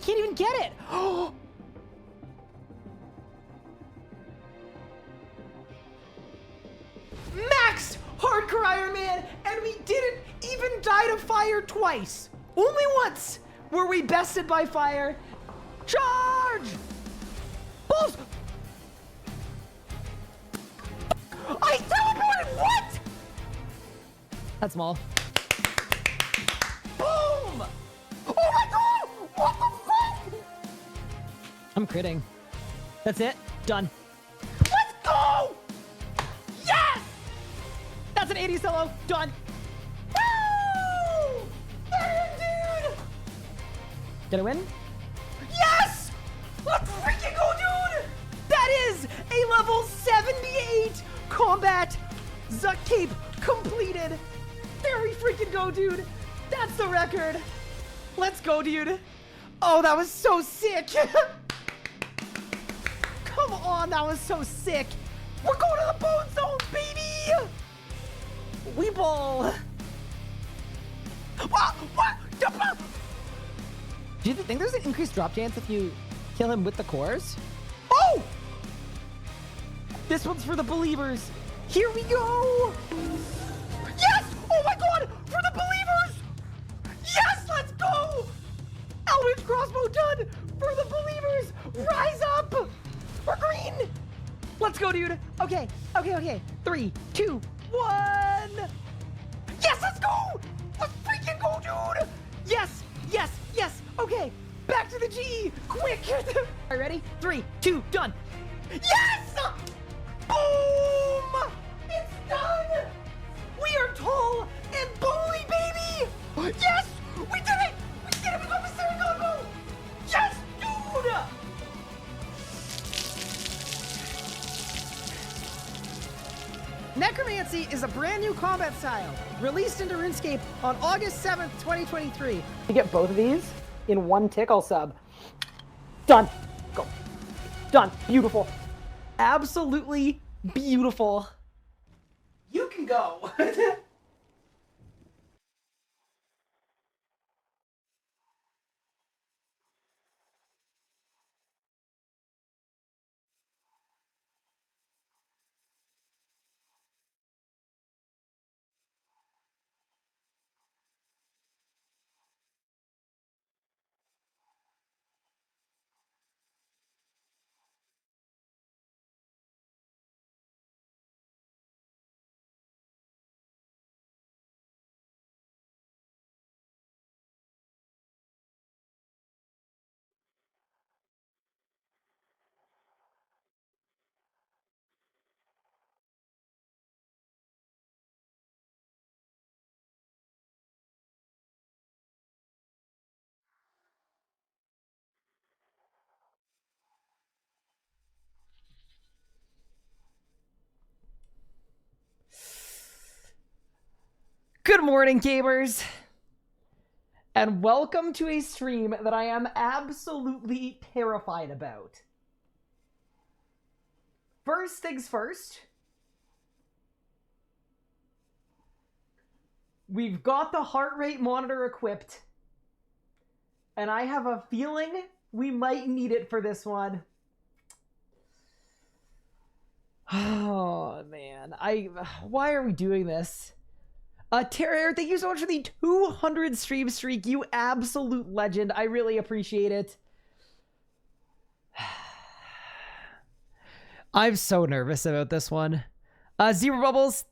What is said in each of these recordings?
can't even get it. Max hardcore Ironman, and we didn't even die to fire twice. Only once were we bested by fire. Charge! Balls! I teleported! What? That's small. Boom! Oh my god! What the fuck? I'm critting. That's it. Done. Let's go! Yes! That's an 80 solo. Done. Woo! There, dude! Did I win? Yes! Let's freaking go, dude! That is a level 78 combat Zuck Cape completed. There we freaking go, dude. That's the record. Let's go, dude. Oh, that was so sick. Come on, that was so sick. We're going to the bone zone, baby. We ball. What? Do you think there's an increased drop chance if you kill him with the cores? Oh! This one's for the believers. Here we go. Yes! Oh my god! For the believers! Yes! Let's go! Eldritch crossbow done! For the believers! Rise up! We're green! Let's go, dude. Okay. 3, 2, 1. Yes, let's go! Let's freaking go, dude! Yes! Okay, back to the G! Quick! All right, ready? 3, 2, done! Yes! Boom! It's done! We are tall and bully, baby! Yes! We did it! We did it! We got the Saragogo! Yes, dude! Necromancy is a brand new combat style, released into RuneScape on August 7th, 2023. You get both of these in one tickle sub. Done. Go. Done. Beautiful. Absolutely beautiful. You can go. Good morning, gamers, and welcome to a stream that I am absolutely terrified about. First things first, we've got the heart rate monitor equipped, and I have a feeling we might need it for this one. Oh, man. Why are we doing this? Terror, thank you so much for the 200 stream streak, you absolute legend. I really appreciate it. I'm so nervous about this one. Zero Bubbles,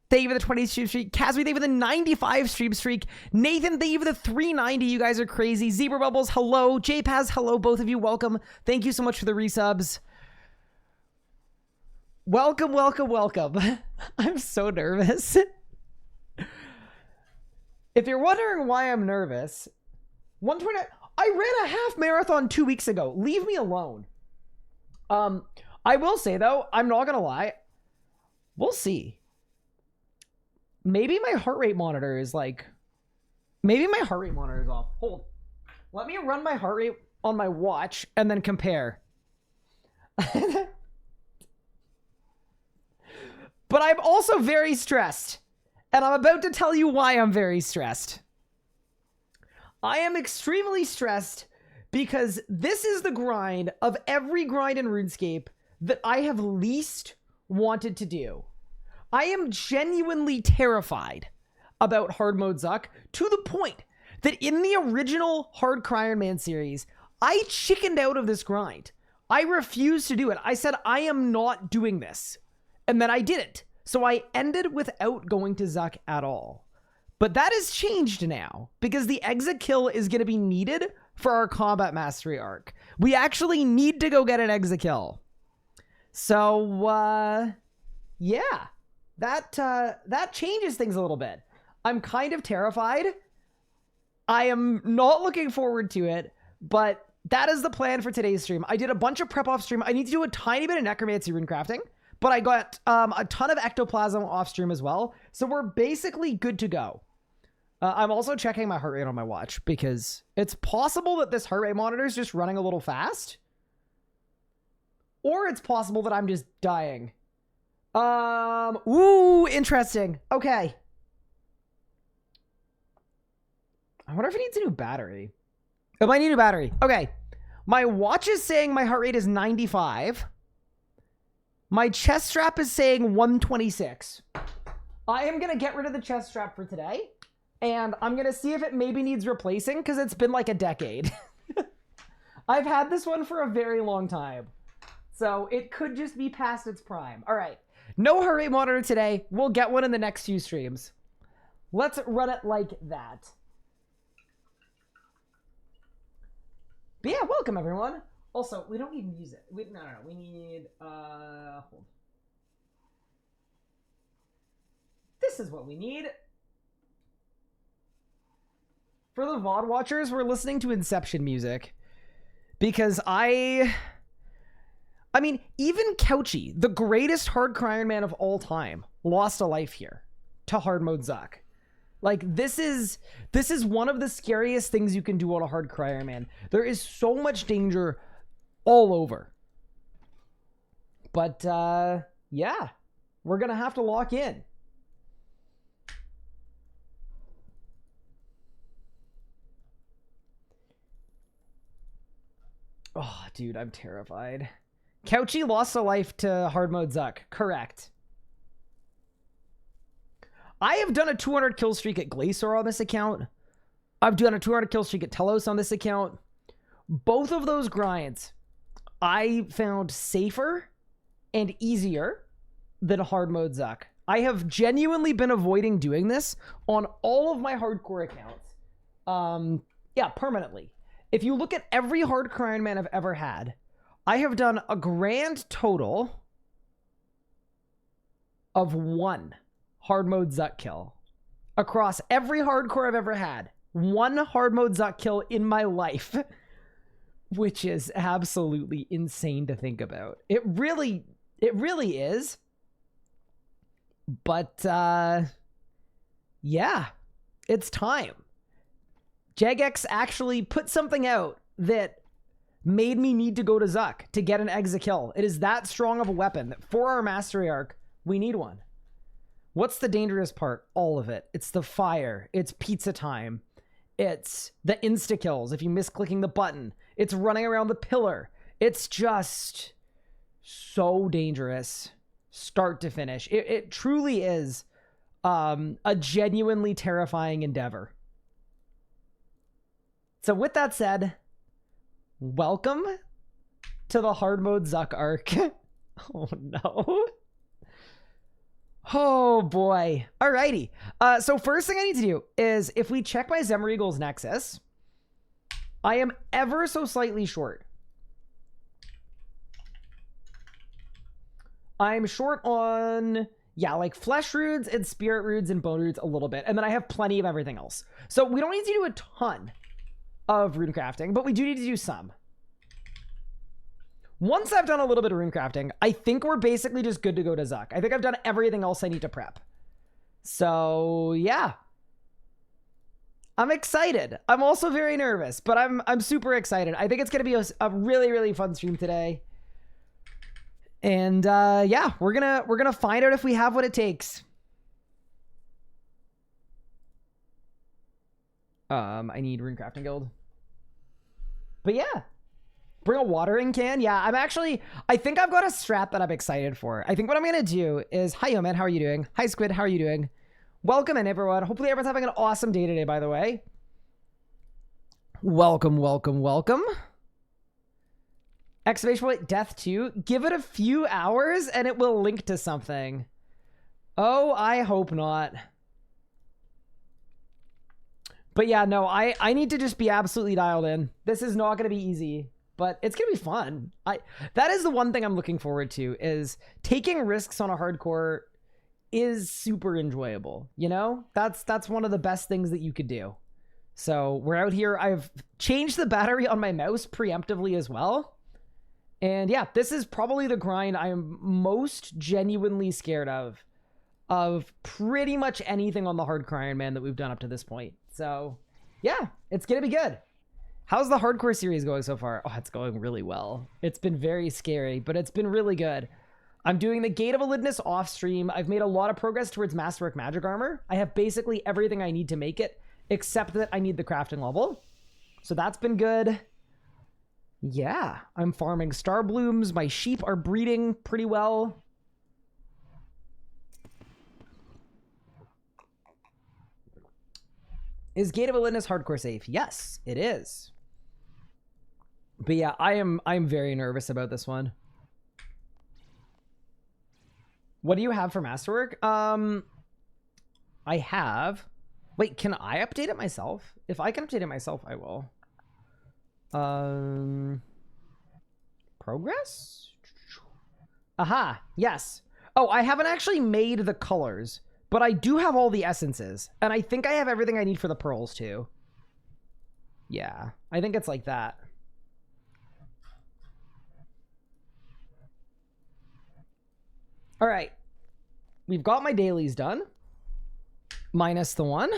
thank you for the 20 stream streak. Casby, thank you for the 95 stream streak. Nathan, thank you for the 390. You guys are crazy. Zebra Bubbles, hello. JPaz, hello. Both of you, welcome. Thank you so much for the resubs. Welcome. I'm so nervous. If you're wondering why I'm nervous, 120. I ran a half marathon 2 weeks ago. Leave me alone. I will say though, I'm not gonna lie. We'll see. Maybe my heart rate monitor is like. Maybe my heart rate monitor is off. Hold. Let me run my heart rate on my watch and then compare. But I'm also very stressed. And I'm about to tell you why I'm very stressed. I am extremely stressed because this is the grind of every grind in RuneScape that I have least wanted to do. I am genuinely terrified about Hardmode Zuck, to the point that in the original Hardcore Ironman series, I chickened out of this grind. I refused to do it. I said, I am not doing this. And then I didn't. So I ended without going to Zuck at all. But that has changed now, because the exit kill is going to be needed for our combat mastery arc. We actually need to go get an exit kill. So, yeah, that changes things a little bit. I'm kind of terrified. I am not looking forward to it, but that is the plan for today's stream. I did a bunch of prep off stream. I need to do a tiny bit of necromancy rune crafting, but I got a ton of ectoplasm off stream as well. So we're basically good to go. I'm also checking my heart rate on my watch, because it's possible that this heart rate monitor is just running a little fast. Or it's possible that I'm just dying. Ooh, interesting. Okay. I wonder if it needs a new battery. It might need a new battery. Okay. My watch is saying my heart rate is 95. My chest strap is saying 126. I am going to get rid of the chest strap for today. And I'm going to see if it maybe needs replacing, because it's been like a decade. I've had this one for a very long time. So it could just be past its prime. All right. No heart rate monitor today. We'll get one in the next few streams. Let's run it like that. But yeah, welcome everyone. Also, we don't need music. No. We need, hold. This is what we need. For the VOD watchers, we're listening to Inception music. Because I mean, even Couchy, the greatest Hardcore Ironman of all time, lost a life here to Hardmode Zuck. Like, this is one of the scariest things you can do on a Hardcore Ironman. There is so much danger all over. But, yeah, we're going to have to lock in. Oh, dude, I'm terrified. Couchy lost a life to Hardmode Zuck. Correct. I have done a 200 kill streak at Glacier on this account. I've done a 200 kill streak at Telos on this account. Both of those grinds I found safer and easier than Hardmode Zuck. I have genuinely been avoiding doing this on all of my hardcore accounts. Yeah, permanently. If you look at every Hardcore Ironman I've ever had, I have done a grand total of 1 Hardmode Zuck kill. Across every hardcore I've ever had. 1 Hardmode Zuck kill in my life. Which is absolutely insane to think about. It really is. But, yeah. It's time. Jagex actually put something out that made me need to go to Zuck to get an exit kill. It is that strong of a weapon that for our mastery arc, we need one. What's the dangerous part? All of it. It's the fire. It's pizza time. It's the insta-kills if you miss clicking the button. It's running around the pillar. It's just so dangerous. Start to finish. It truly is a genuinely terrifying endeavor. So with that said, welcome to the Hardmode Zuck arc. Oh no. Oh boy. Alrighty. So first thing I need to do is, if we check my Zemreagle's Nexus, I am ever so slightly short. I'm short on, yeah, like flesh runes and spirit runes and bone runes a little bit. And then I have plenty of everything else. So we don't need to do a ton of rune crafting, but we do need to do some. Once I've done a little bit of rune crafting, I think we're basically just good to go to Zuck. I think I've done everything else I need to prep. So yeah, I'm excited. I'm also very nervous, but I'm super excited. I think it's gonna be a really, really fun stream today. And yeah, we're gonna find out if we have what it takes. I need rune crafting guild. But yeah, bring a watering can. Yeah, I think I've got a strat that I'm excited for. I think what I'm going to do is, hi, Yoman, how are you doing? Hi, Squid, how are you doing? Welcome in, everyone. Hopefully everyone's having an awesome day today, by the way. Welcome, welcome, welcome. Exclamation point, death 2. Give it a few hours and it will link to something. Oh, I hope not. But yeah, no, I need to just be absolutely dialed in. This is not going to be easy, but it's going to be fun. That is the one thing I'm looking forward to, is taking risks on a hardcore is super enjoyable. You know, that's one of the best things that you could do. So we're out here. I've changed the battery on my mouse preemptively as well. And yeah, this is probably the grind I am most genuinely scared of pretty much anything on the hardcore Ironman that we've done up to this point. So yeah, it's going to be good. How's the hardcore series going so far? Oh, it's going really well. It's been very scary, but it's been really good. I'm doing the Gate of Elidness off stream. I've made a lot of progress towards Masterwork Magic Armor. I have basically everything I need to make it, except that I need the crafting level. So that's been good. Yeah, I'm farming star blooms. My sheep are breeding pretty well. Is Gate of Elidness hardcore safe? Yes, it is. But yeah, I'm very nervous about this one. What do you have for Masterwork? I have... Wait, can I update it myself? If I can update it myself, I will. Progress? Aha, yes. Oh, I haven't actually made the colors, but I do have all the essences. And I think I have everything I need for the pearls too. Yeah, I think it's like that. All right. We've got my dailies done. Minus the one.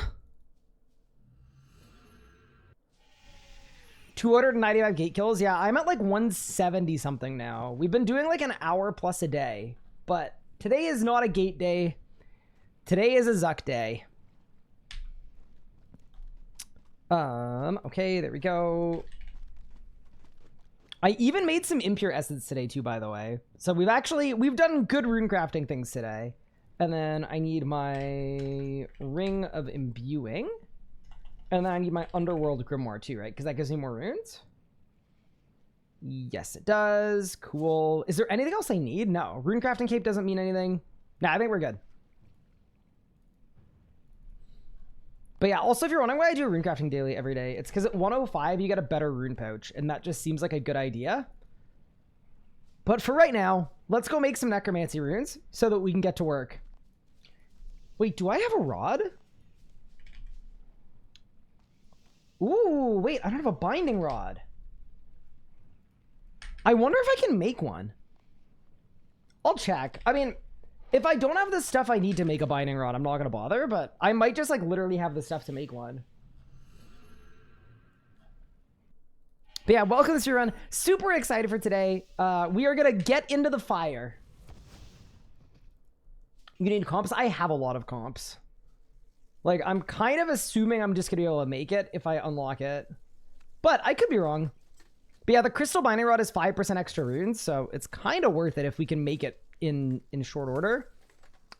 295 gate kills. Yeah, I'm at like 170 something now. We've been doing like an hour plus a day, but today is not a gate day. Today is a Zuck day. Okay, there we go. I even made some impure essence today too, by the way. So we've done good rune crafting things today. And then I need my ring of imbuing. And then I need my underworld grimoire too, right? Because that gives me more runes. Yes, it does. Cool. Is there anything else I need? No. Rune crafting cape doesn't mean anything. Nah, I think we're good. But yeah, also if you're wondering why I do rune crafting daily every day, it's because at 105 you get a better rune pouch, and that just seems like a good idea. But for right now, let's go make some necromancy runes so that we can get to work. Wait, do I have a rod? Ooh, wait, I don't have a binding rod. I wonder if I can make one. I'll check. I mean, if I don't have the stuff I need to make a binding rod, I'm not going to bother, but I might just like literally have the stuff to make one. But yeah, welcome to this run. Super excited for today. We are going to get into the fire. You need comps? I have a lot of comps. Like, I'm kind of assuming I'm just going to be able to make it if I unlock it. But I could be wrong. But yeah, the crystal binding rod is 5% extra runes, so it's kind of worth it if we can make it in short order.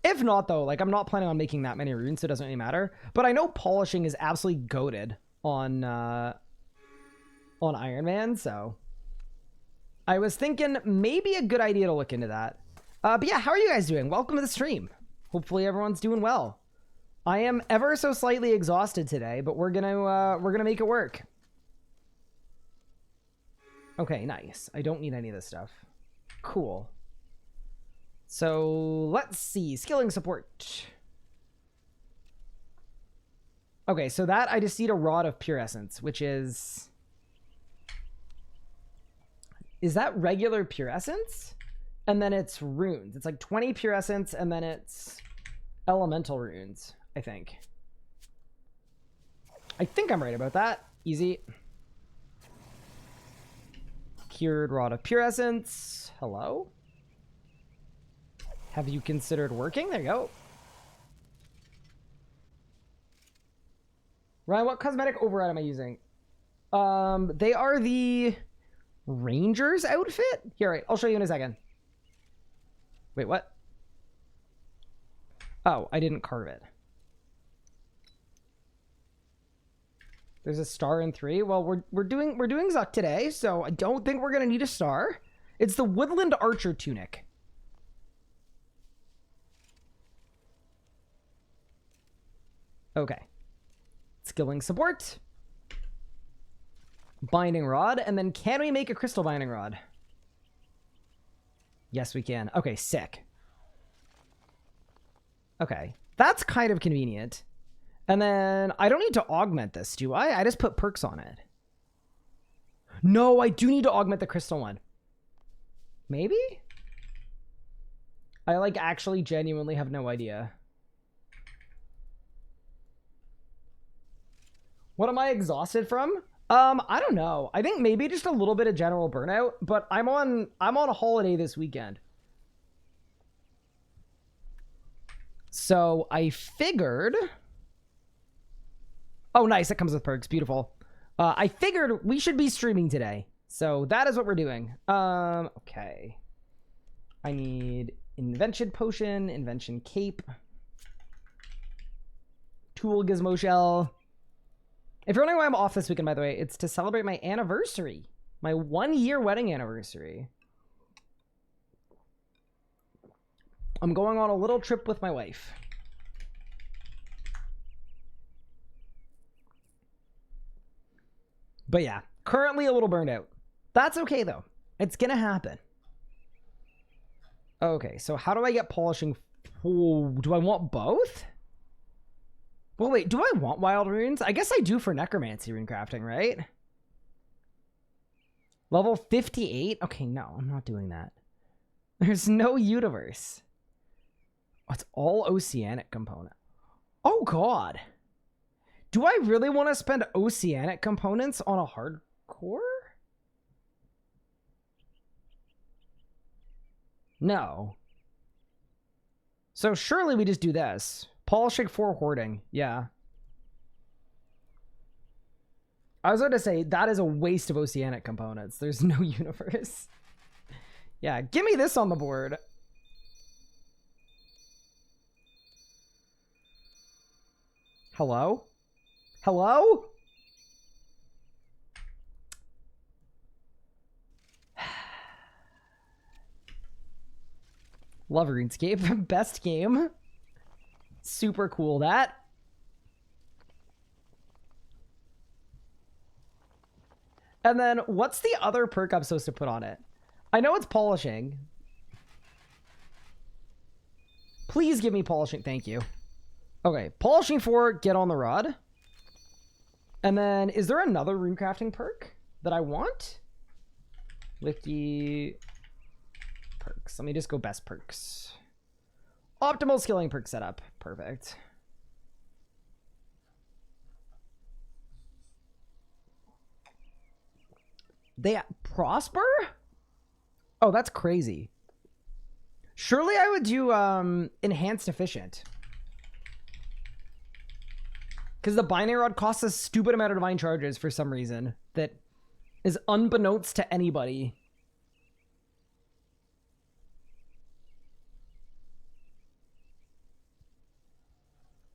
If not, though, like, I'm not planning on making that many runes, so it doesn't really matter. But I know polishing is absolutely goated on Ironman, so I was thinking maybe a good idea to look into that. But yeah, how are you guys doing? Welcome to the stream. Hopefully everyone's doing well. I am ever so slightly exhausted today, but we're gonna make it work. Okay, nice. I don't need any of this stuff. Cool. So let's see. Skilling support. Okay, so that I just need a rod of pure essence, which is that regular pure essence? And then it's runes. It's like 20 pure essence, and then it's elemental runes, I think. I think I'm right about that. Easy. Cured rod of pure essence. Hello? Have you considered working? There you go. Ryan, what cosmetic override am I using? They are the Rangers outfit. Here, right, I'll show you in a second. Wait, what? Oh, I didn't carve it. There's a star in 3. Well, we're doing Zuck today, so I don't think we're gonna need a star. It's the Woodland Archer tunic. Okay. Skilling support. Binding rod, and then can we make a crystal binding rod? Yes, we can. Okay, sick. Okay, that's kind of convenient. And then I don't need to augment this, do I? I just put perks on it. No, I do need to augment the crystal one. Maybe? I like actually genuinely have no idea. What am I exhausted from? I don't know. I think maybe just a little bit of general burnout, but I'm on a holiday this weekend. So I figured... Oh, nice. That comes with perks. Beautiful. I figured we should be streaming today. So that is what we're doing. Okay. I need invention potion, invention cape, tool gizmo shell. If you're wondering why I'm off this weekend, by the way, it's to celebrate my anniversary. My 1-year wedding anniversary. I'm going on a little trip with my wife. But yeah, currently a little burned out. That's okay, though. It's gonna happen. Okay, so how do I get polishing? Oh, do I want both? Well, wait, do I want wild runes? I guess I do for necromancy rune crafting, right? Level 58? Okay, no, I'm not doing that. There's no universe. Oh, it's all oceanic component. Oh, God. Do I really want to spend oceanic components on a hardcore? No. So surely we just do this. Polishing for hoarding. Yeah. I was going to say, that is a waste of oceanic components. There's no universe. Yeah, give me this on the board. Hello? Hello? Love RuneScape. Best game. Super cool, that. And then, what's the other perk I'm supposed to put on it? I know it's polishing. Please give me polishing. Thank you. Okay, polishing 4, get on the rod. And then, is there another rune crafting perk that I want? Wiki perks. Let me just go best perks. Optimal skilling perk setup. Perfect. They prosper? Oh, that's crazy. Surely I would do enhanced efficient. Because the binary rod costs a stupid amount of divine charges for some reason that is unbeknownst to anybody.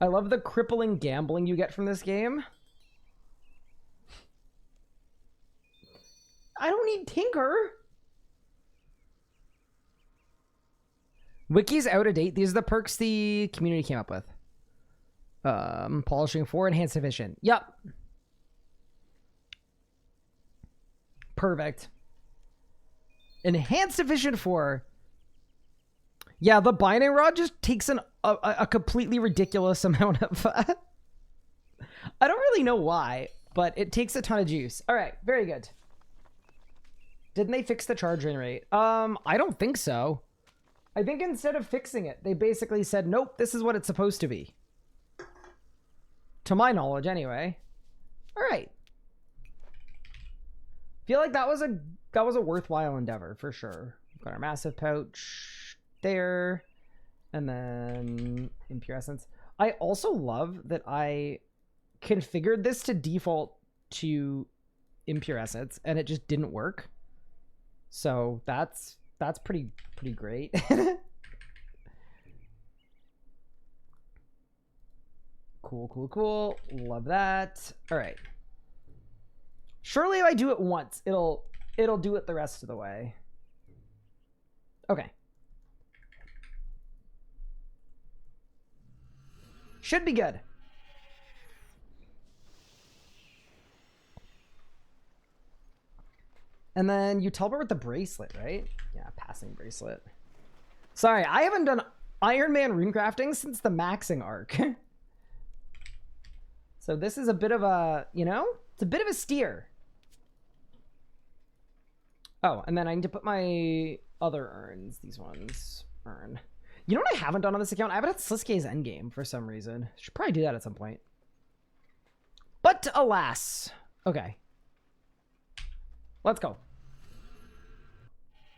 I love the crippling gambling you get from this game. I don't need Tinker. Wiki's out of date. These are the perks the community came up with. Polishing 4, enhanced efficient. Yep. Perfect. Enhanced efficient 4. Yeah, the binding rod just takes a completely ridiculous amount of... I don't really know why, but it takes a ton of juice. All right, very good. Didn't they fix the charging rate? I don't think so. I think instead of fixing it, they basically said, nope, this is what it's supposed to be. To my knowledge, anyway. All right. Feel like that was a worthwhile endeavor for sure. We've got our massive pouch there, and then impure essence. I also love that I configured this to default to impure essence, and it just didn't work. So that's pretty great. Cool. Love that. All right. Surely if I do it once, it'll do it the rest of the way. Okay. Should be good. And then you teleport with the bracelet, right? Yeah, passing bracelet. Sorry, I haven't done Ironman runecrafting since the maxing arc. So this is a bit of a, you know, it's a bit of a steer. Oh, and then I need to put my other urns, these ones, urn. You know what I haven't done on this account? I haven't had Sliske's endgame for some reason. Should probably do that at some point. But alas. Okay. Let's go.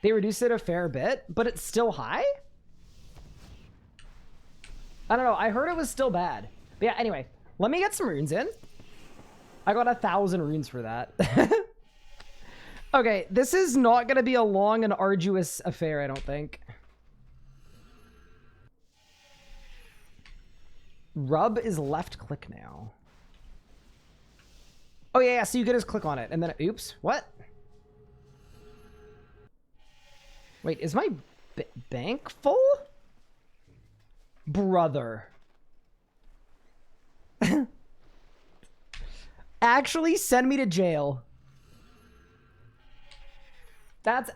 They reduced it a fair bit, but it's still high? I don't know. I heard it was still bad. But yeah, anyway. Let me get some runes in. I got 1,000 runes for that. Okay, this is not going to be a long and arduous affair, I don't think. Rub is left click now. Oh, yeah, so you can just click on it. And then, oops, what? Wait, is my bank full? Brother. Actually send me to jail. That's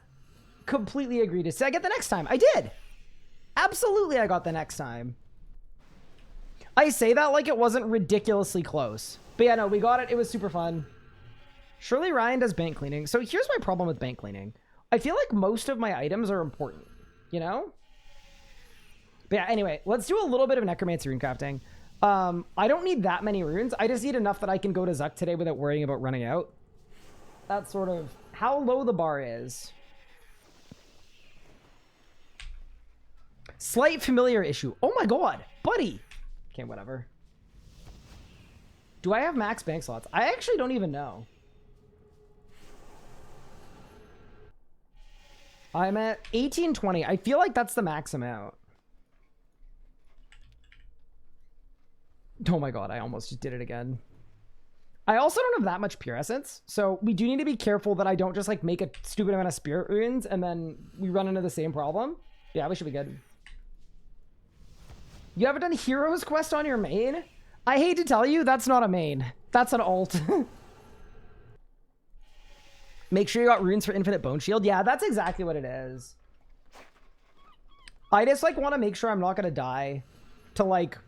completely egregious. Did I get the next time? I did. Absolutely, I got the next time. I say that like it wasn't ridiculously close. But yeah, no, we got it. It was super fun. Surely Ryan does bank cleaning. So here's my problem with bank cleaning. I feel like most of my items are important, you know? But yeah, anyway, let's do a little bit of necromancy rune crafting. I don't need that many runes. I just need enough that I can go to Zuck today without worrying about running out. That's sort of how low the bar is. Slight familiar issue. Oh my god, buddy. Okay, whatever. Do I have max bank slots? I actually don't even know. I'm at 1820. I feel like that's the max amount. Oh my god, I almost just did it again. I also don't have that much pure essence, so we do need to be careful that I don't just like make a stupid amount of spirit runes and then we run into the same problem. Yeah, we should be good. You haven't done Heroes Quest on your main? I hate to tell you, that's not a main. That's an alt. Make sure you got runes for Infinite Bone Shield. Yeah, that's exactly what it is. I just like want to make sure I'm not gonna die to like...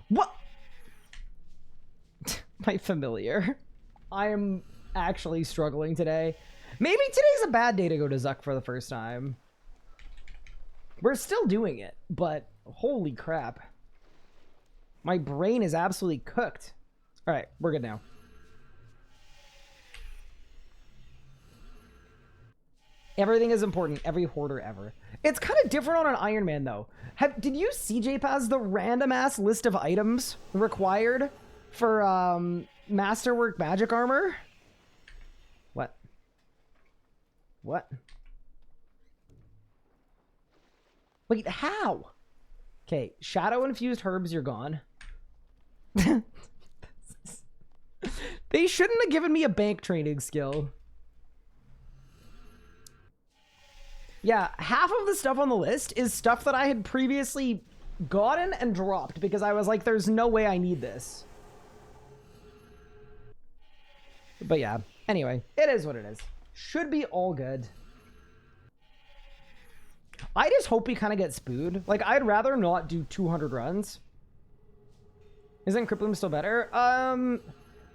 What? My familiar. I am actually struggling today. Maybe today's a bad day to go to Zuck for the first time. We're still doing it, but holy crap. My brain is absolutely cooked. All right, we're good now. Everything is important. Every hoarder ever. It's kind of different on an Ironman, though. Did you see, JPaz, the random-ass list of items required for Masterwork magic armor? What? What? Wait, how? Okay, shadow-infused herbs, you're gone. They shouldn't have given me a bank training skill. Yeah, half of the stuff on the list is stuff that I had previously gotten and dropped because I was like, there's no way I need this. But yeah, anyway, it is what it is. Should be all good. I just hope we kind of get spooed. Like, I'd rather not do 200 runs. Isn't Cripploom still better?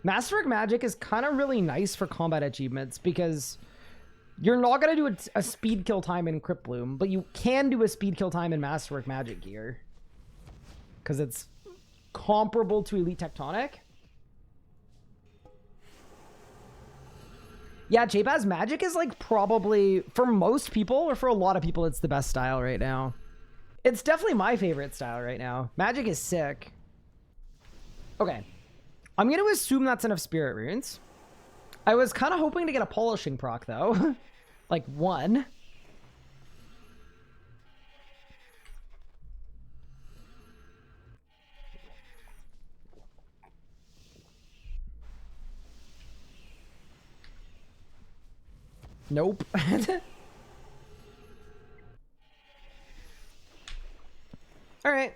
Masterwork Magic is kind of really nice for combat achievements because you're not going to do a speed kill time in Cripploom, but you can do a speed kill time in Masterwork Magic gear. Because it's comparable to Elite Tectonic. Yeah, J-Baz Magic is like probably, for most people, or for a lot of people, it's the best style right now. It's definitely my favorite style right now. Magic is sick. Okay. I'm going to assume that's enough spirit runes. I was kind of hoping to get a polishing proc, though. Like, one. Nope. All right.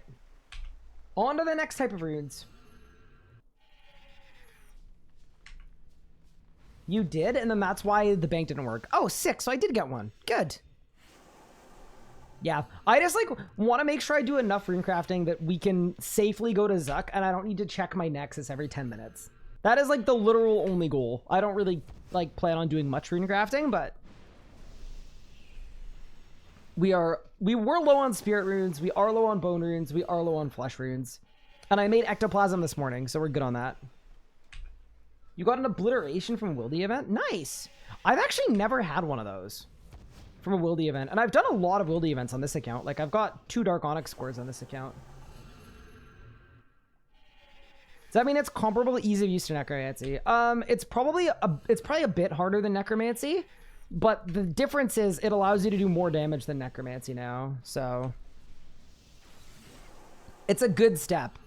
On to the next type of runes. You did, and then that's why the bank didn't work. Oh, sick. So I did get one. Good. Yeah, I just like want to make sure I do enough rune crafting that we can safely go to Zuck, and I don't need to check my Nexus every 10 minutes. That is like the literal only goal. I don't really like plan on doing much rune crafting, but we were low on spirit runes, we are low on bone runes, we are low on flesh runes, and I made ectoplasm this morning, so we're good on that. You got an obliteration from a Wildy event? Nice. I've actually never had one of those from a Wildy event, and I've done a lot of Wildy events on this account. Like, I've got 2 Dark Onyx scores on this account. Does that mean it's comparable to ease of use to Necromancy? It's probably a bit harder than Necromancy, but the difference is it allows you to do more damage than Necromancy now, so it's a good step.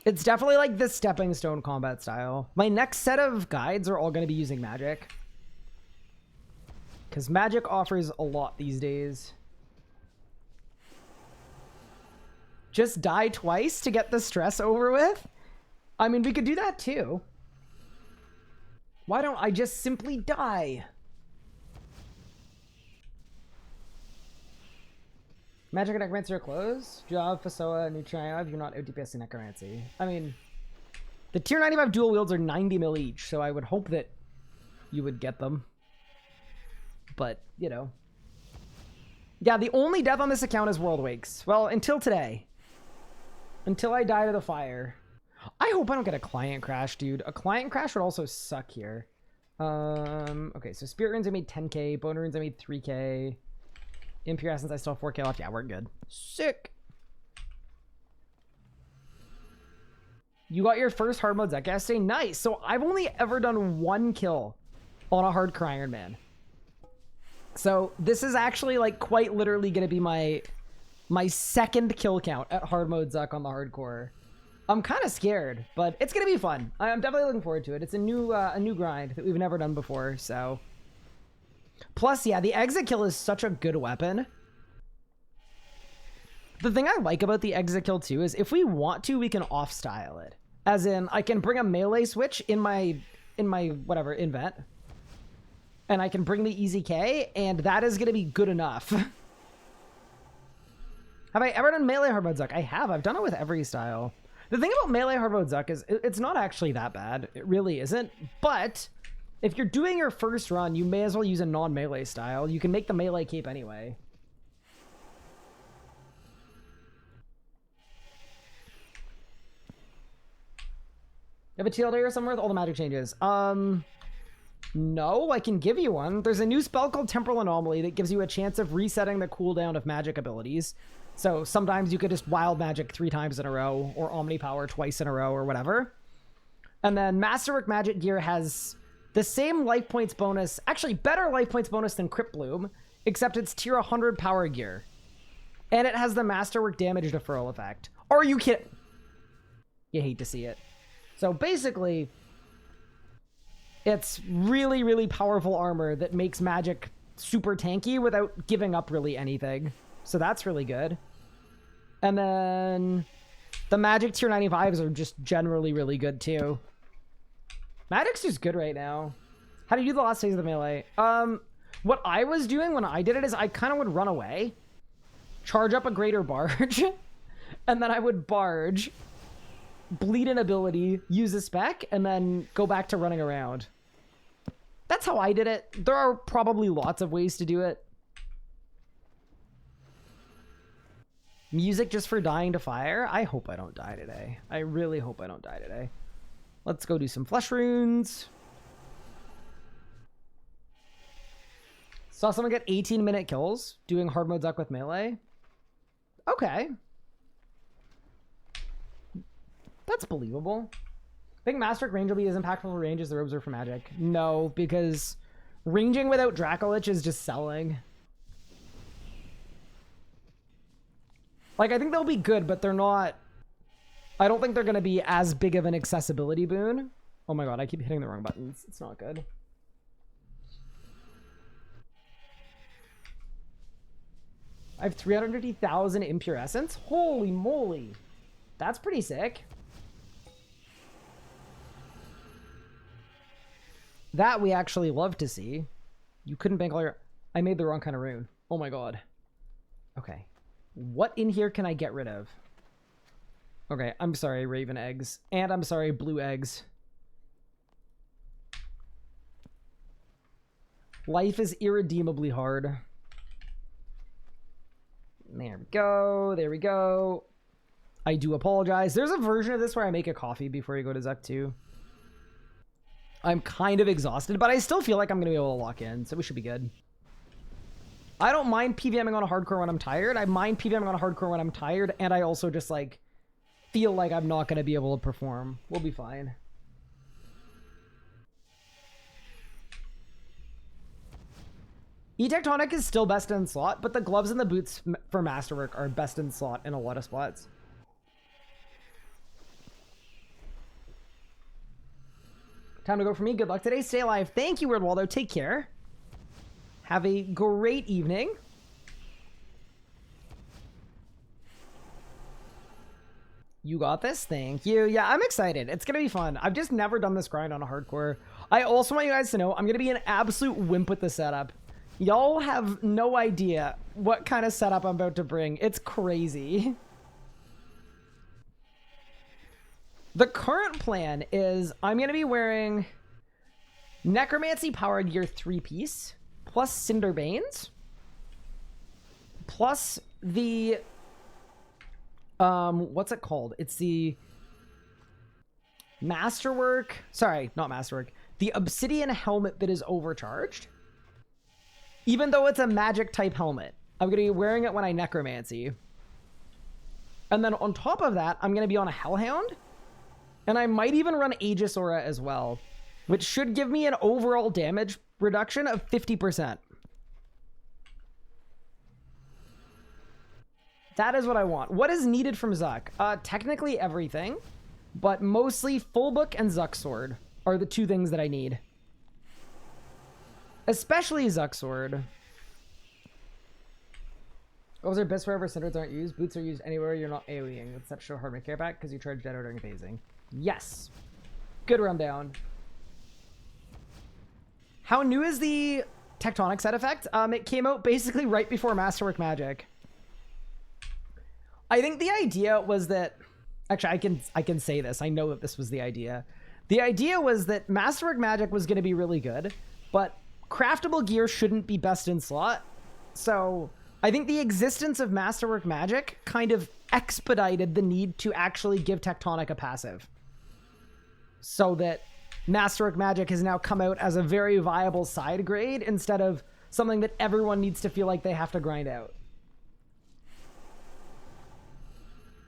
It's definitely like the stepping stone combat style. My next set of guides are all going to be using magic, because magic offers a lot these days. Just die twice to get the stress over with? I mean, we could do that too. Why don't I just simply die? Magic and Necromancy are closed. Job, Fasoa, New China, you're not ODPS in Necromancy. I mean, the tier 95 dual wields are 90 mil each, so I would hope that you would get them. But, you know. Yeah, the only death on this account is World Wakes. Well, until today. Until I die to the fire. I hope I don't get a client crash, dude. A client crash would also suck here. Okay, so Spirit Runes I made 10k. Bone Runes I made 3k. Impure Essence I still have 4k left. Yeah, we're good. Sick. You got your first hard mode Zek yesterday? Nice. So I've only ever done 1 kill on a hardcore Ironman. So this is actually like quite literally going to be my second kill count at hard mode Zuck on the hardcore. I'm kind of scared, but it's going to be fun. I'm definitely looking forward to it. It's a new grind that we've never done before, so. Plus, yeah, the exit kill is such a good weapon. The thing I like about the exit kill too is if we want to, we can off style it. As in, I can bring a melee switch in my whatever invent. And I can bring the EZK, and that is going to be good enough. Have I ever done melee hard mode Zuck? I have. I've done it with every style. The thing about melee hard mode Zuck is it's not actually that bad. It really isn't. But if you're doing your first run, you may as well use a non-melee style. You can make the melee cape anyway. You have a TLD or somewhere with all the magic changes? No, I can give you one. There's a new spell called Temporal Anomaly that gives you a chance of resetting the cooldown of magic abilities. So sometimes you could just wild magic 3 times in a row, or Omnipower twice in a row, or whatever. And then Masterwork Magic Gear has the same life points bonus, actually better life points bonus than Crypt Bloom, except it's tier 100 power gear. And it has the Masterwork damage deferral effect. Are you kidding? You hate to see it. So basically, it's really, really powerful armor that makes magic super tanky without giving up really anything. So that's really good. And then the magic tier 95s are just generally really good too. Magic's just good right now. How do you do the last phase of the melee? What I was doing when I did it is I kind of would run away, charge up a greater barge, and then I would barge, bleed an ability, use a spec, and then go back to running around. That's how I did it. There are probably lots of ways to do it. Music just for dying to fire? I hope I don't die today. I really hope I don't die today. Let's go do some flesh runes. Saw someone get 18-minute kills doing hard mode Zuck with melee. Okay. That's believable. I think Master Range will be as impactful for range as the robes are for magic. No, because ranging without Dracolich is just selling. Like, I think they'll be good, but they're not... I don't think they're going to be as big of an accessibility boon. Oh my god, I keep hitting the wrong buttons. It's not good. I have 350,000 Impure Essence? Holy moly. That's pretty sick. That we actually love to see. You couldn't bank all your... I made the wrong kind of rune. Oh my god. Okay. What in here can I get rid of? Okay, I'm sorry, Raven Eggs. And I'm sorry, Blue Eggs. Life is irredeemably hard. There we go. There we go. I do apologize. There's a version of this where I make a coffee before you go to ZEK 2. I'm kind of exhausted, but I still feel like I'm going to be able to lock in, so we should be good. I don't mind PVMing on a hardcore when I'm tired. I mind PVMing on a hardcore when I'm tired, and I also just, like, feel like I'm not going to be able to perform. We'll be fine. E-Tectonic is still best in slot, but the gloves and the boots for Masterwork are best in slot in a lot of spots. Time to go for me. Good luck today. Stay alive. Thank you, Weird Waldo. Take care. Have a great evening. You got this? Thank you. Yeah, I'm excited. It's going to be fun. I've just never done this grind on a hardcore. I also want you guys to know I'm going to be an absolute wimp with the setup. Y'all have no idea what kind of setup I'm about to bring. It's crazy. The current plan is I'm going to be wearing Necromancy Power Gear 3-piece, plus Cinderbanes, plus the... what's it called? It's the Masterwork... Sorry, not Masterwork. The Obsidian helmet that is overcharged. Even though it's a magic-type helmet. I'm going to be wearing it when I Necromancy. And then on top of that, I'm going to be on a Hellhound. And I might even run Aegis Aura as well, which should give me an overall damage reduction of 50%. That is what I want. What is needed from Zuck? Technically everything, but mostly Full Book and Zuck Sword are the two things that I need. Especially Zuck Sword. Those are best wherever centers aren't used. Boots are used anywhere you're not AoEing. Let's show Hardmode care back because you charge Dead during phasing. Yes. Good rundown. How new is the Tectonic set effect? It came out basically right before Masterwork Magic. I think the idea was that... Actually, I can say this. I know that this was the idea. The idea was that Masterwork Magic was going to be really good, but craftable gear shouldn't be best in slot. So I think the existence of Masterwork Magic kind of expedited the need to actually give Tectonic a passive. So that Masterwork Magic has now come out as a very viable side grade instead of something that everyone needs to feel like they have to grind out.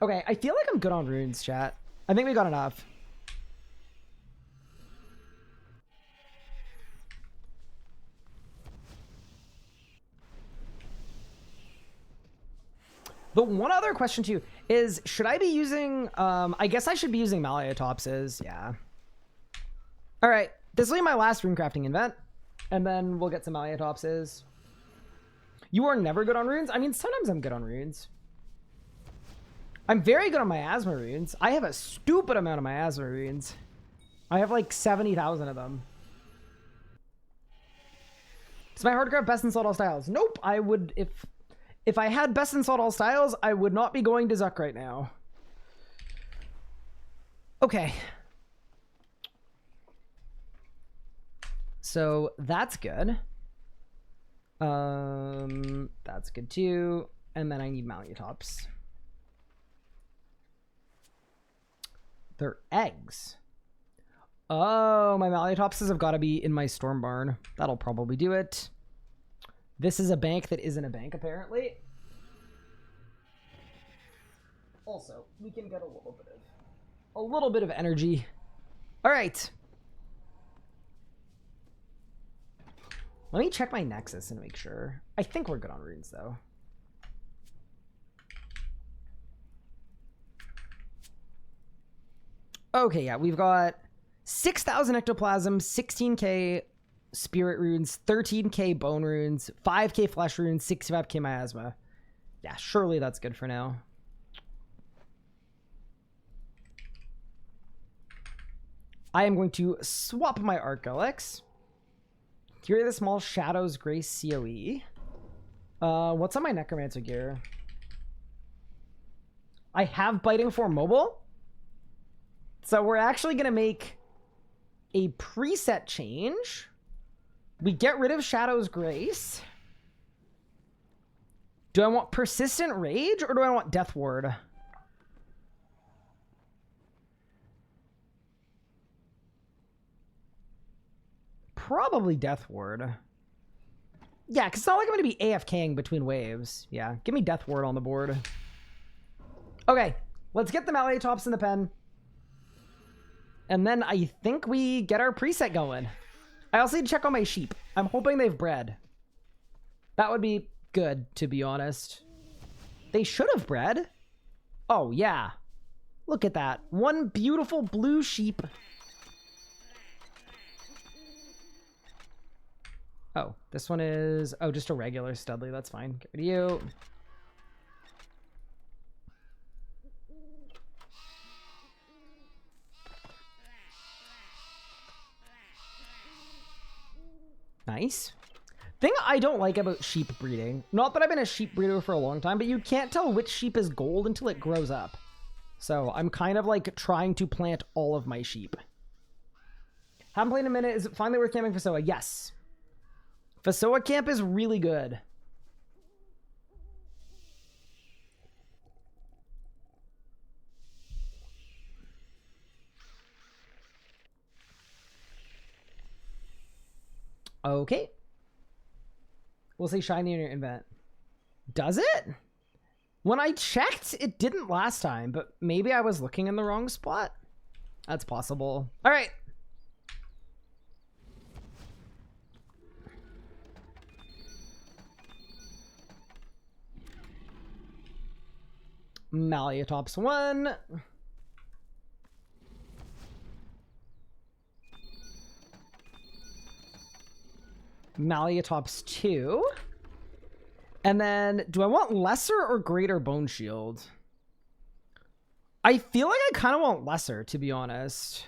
Okay, I feel like I'm good on runes, chat. I think we got enough. The one other question too is, should I be using, I guess I should be using Malayatopses, yeah. All right, this will be my last rune crafting event, and then we'll get some Malayatopses. You are never good on runes? I mean, sometimes I'm good on runes. I'm very good on my Asthma runes. I have a stupid amount of my Asthma runes. I have like 70,000 of them. Is my hardcraft best in slot all styles? Nope, I would, if I had best in slot all styles, I would not be going to Zuck right now. Okay. So that's good. That's good too. And then I need Malayatops. They're eggs. Oh, my Malayatopses have got to be in my Storm Barn. That'll probably do it. This is a bank that isn't a bank, apparently. Also, we can get a little bit of energy All right. Let me check my Nexus and make sure. I think we're good on runes, though. Okay, yeah, we've got 6,000 ectoplasm, 16k spirit runes, 13k bone runes, 5k flesh runes, 65k miasma. Yeah, surely that's good for now. I am going to swap my Arc-Alex. Here are the small shadows, grace, COE. What's on my necromancer gear? I have biting for mobile. So we're actually going to make a preset change. We get rid of Shadow's Grace. Do I want Persistent Rage or do I want Death Ward? Probably Death Ward. Yeah, because it's not like I'm going to be AFKing between waves. Yeah, give me Death Ward on the board. Okay, let's get the Malleatops in the pen. And then I think we get our preset going. I also need to check on my sheep. I'm hoping they've bred. That would be good, to be honest. They should have bred. Oh, yeah. Look at that. One beautiful blue sheep. Oh, this one is... Oh, just a regular Studley. That's fine. Get rid of you. Nice. Thing I don't like about sheep breeding, not that I've been a sheep breeder for a long time, but you can't tell which sheep is gold until it grows up. So I'm kind of like trying to plant all of my sheep. Haven't played in a minute. Is it finally worth camping Fasoa? Yes. Fasoa camp is really good. Okay. We'll say shiny in your invent. Does it? When I checked, it didn't last time, but maybe I was looking in the wrong spot. That's possible. All right. Malleatops 1. Malleatops 2. And then, do I want lesser or greater bone shield? I feel like I kind of want lesser, to be honest.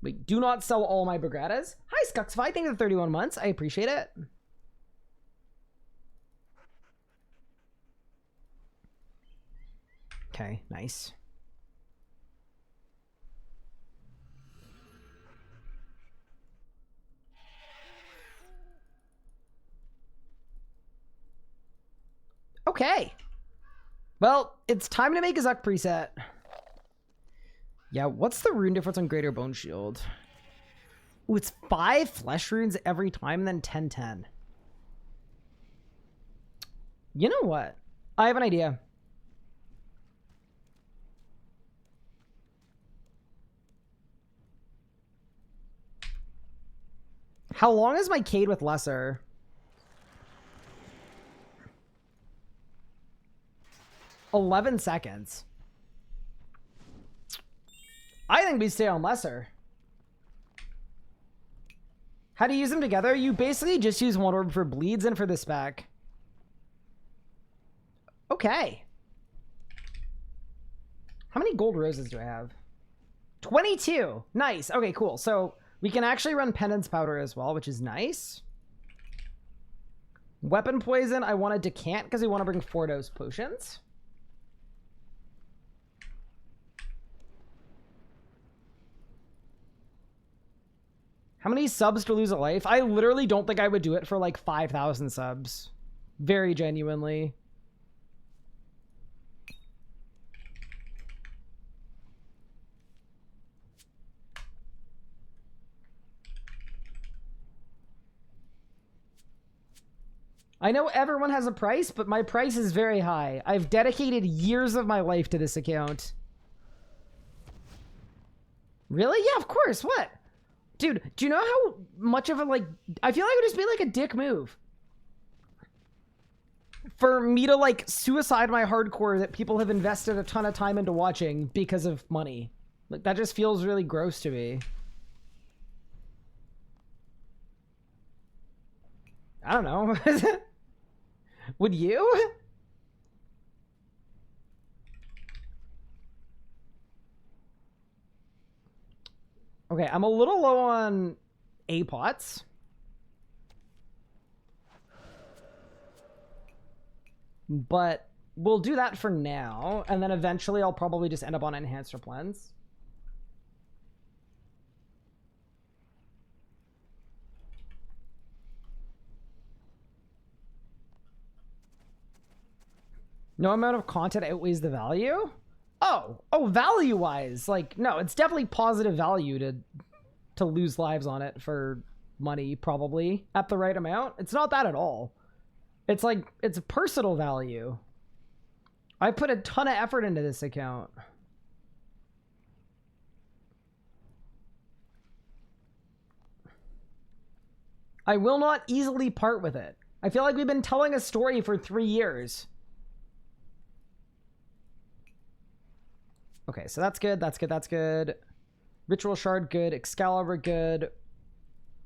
Wait, do not sell all my Brigadas. Hi, Skuxify. Thank you for 31 months. I appreciate it. Okay, nice. Okay. Well, it's time to make a Zuck preset. Yeah, what's the rune difference on Greater Bone Shield? Ooh, it's 5 flesh runes every time, then 10-10. You know what? I have an idea. How long is my Cade with lesser? $11 seconds. I think we stay on lesser. How do you use them together? You basically just use one orb for bleeds and for the spec. Okay. How many gold roses do I have? 22. Nice. Okay, cool. So we can actually run penance powder as well, which is nice. Weapon poison, I want to decant because we want to bring 4 dose potions. How many subs to lose a life? I literally don't think I would do it for like 5,000 subs. Very genuinely. I know everyone has a price, but my price is very high. I've dedicated years of my life to this account. Really? Yeah, of course. What? Dude, do you know how much of a, like, I feel like it would just be like a dick move for me to, like, suicide my hardcore that people have invested a ton of time into watching because of money. Like, that just feels really gross to me. I don't know. Would you? Okay, I'm a little low on A-pots. But we'll do that for now, and then eventually I'll probably just end up on enhanced replens. No amount of content outweighs the value? Oh, value-wise, like, no, it's definitely positive value to lose lives on it for money, probably, at the right amount. It's not that at all. It's like, it's a personal value. I put a ton of effort into this account. I will not easily part with it. I feel like we've been telling a story for 3 years. Okay, so that's good, that's good, that's good. Ritual Shard, good. Excalibur, good.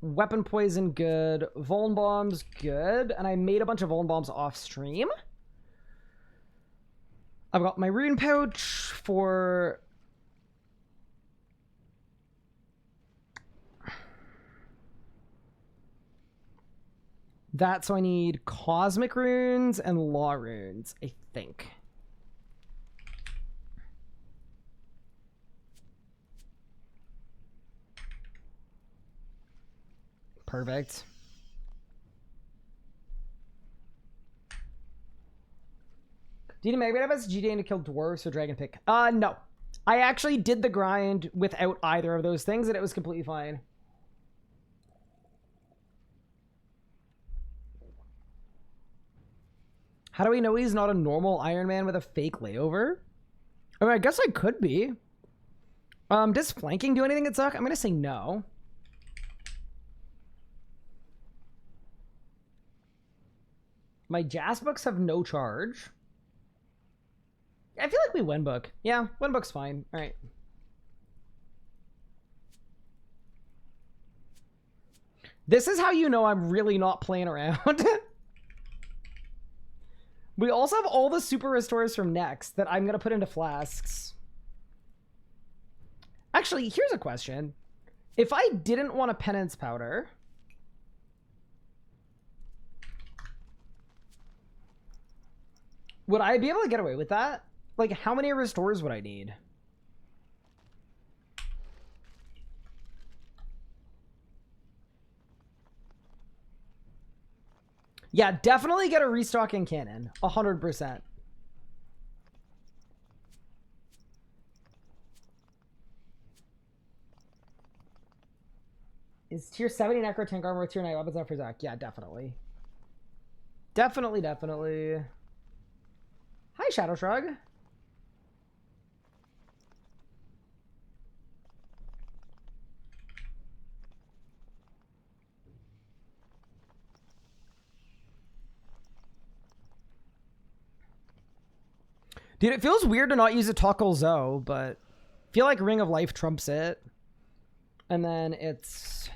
Weapon Poison, good. Vuln Bombs, good. And I made a bunch of Vuln Bombs off stream. I've got my Rune Pouch for... that, so I need Cosmic Runes and Law Runes, I think. Perfect. Do you need Magnet as GDA to kill dwarves or dragon pick? No. I actually did the grind without either of those things, and it was completely fine. How do we know he's not a normal Ironman with a fake layover? I mean, I guess I could be. Does flanking do anything at Zuck? I'm gonna say no. My Jazz books have no charge. I feel like we win book. Yeah, win book's fine. All right. This is how you know I'm really not playing around. We also have all the super restores from next that I'm going to put into flasks. Actually, here's a question. If I didn't want a penance powder... would I be able to get away with that? Like, how many restores would I need? Yeah, definitely get a restocking cannon. 100%. Is tier 70 Necro Tank Armor with tier 9 weapons after Zach? Yeah, definitely. Definitely, definitely. Hi, Shadow Shrug. Dude, it feels weird to not use a Toggle Zo, but I feel like Ring of Life trumps it. And then it's...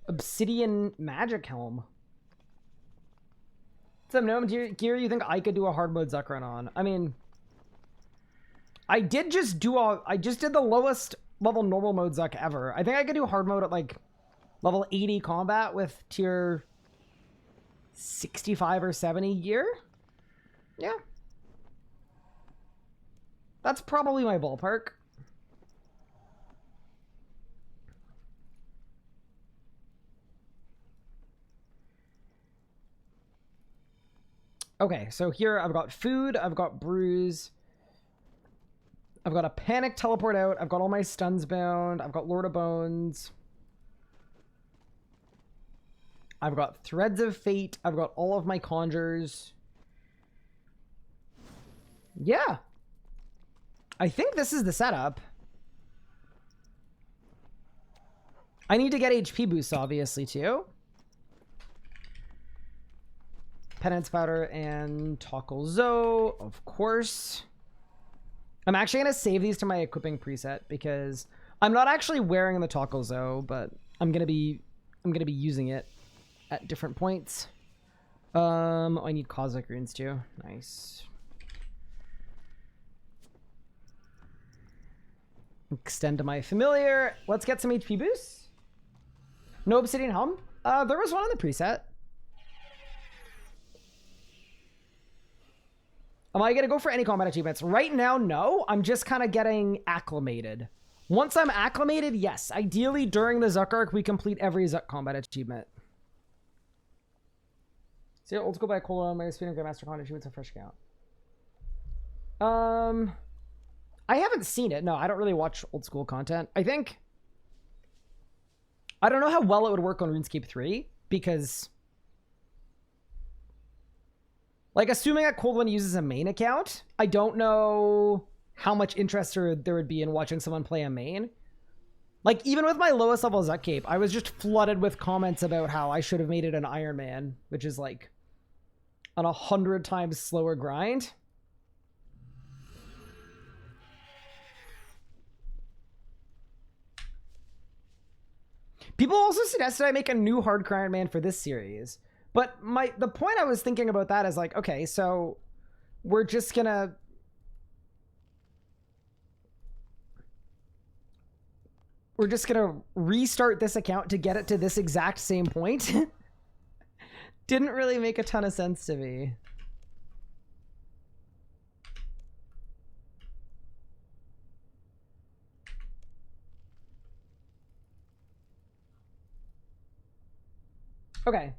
Obsidian Magic Helm. Some gnome gear you think I could do a hard mode Zuck run on? I mean, I just did the lowest level normal mode Zuck ever. I think I could do hard mode at like level 80 combat with tier 65 or 70 gear. Yeah. That's probably my ballpark. Okay, so here I've got food, I've got brews, I've got a panic teleport out. I've got all my stuns bound. I've got Lord of Bones. I've got Threads of Fate. I've got all of my conjures. Yeah. I think this is the setup. I need to get HP boosts, obviously, too. Penance Powder and Toggle Zo, of course. I'm actually going to save these to my equipping preset because I'm not actually wearing the Toggle Zo, but I'm going to be using it at different points. I need Cosmic Runes too. Nice. Extend to my familiar. Let's get some HP boosts. No Obsidian Helm. There was one on the preset. Am I going to go for any combat achievements? Right now, no. I'm just kind of getting acclimated. Once I'm acclimated, yes. Ideally, during the Zuck arc, we complete every Zuck combat achievement. See, old school by Cola on my speed and Grandmaster combat achievements on fresh account. I haven't seen it. No, I don't really watch old school content. I don't know how well it would work on RuneScape 3 because, like, assuming that Cold One uses a main account, I don't know how much interest there would be in watching someone play a main. Like, even with my lowest level Zuck Cape, I was just flooded with comments about how I should have made it an Ironman, which is like an 100 times slower grind. People also suggested I make a new hardcore Ironman for this series. But the point I was thinking about that is like, okay, so we're just gonna restart this account to get it to this exact same point. Didn't really make a ton of sense to me. Okay.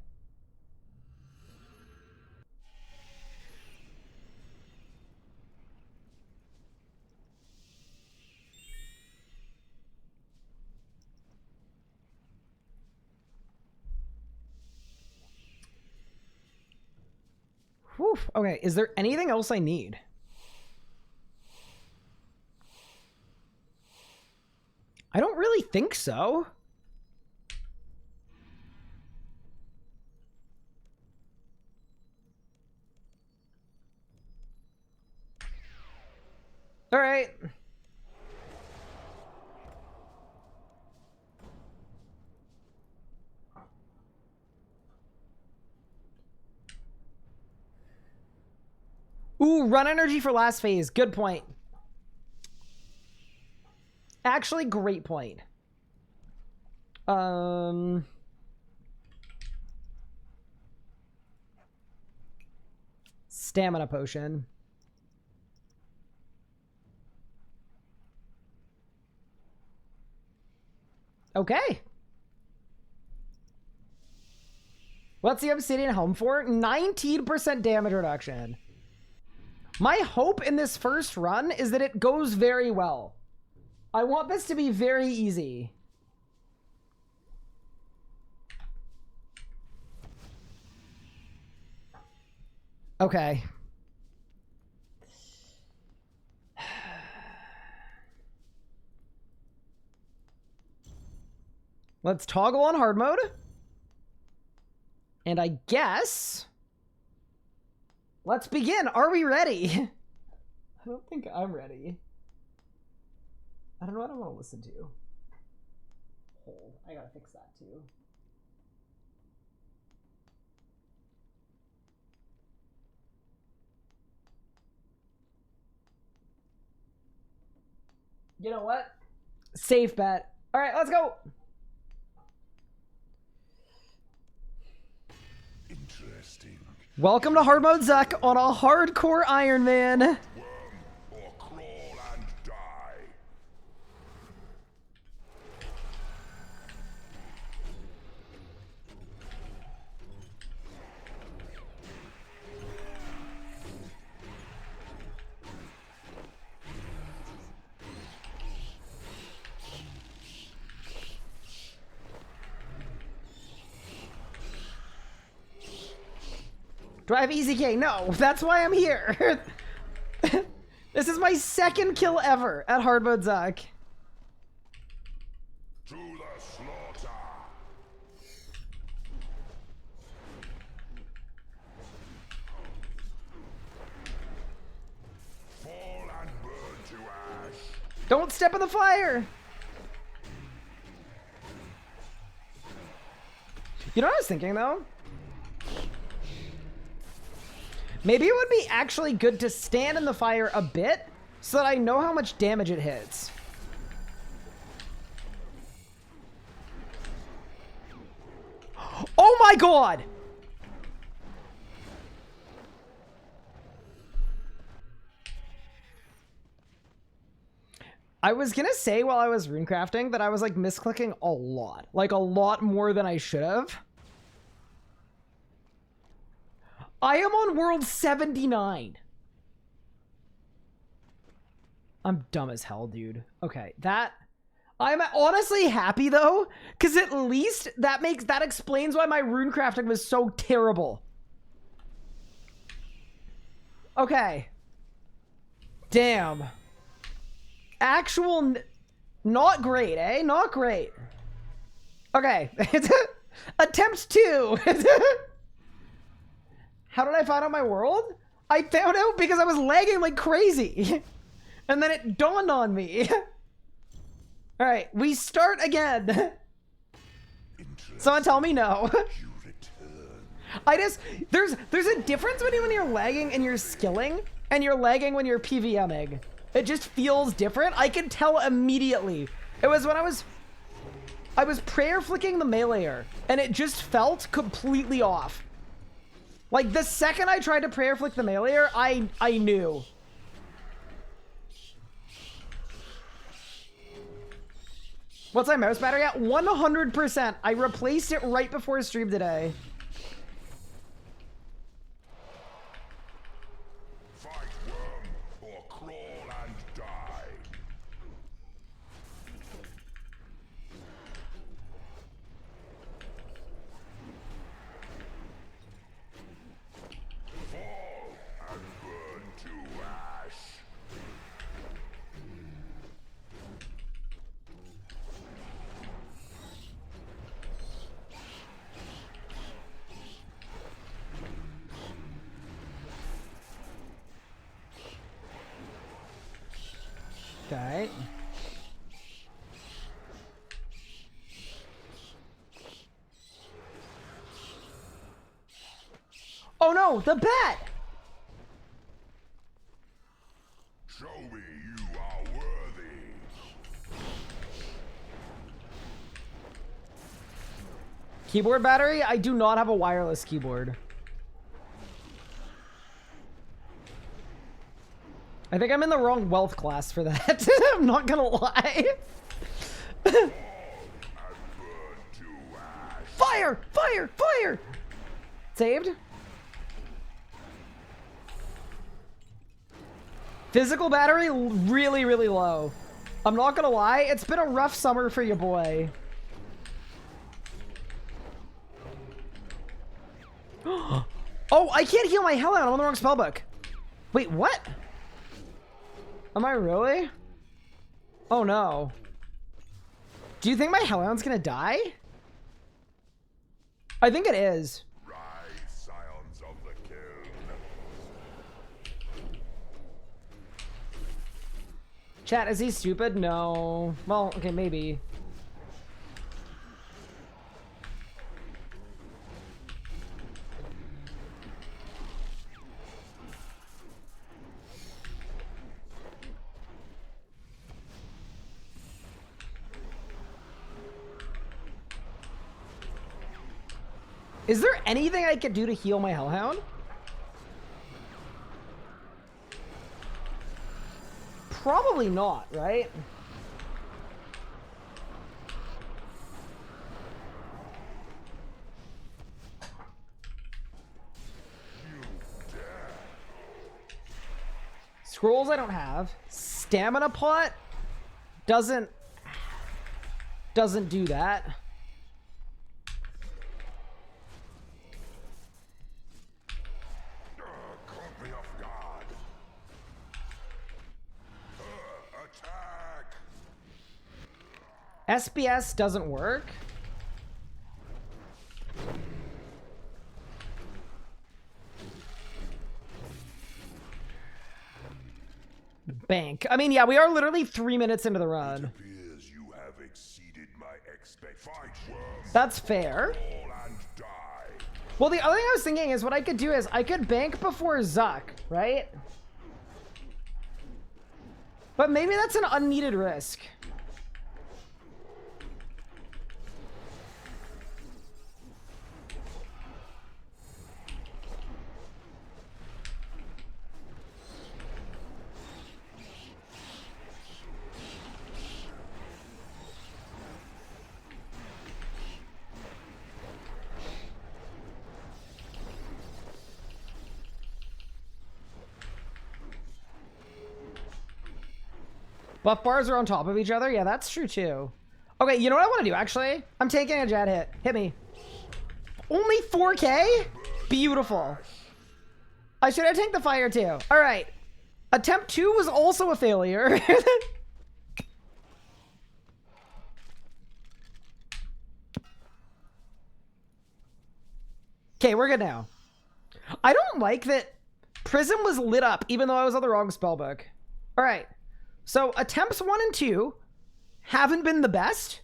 Whew. Okay, is there anything else I need? I don't really think so. All right. Ooh, run energy for last phase. Good point. Actually, great point. Stamina potion. Okay. What's the Obsidian Helm for? 19% damage reduction. My hope in this first run is that it goes very well. I want this to be very easy. Okay. Let's toggle on hard mode. And I guess... let's begin. Are we ready? I don't think I'm ready. I don't know what I want to listen to. Hold. I gotta fix that too. You know what? Safe bet. All right, let's go. Interesting. Welcome to Hard Mode Zuck on a hardcore Ironman. Worm or crawl and die. Do I have EZK? No, that's why I'm here. This is my second kill ever at Hardmode Zuck. To the slaughter. Fall and burn to ash. Don't step in the fire. You know what I was thinking though? Maybe it would be actually good to stand in the fire a bit so that I know how much damage it hits. Oh my god! I was gonna say while I was runecrafting that I was like misclicking a lot. Like a lot more than I should have. I am on world 79. I'm dumb as hell, dude. Okay, that... I'm honestly happy, though, because at least that explains why my runecrafting was so terrible. Okay. Damn. Actual... Not great, eh? Not great. Okay. Attempt 2. How did I find out my world? I found out because I was lagging like crazy. And then it dawned on me. All right, we start again. Someone tell me no. There's a difference between when you're lagging and you're skilling and you're lagging when you're PVMing. It just feels different. I can tell immediately. It was when I was prayer flicking the meleeer and it just felt completely off. Like, the second I tried to prayer flick the meleeer, I knew. What's my mouse battery at? 100%. I replaced it right before stream today. Fight worm or crawl and die. Fall and burn to ash. Okay. Oh no, the bat! Show me you are worthy. Keyboard battery? I do not have a wireless keyboard. I think I'm in the wrong wealth class for that. I'm not gonna lie. Fire! Fire! Fire! Saved? Physical battery really, really low. I'm not gonna lie, it's been a rough summer for your boy. Oh, I can't heal my hell out. I'm on the wrong spellbook. Wait, what? Am I really? Oh no. Do you think my Hellhound's gonna die? I think it is. Rise, scions of the kiln. Chat, is he stupid? No. Well, okay, maybe. Is there anything I could do to heal my Hellhound? Probably not, right? Scrolls I don't have. Stamina pot doesn't do that. SBS doesn't work. Bank. I mean, yeah, we are literally 3 minutes into the run. Appears you have exceeded my expectations. That's fair. Fall and die. Well, the other thing I was thinking is what I could do is I could bank before Zuck, right? But maybe that's an unneeded risk. Buff bars are on top of each other? Yeah, that's true too. Okay, you know what I want to do, actually? I'm taking a jet hit. Hit me. Only 4K? Beautiful. I should have taken the fire too. All right. Attempt 2 was also a failure. Okay, we're good now. I don't like that Prism was lit up even though I was on the wrong spellbook. All right. So attempts 1 and 2 haven't been the best.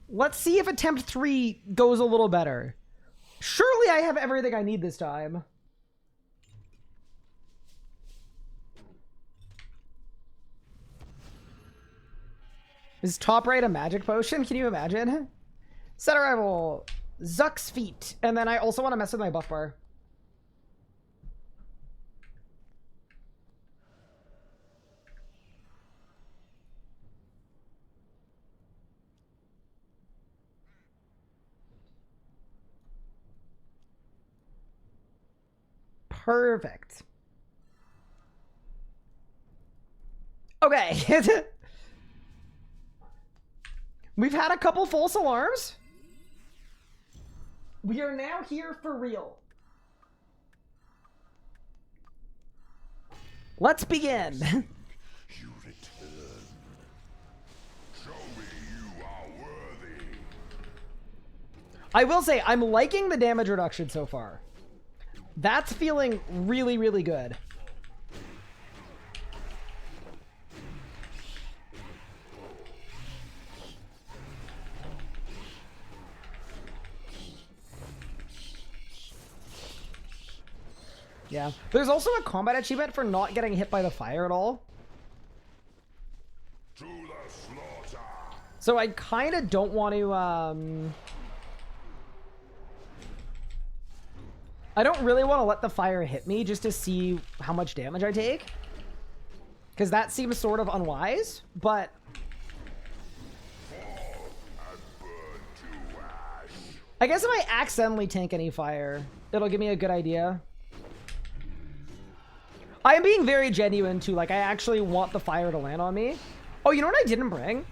Let's see if attempt 3 goes a little better. Surely I have everything I need this time. Is top right a magic potion? Can you imagine? Set arrival. Zuck's feet. And then I also want to mess with my buff bar. Perfect. Okay. We've had a couple false alarms. We are now here for real. Let's begin. You return. Show me you are worthy. I will say, I'm liking the damage reduction so far. That's feeling really, really good. Yeah. There's also a combat achievement for not getting hit by the fire at all. To the slaughter. So I kind of don't want to, I don't really want to let the fire hit me just to see how much damage I take. Because that seems sort of unwise, but... I guess if I accidentally tank any fire, it'll give me a good idea. I am being very genuine too, like I actually want the fire to land on me. Oh, you know what I didn't bring?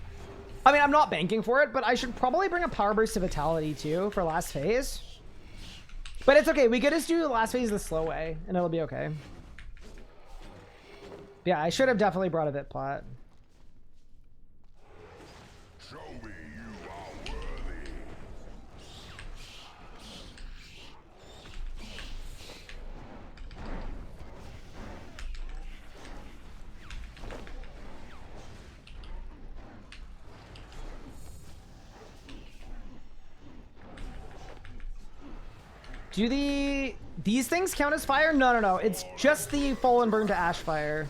I mean, I'm not banking for it, but I should probably bring a power burst of vitality too for last phase. But it's okay, we could just do the last phase the slow way, and it'll be okay. Yeah, I should have definitely brought a Vit plot. Show me you are worthy. Do these things count as fire? No, no, no. It's just the fall and burn to ash fire.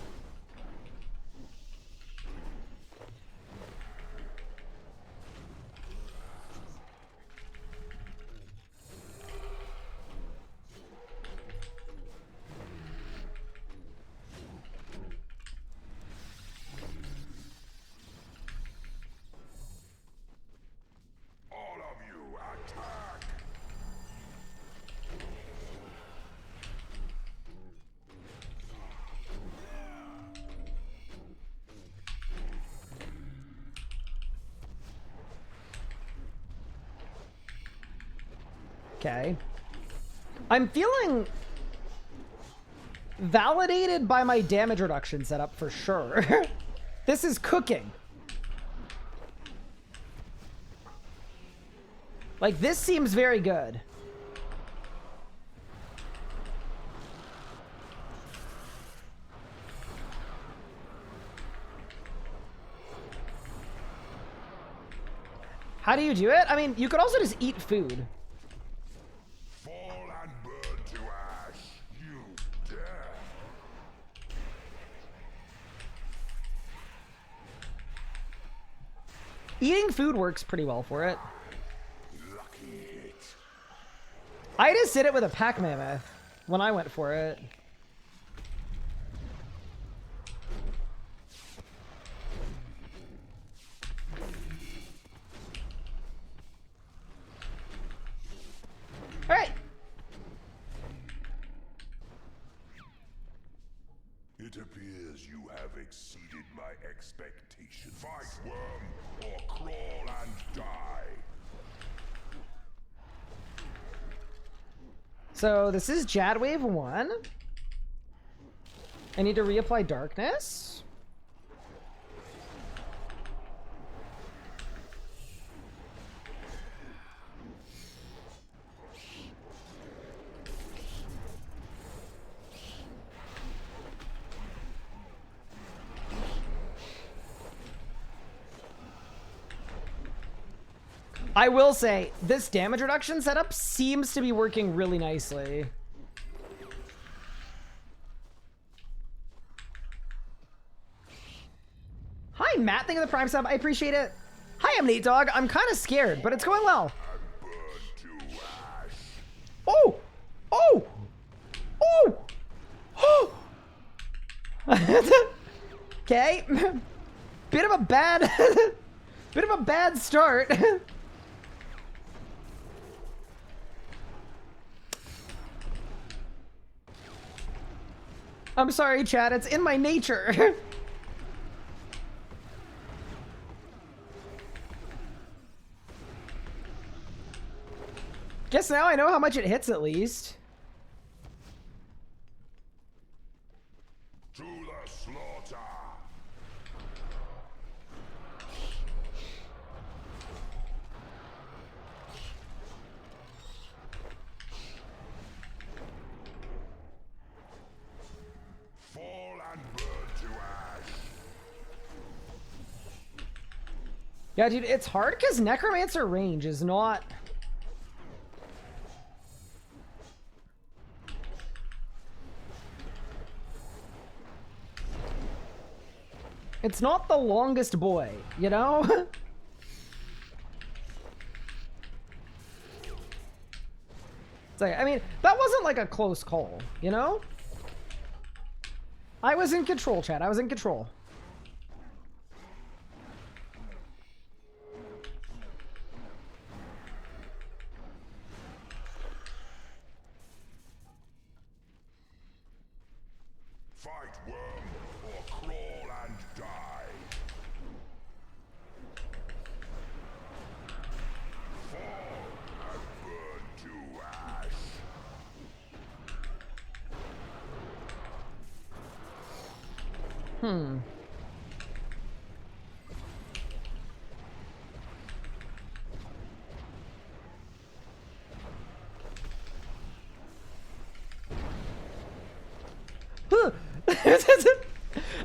All of you attack. Okay. I'm feeling validated by my damage reduction setup for sure. This is cooking. Like, this seems very good. How do you do it? I mean, you could also just eat food. Fall and burn to ash, you dare. Eating food works pretty well for it. Lucky hit. I just did it with a pack mammoth when I went for it. All right. It appears you have exceeded my expectation. Fight, worm, or crawl and die. So this is Jad Wave 1. I need to reapply Darkness. I will say, this damage reduction setup seems to be working really nicely. Hi, Matt. Thank you for the Prime sub. I appreciate it. Hi, I'm Nate Dog. I'm kind of scared, but it's going well. Burn to ash. Oh! Oh! Oh! Oh! Okay. Bit of a bad... bit of a bad start. I'm sorry, Chad. It's in my nature. Guess now I know how much it hits at least. To the slaughter. Fall and burn to ash. Yeah, dude, it's hard because Necromancer range is not... It's not the longest boy, you know? It's like, I mean, that wasn't like a close call, you know? I was in control, Chad. I was in control. Fight, worm, or crawl and die. Fall and burn to ash.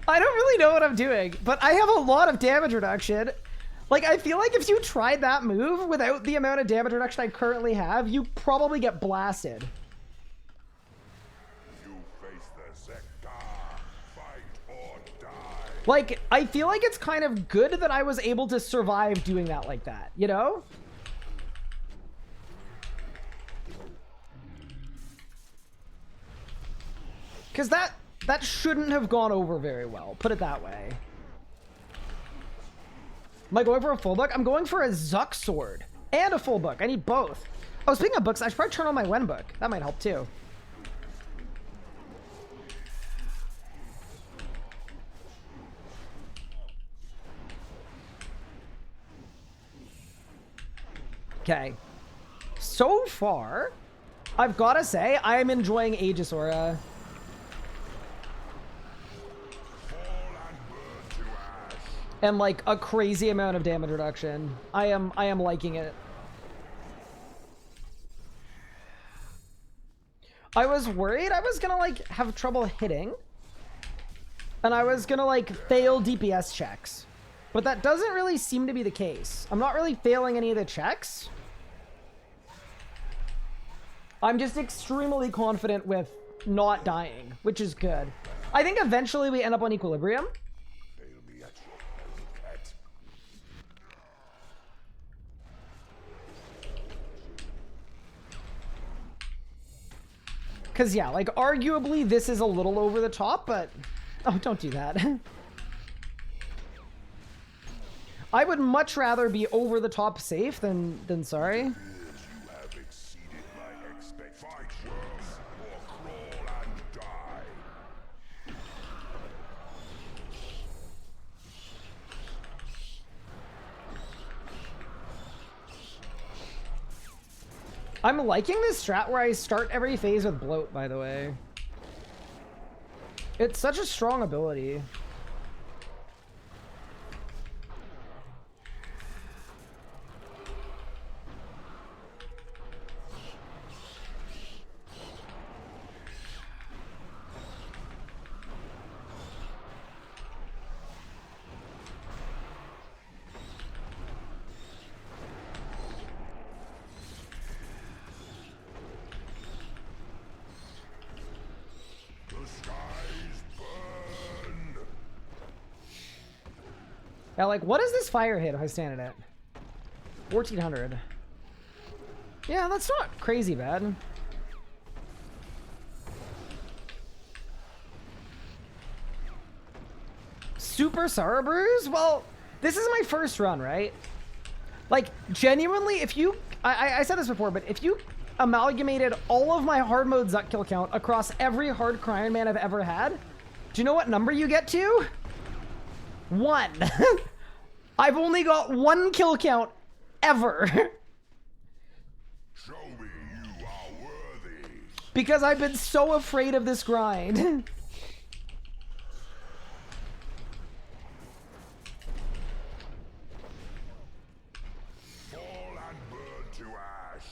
I don't really know what I'm doing, but I have a lot of damage reduction. Like, I feel like if you tried that move without the amount of damage reduction I currently have, you probably get blasted. You face the EZK. Fight or die. Like, I feel like it's kind of good that I was able to survive doing that like that, you know? Because that shouldn't have gone over very well, put it that way. Am I going for a full book? I'm going for a Zuck sword and a full book. I need both. Oh, speaking of books, I should probably turn on my Wen book. That might help too. Okay. So far, I've got to say, I am enjoying Aegis Aura. And like a crazy amount of damage reduction. I am liking it. I was worried I was gonna like have trouble hitting. And I was gonna like fail DPS checks. But that doesn't really seem to be the case. I'm not really failing any of the checks. I'm just extremely confident with not dying, which is good. I think eventually we end up on equilibrium. Because, yeah, like, arguably this is a little over the top, but... Oh, don't do that. I would much rather be over the top safe than sorry. I'm liking this strat where I start every phase with bloat, by the way. It's such a strong ability. Yeah, like, what is this fire hit if I stand it at? 1400. Yeah, that's not crazy bad. Super Sarabrews? Well, this is my first run, right? Like, genuinely, if you... I said this before, but if you amalgamated all of my hard mode Zuck kill count across every hard Ironman I've ever had, do you know what number you get to? 1. I've only got 1 kill count ever. Show me you are worthy. Because I've been so afraid of this grind. Fall and burn to ash.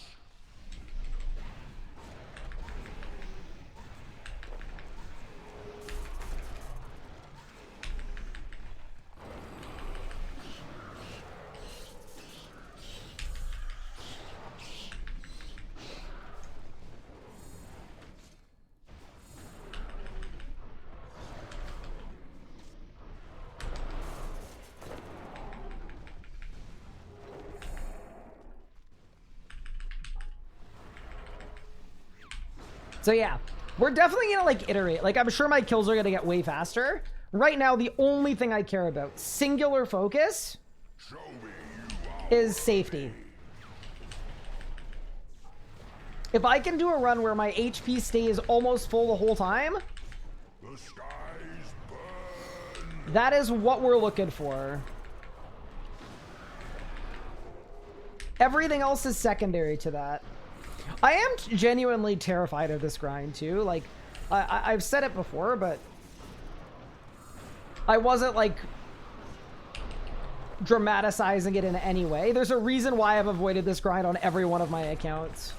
So yeah, we're definitely gonna like iterate. Like, I'm sure my kills are gonna get way faster. Right now, the only thing I care about, singular focus, is safety. If I can do a run where my HP stays almost full the whole time, The skies burn. that is what we're looking for. Everything else is secondary to that. I am genuinely terrified of this grind too. Like, I've said it before, but I wasn't like dramatizing it in any way. There's a reason why I've avoided this grind on every one of my accounts.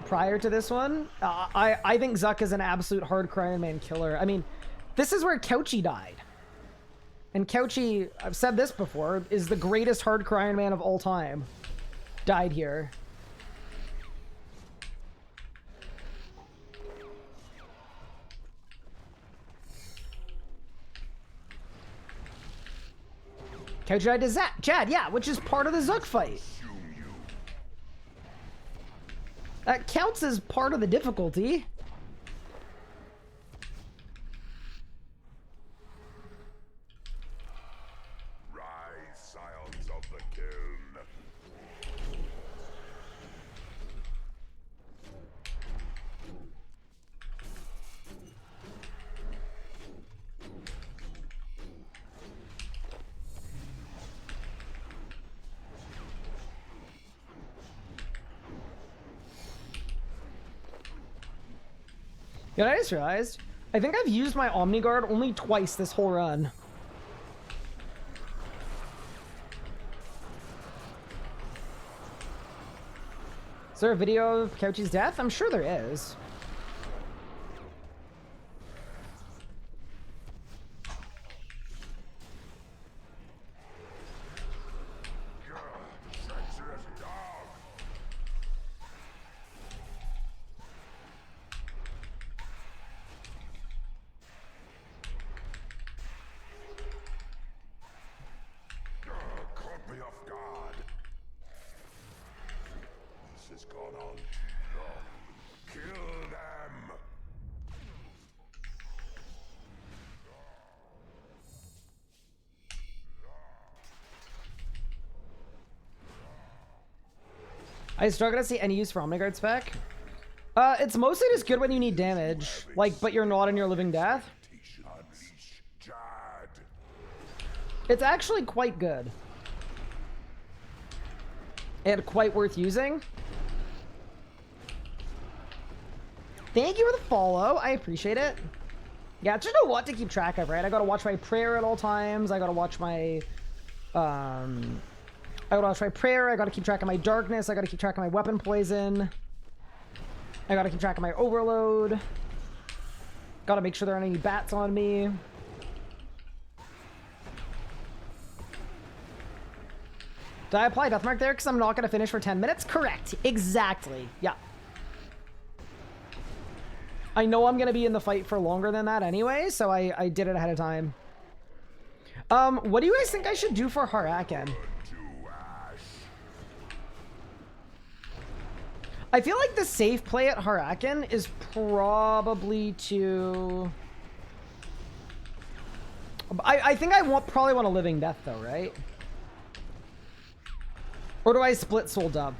Prior to this one, I think Zuck is an absolute hard Ironman killer. I mean, this is where Couchy died. And Couchy, I've said this before, is the greatest hard Ironman of all time. Died here. Couch died to Chad, yeah, which is part of the Zuck fight. That counts as part of the difficulty. Rise, scions of the kiln. You know, I just realized, I think I've used my Omni Guard only twice this whole run. Is there a video of Couchy's death? I'm sure there is. Caught me off guard. This has gone on too long. Kill them! I struggle to see any use for Omniguard spec. It's mostly just good when you need damage, like, but you're not in your living death. Unleash Jad. It's actually quite good. And quite worth using. Thank you for the follow. I appreciate it. Yeah, it's just a lot to keep track of, right? I gotta watch my prayer at all times. I gotta watch my... I gotta watch my prayer. I gotta keep track of my darkness. I gotta keep track of my weapon poison. I gotta keep track of my overload. Gotta make sure there aren't any bats on me. Did I apply Deathmark there because I'm not going to finish for 10 minutes? Correct. Exactly. Yeah. I know I'm going to be in the fight for longer than that anyway, so I did it ahead of time. What do you guys think I should do for Haraken? I feel like the safe play at Haraken is probably to... I think I probably want a Living Death though, right? Or do I split Soul Dub?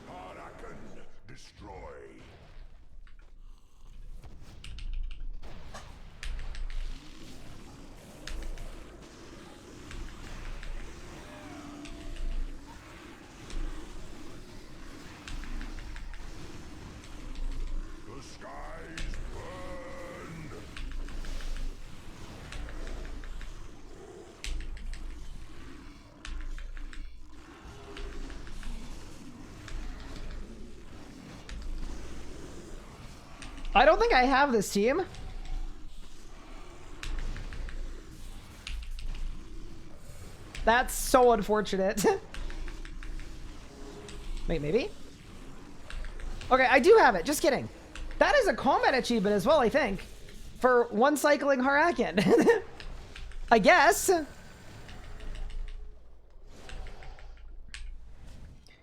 Haraken, destroy. The skies burn. I don't think I have this team. That's so unfortunate. Wait, maybe? Okay, I do have it. Just kidding. That is a combat achievement as well, I think. For one cycling Haraken. I guess.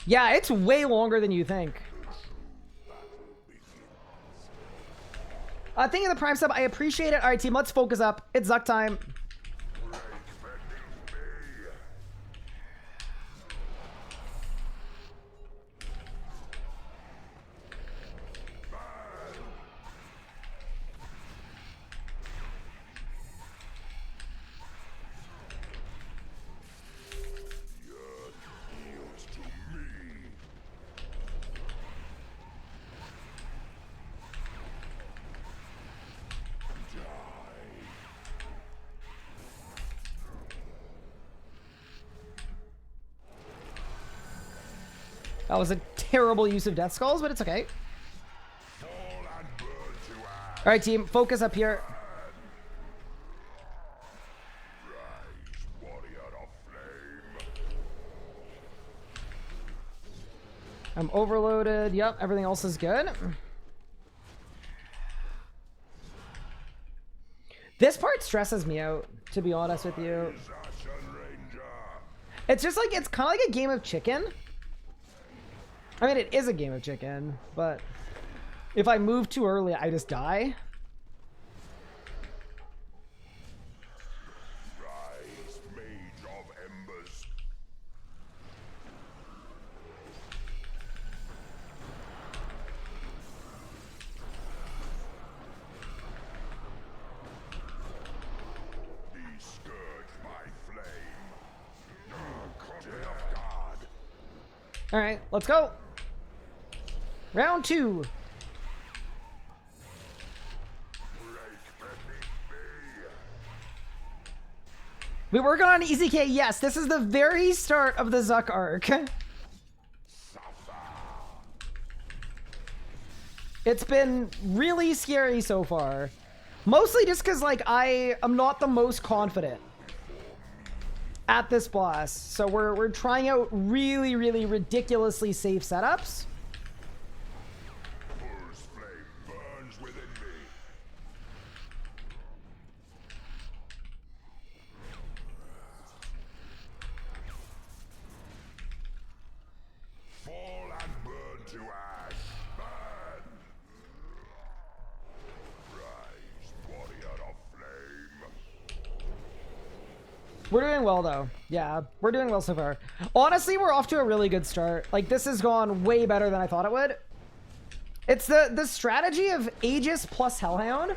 Yeah, it's way longer than you think. Thank you for the Prime sub. I appreciate it. All right, team, let's focus up. It's Zuck time. That was a terrible use of Death Skulls, but it's okay. All right, team, focus up here. I'm overloaded. Yep, everything else is good. This part stresses me out, to be honest with you. It's just like, it's kind of like a game of chicken. I mean, it is a game of chicken, but if I move too early, I just die. Rise, mage of embers. Be scourged by flame. Caught me off guard. All right, let's go. Round 2. We working on EZK. Yes, this is the very start of the Zuck arc. It's been really scary so far. Mostly just because, like, I am not the most confident at this boss. So we're trying out really, really ridiculously safe setups. We're doing well, though. Yeah, we're doing well so far. Honestly, we're off to a really good start. Like, this has gone way better than I thought it would. It's the strategy of Aegis plus Hellhound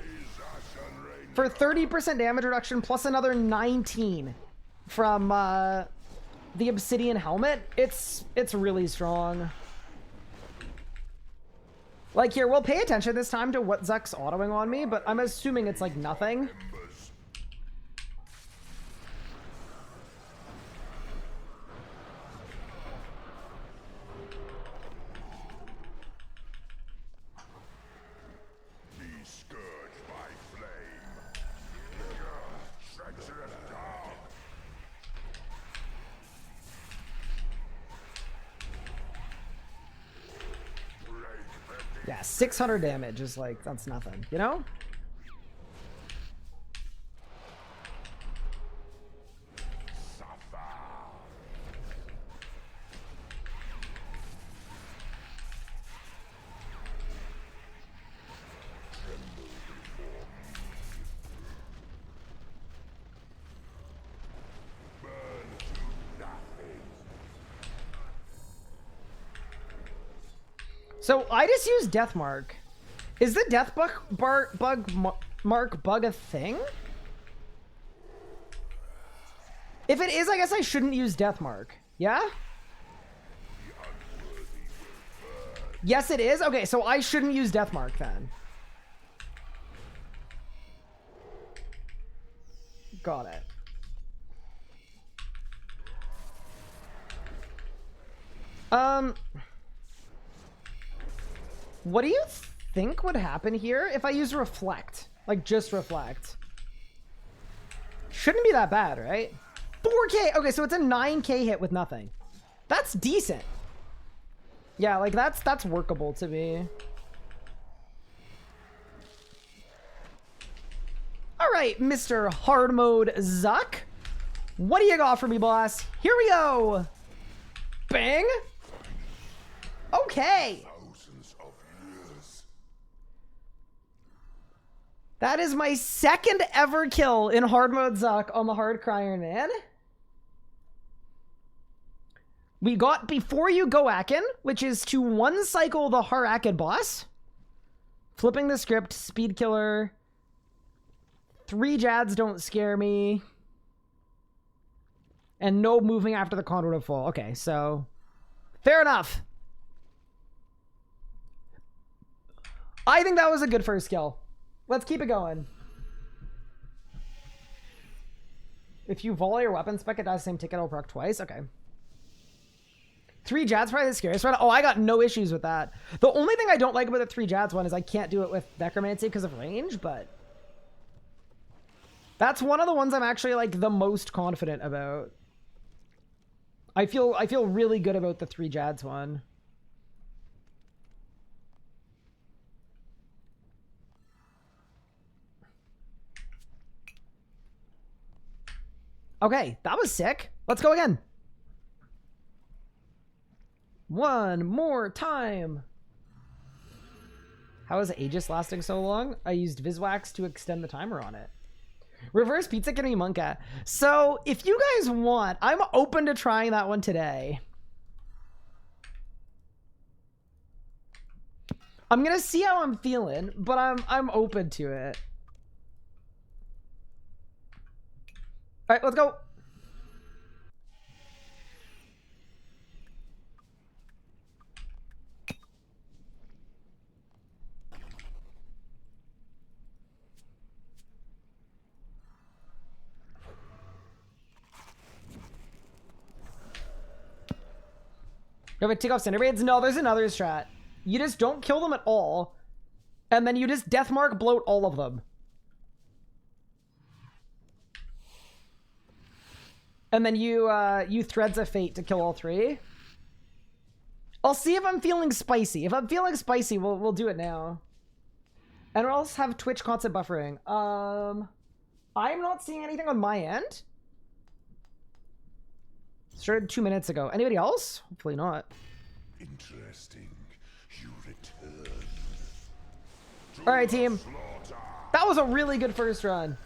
for 30% damage reduction plus another 19 from the Obsidian Helmet. It's really strong. Like, here, we'll pay attention this time to what Zuck's autoing on me, but I'm assuming it's, like, nothing. Yeah, 600 damage is like, that's nothing, you know? So I just use Death Mark. Is the Death Mark bug a thing? If it is, I guess I shouldn't use Death Mark. Yeah? Yes, it is? Okay, so I shouldn't use Death Mark then. Got it. What do you think would happen here if I use Reflect? Like, just Reflect. Shouldn't be that bad, right? 4K! Okay, so it's a 9K hit with nothing. That's decent. Yeah, like, that's workable to me. Alright, Mr. Hardmode Zuck. What do you got for me, boss? Here we go! Bang! Okay! That is my second ever kill in Hardmode Zuck on the Hard Ironman. We got Before You Go Akin, which is to one cycle the Harakin boss. Flipping the script, Speed Killer. 3 Jads Don't Scare Me. And no moving after the Conduit of Fall. Okay, so fair enough. I think that was a good first kill. Let's keep it going. If you volley your weapon spec, it does the same ticket, it'll proc twice. Okay. 3 Jads probably the scariest one. Oh, I got no issues with that. The only thing I don't like about the 3 Jads one is I can't do it with Necromancy because of range, but that's one of the ones I'm actually like the most confident about. I feel really good about the 3 Jads one. Okay, that was sick. Let's go again. One more time. How is Aegis lasting so long? I used Viswax to extend the timer on it. Reverse Pizza Kitty Monka. So if you guys want, I'm open to trying that one today. I'm gonna see how I'm feeling, but I'm open to it. All right, let's go. You have to take off Cinderblades? No, there's another strat. You just don't kill them at all, and then you just Deathmark bloat all of them. And then you Threads of Fate to kill all 3. I'll see if I'm feeling spicy. If I'm feeling spicy, we'll do it now. And we'll also have Twitch constant buffering. I'm not seeing anything on my end. Started 2 minutes ago. Anybody else? Hopefully not. Interesting. You return. All right, team. That was a really good first run.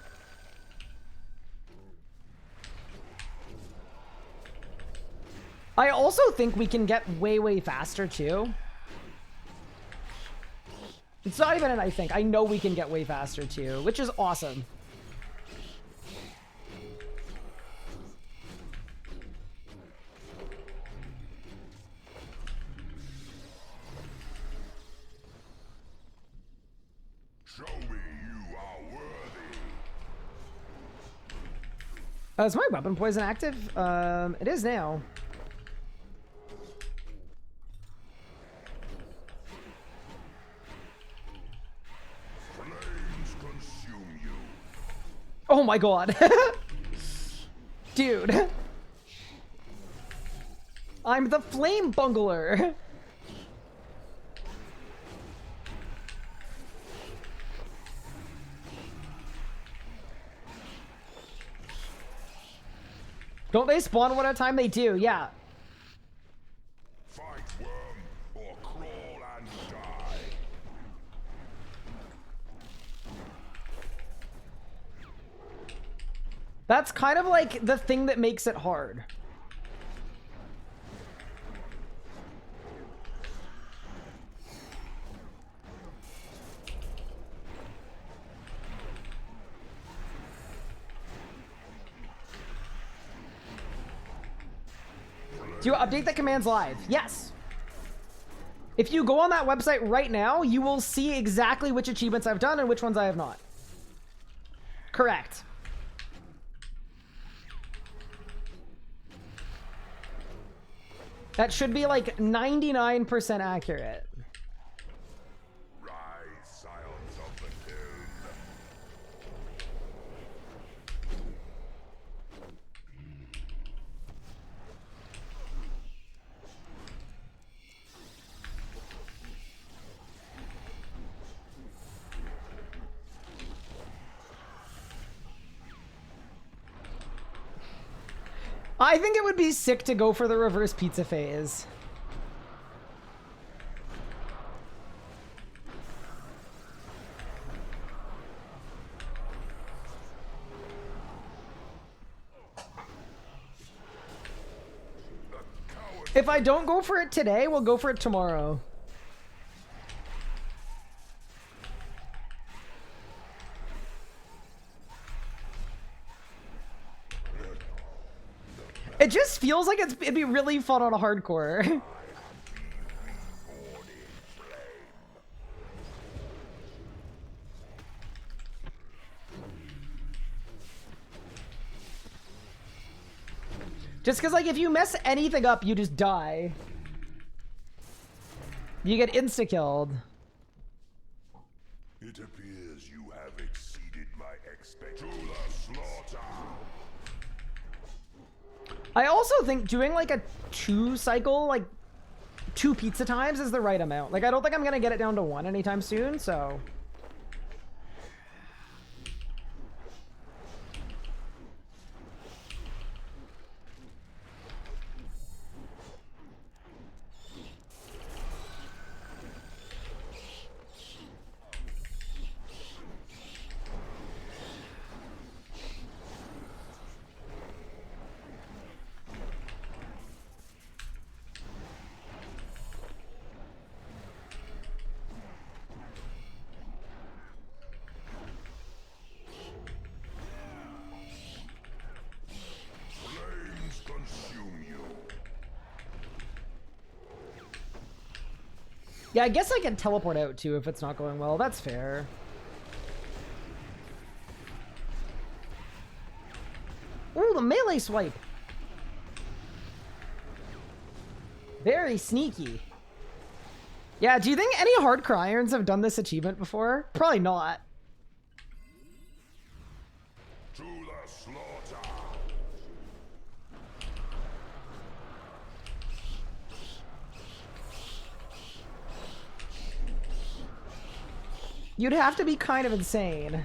I also think we can get way, way faster, too. It's not even an I think. I know we can get way faster, too, which is awesome. Show me you are worthy. Is my weapon poison active? It is now. Flames consume you. Oh my god. Dude. I'm the flame bungler. Don't they spawn one at a time? They do, yeah. Fight worm or crawl and die. That's kind of like the thing that makes it hard. Do you update the commands live? Yes. If you go on that website right now, you will see exactly which achievements I've done and which ones I have not. Correct. That should be like 99% accurate. Rise, scions of the tomb. I think it would be sick to go for the reverse pizza phase. If I don't go for it today, we'll go for it tomorrow. It just feels like it'd be really fun on a hardcore. Just because, like, if you mess anything up, you just die. You get insta-killed. It appears you have exceeded my expectations. To the slaughter. I also think doing, like, a 2 cycle, like, 2 pizza times is the right amount. Like, I don't think I'm gonna get it down to 1 anytime soon, so... Flames consume you. Yeah, I guess I can teleport out, too, if it's not going well. That's fair. Ooh, the melee swipe. Very sneaky. Yeah, do you think any hardcore irons have done this achievement before? Probably not. To the slaughter. You'd have to be kind of insane.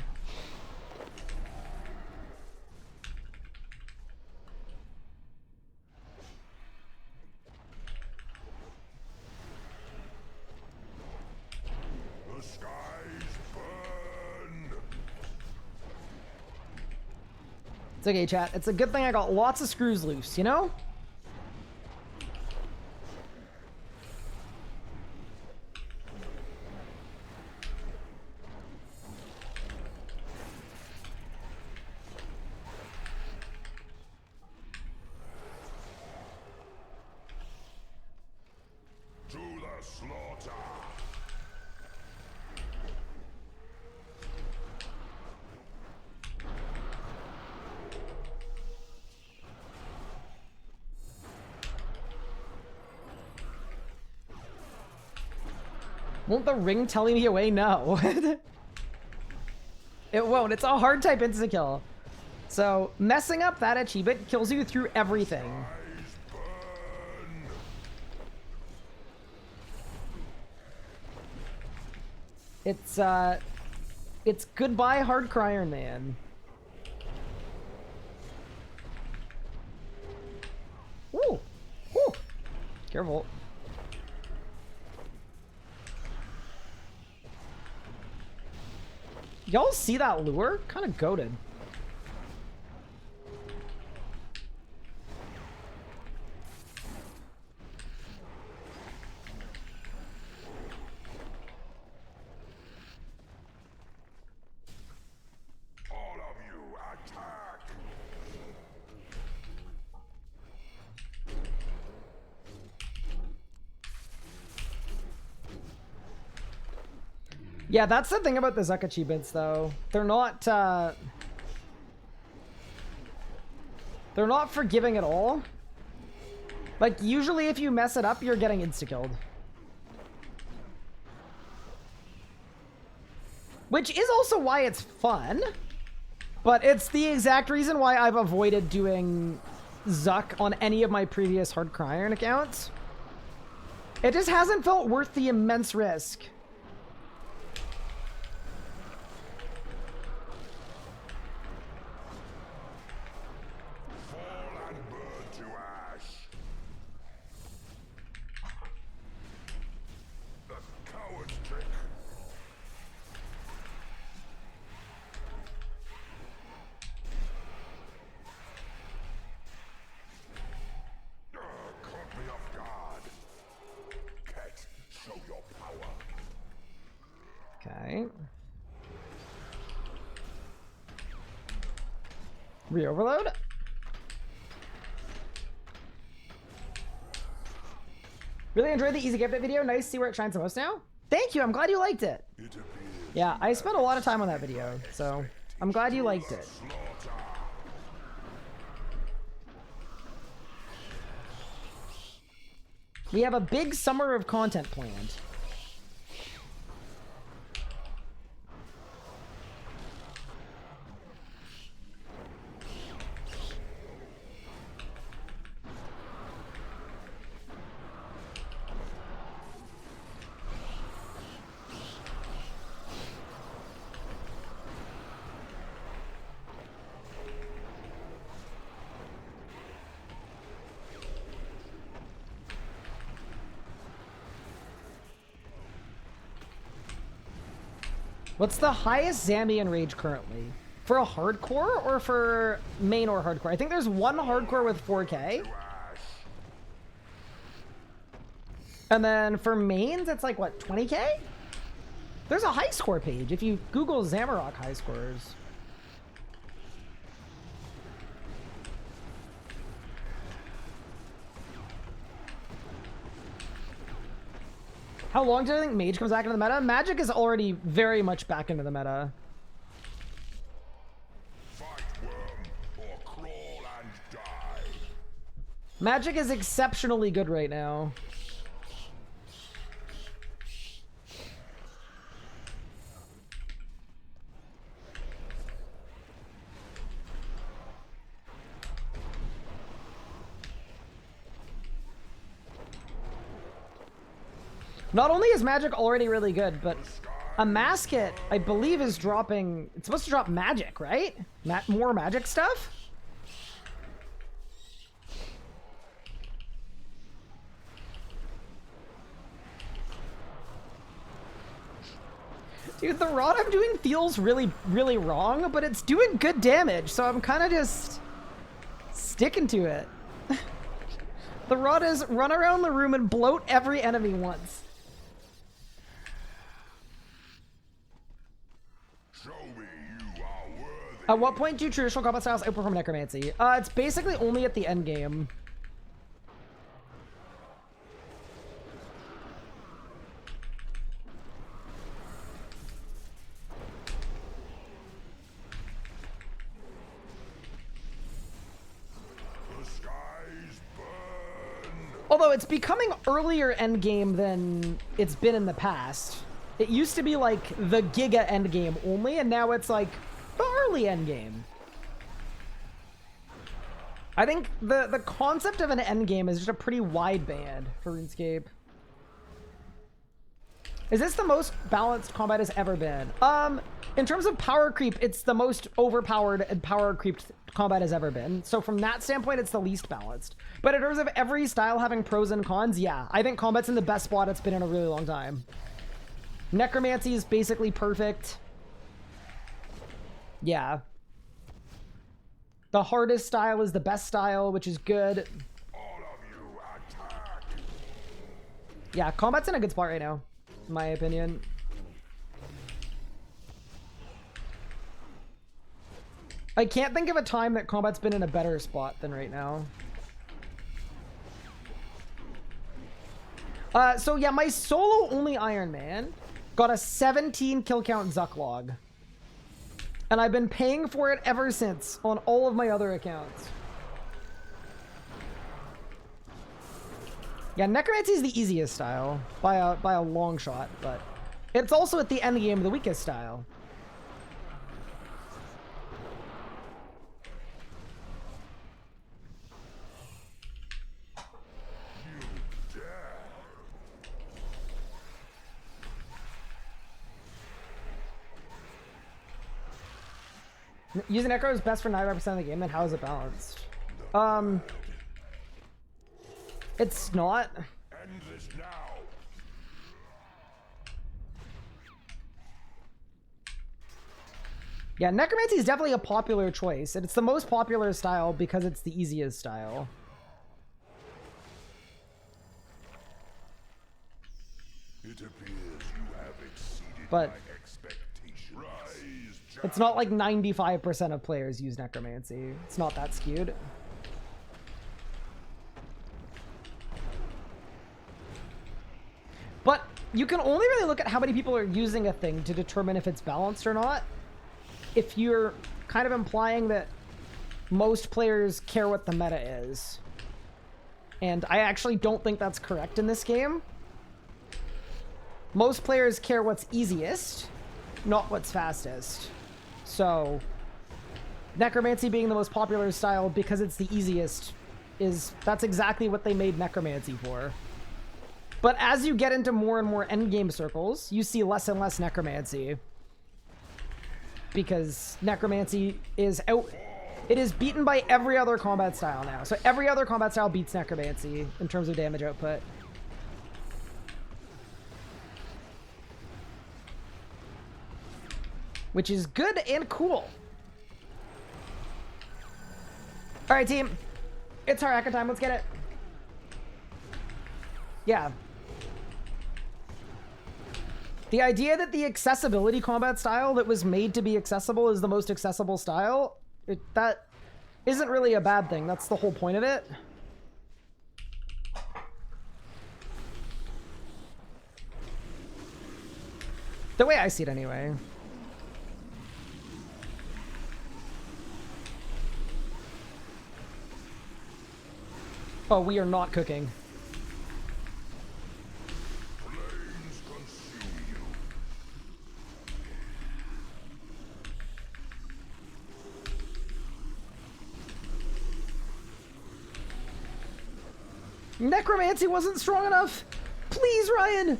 The skies burn. It's okay, chat. It's a good thing I got lots of screws loose, you know? To the slaughter. Won't the ring tell me away? No. It won't. It's a hard type insta-kill. So, messing up that achievement kills you through everything. It's goodbye hardcore Iron Man. Ooh. Ooh. Careful. Y'all see that lure? Kind of goated. All of you, attack! Yeah, that's the thing about the Zuck achievements, though. They're not forgiving at all. Like, usually if you mess it up, you're getting insta-killed. Which is also why it's fun. But it's the exact reason why I've avoided doing Zuck on any of my previous Hardcore Iron accounts. It just hasn't felt worth the immense risk. Okay. Re-overload? Really enjoyed the EZK update video. Nice to see where it shines the most now. Thank you. I'm glad you liked it. Yeah, I spent a lot of time on that video, so I'm glad you liked it. We have a big summer of content planned. What's the highest Zambian rage currently? For a hardcore or for main or hardcore? I think there's one hardcore with 4K. And then for mains, it's like, what, 20K? There's a high score page if you Google Zamarok high scores. How long do I think Mage comes back into the meta? Magic is already very much back into the meta. Fight worm or crawl and die. Magic is exceptionally good right now. Not only is Magic already really good, but a Mask It, I believe, is dropping... It's supposed to drop Magic, right? More Magic stuff? Dude, the rod I'm doing feels really, really wrong, but it's doing good damage, so I'm kind of just sticking to it. The rod is run around the room and bloat every enemy once. At what point do traditional combat styles outperform necromancy? It's basically only at the end game. Although it's becoming earlier endgame than it's been in the past. It used to be like the Giga endgame only, and now it's like the early endgame. I think the concept of an endgame is just a pretty wide band for RuneScape. Is this the most balanced combat has ever been? In terms of power creep, it's the most overpowered and power creeped combat has ever been. So from that standpoint, it's the least balanced. But in terms of every style having pros and cons, yeah, I think combat's in the best spot it's been in a really long time. Necromancy is basically perfect. Yeah. The hardest style is the best style, which is good. All of you attack. Yeah, combat's in a good spot right now, in my opinion. I can't think of a time that combat's been in a better spot than right now. So yeah, my solo only Ironman got a 17 kill count Zuck log. And I've been paying for it ever since on all of my other accounts. Yeah, Necromancy is the easiest style by a long shot, but it's also at the end game the weakest style. Using Echo is best for 95% of the game, then how is it balanced? It's not. End this now. Yeah, Necromancy is definitely a popular choice, and it's the most popular style because it's the easiest style. It appears you have exceeded But my expectations. Rise, it's not like 95% of players use Necromancy. It's not that skewed. But you can only really look at how many people are using a thing to determine if it's balanced or not. If you're kind of implying that most players care what the meta is. And I actually don't think that's correct in this game. Most players care what's easiest, not what's fastest. So, Necromancy being the most popular style because it's the easiest that's exactly what they made Necromancy for. But as you get into more and more endgame circles, you see less and less Necromancy. Because Necromancy is out. It is beaten by every other combat style now. So every other combat style beats Necromancy in terms of damage output. Which is good and cool. Alright, team. It's our hacker time. Let's get it. Yeah. The idea that the accessibility combat style that was made to be accessible is the most accessible style, that isn't really a bad thing. That's the whole point of it. The way I see it anyway. Oh, we are not cooking. Flames consume you. Necromancy wasn't strong enough. Please, Ryan.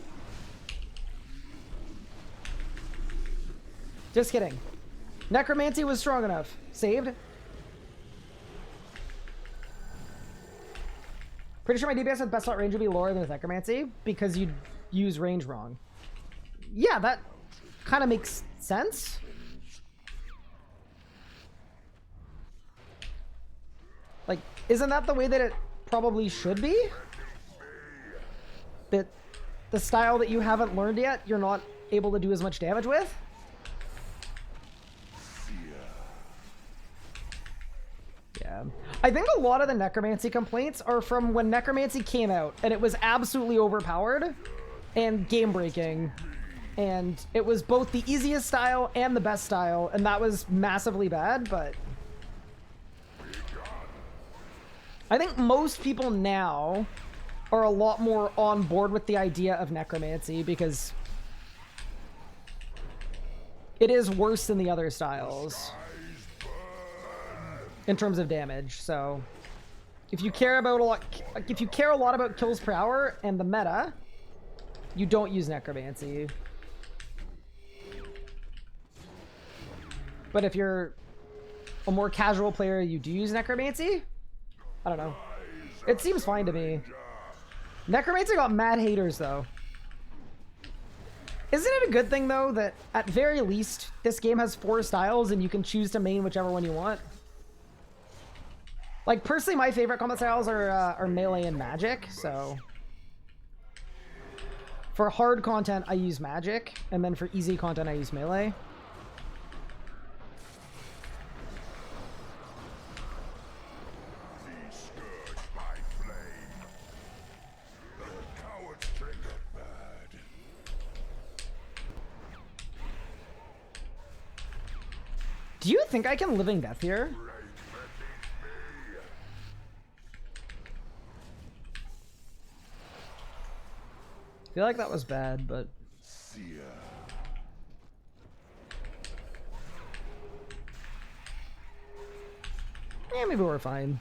Just kidding. Necromancy was strong enough. Saved. Pretty sure my DPS with best slot range would be lower than with Necromancy because you'd use range wrong. Yeah, that kind of makes sense. Like, isn't that the way that it probably should be? That the style that you haven't learned yet, you're not able to do as much damage with? Yeah. I think a lot of the Necromancy complaints are from when Necromancy came out, and it was absolutely overpowered and game-breaking. And it was both the easiest style and the best style, and that was massively bad, but... I think most people now are a lot more on board with the idea of Necromancy, because it is worse than the other styles in terms of damage. So if you care about a lot, if you care a lot about kills per hour and the meta, you don't use Necromancy. But if you're a more casual player, you do use Necromancy? I don't know. It seems fine to me. Necromancy got mad haters, though. Isn't it a good thing, though, that at very least this game has 4 styles and you can choose to main whichever one you want? Like, personally, my favorite combat styles are melee and magic, so... For hard content, I use magic, and then for easy content, I use melee. Do you think I can Living Death here? I feel like that was bad, but... Yeah, maybe we're fine.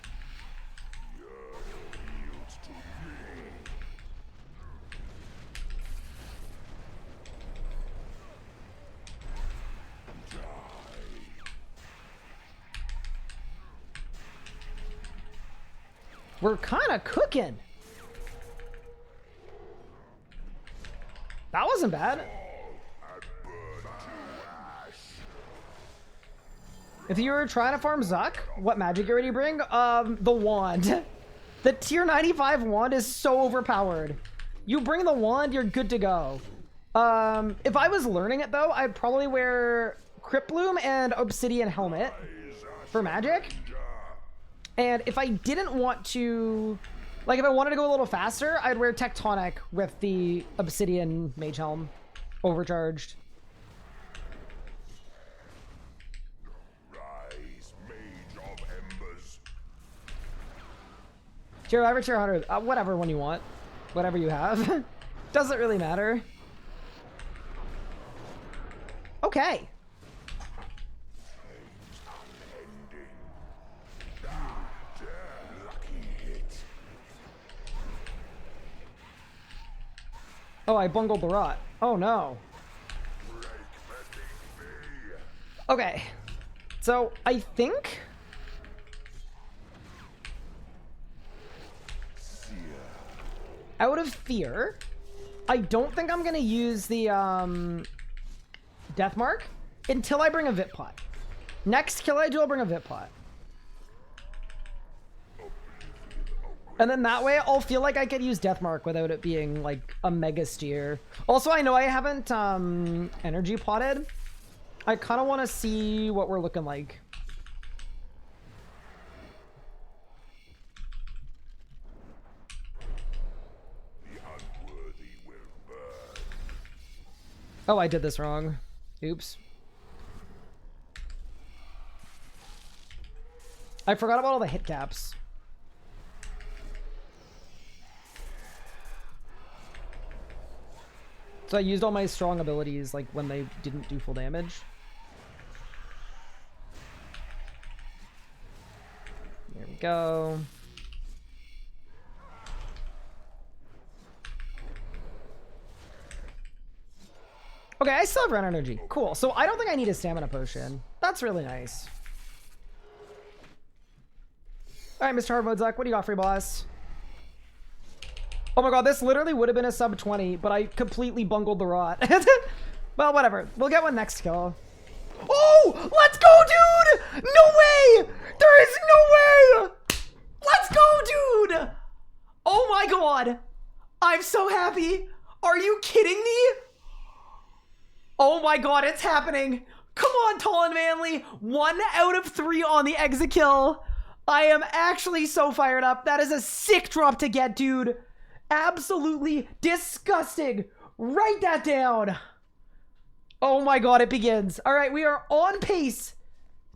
We're kind of cooking. That wasn't bad. If you were trying to farm Zuck, what magic gear do you bring? The wand. The tier 95 wand is so overpowered. You bring the wand, you're good to go. If I was learning it though, I'd probably wear Crypt Bloom and Obsidian Helmet for magic. And if I didn't want to, like if I wanted to go a little faster, I'd wear Tectonic with the Obsidian Mage Helm overcharged. Rise, Mage of Embers. Tier 5 or tier 100, whatever one you want. Whatever you have. Doesn't really matter. Okay. Oh, I bungled the rot. Oh no. Okay. So, I think... out of fear, I don't think I'm gonna use the Death Mark until I bring a Vit Pot. Next kill I do, I'll bring a Vit Pot. And then that way I'll feel like I could use Death Mark without it being like a mega steer. Also, I know I haven't energy potted. I kind of want to see what we're looking like. Oh, I did this wrong. Oops. I forgot about all the hit caps. So I used all my strong abilities like when they didn't do full damage. There we go. Okay, I still have run energy. Cool. So I don't think I need a stamina potion. That's really nice. All right, Mr. Hardmode Zuck, what do you got for your boss? Oh my god, this literally would have been a sub 20, but I completely bungled the rot. Well, whatever. We'll get one next kill. Oh, let's go, dude! No way! There is no way! Let's go, dude! Oh my god. I'm so happy. Are you kidding me? Oh my god, it's happening. Come on, Tall and Manly. 1 out of 3 on the exit kill. I am actually so fired up. That is a sick drop to get, dude. Absolutely disgusting. Write that down. Oh my god, it begins. All right, we are on pace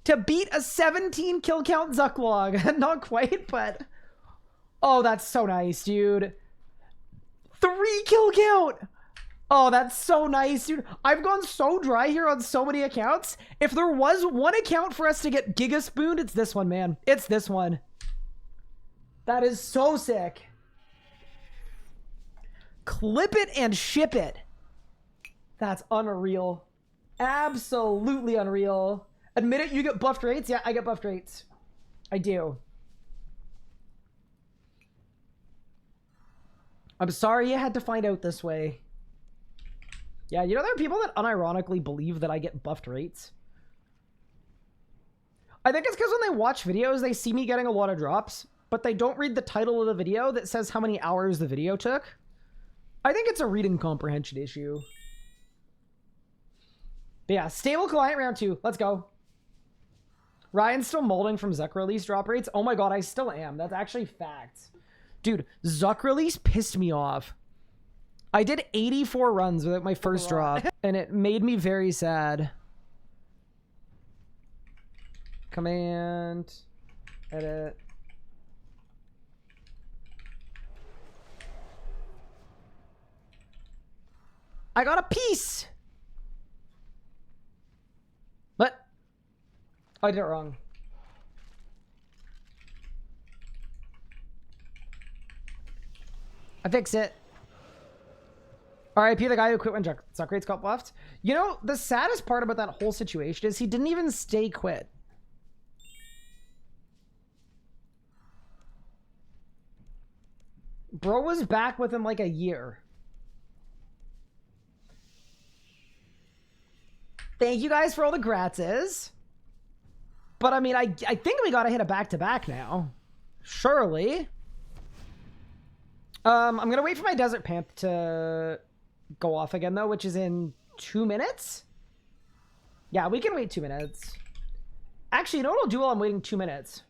to beat a 17 kill count Zucklog. Not quite, but... Oh, that's so nice, dude. 3 kill count. Oh, that's so nice, dude. I've gone so dry here on so many accounts. If there was one account for us to get Giga Spooned, it's this one, man. It's this one. That is so sick. Clip it and ship it. That's unreal. Absolutely unreal. Admit it, you get buffed rates? Yeah, I get buffed rates. I do. I'm sorry you had to find out this way. Yeah, you know there are people that unironically believe that I get buffed rates. I think it's because when they watch videos, they see me getting a lot of drops, but they don't read the title of the video that says how many hours the video took. I think it's a reading comprehension issue. But yeah, stable client round 2. Let's go. Ryan's still molding from Zuck release drop rates. Oh my god, I still am. That's actually facts. Dude, Zuck release pissed me off. I did 84 runs without my first drop, and it made me very sad. Command, edit. I got a piece! What? Oh, I did it wrong. I fixed it. RIP the guy who quit when Zuck rates got buffed. You know, the saddest part about that whole situation is he didn't even stay quit. Bro was back within like a year. Thank you guys for all the gratzes. But I mean, I think we gotta hit a back-to-back now. Surely. I'm gonna wait for my Desert Panth to go off again though, which is in 2 minutes. Yeah, we can wait 2 minutes. Actually, you know what I'll do while I'm waiting 2 minutes?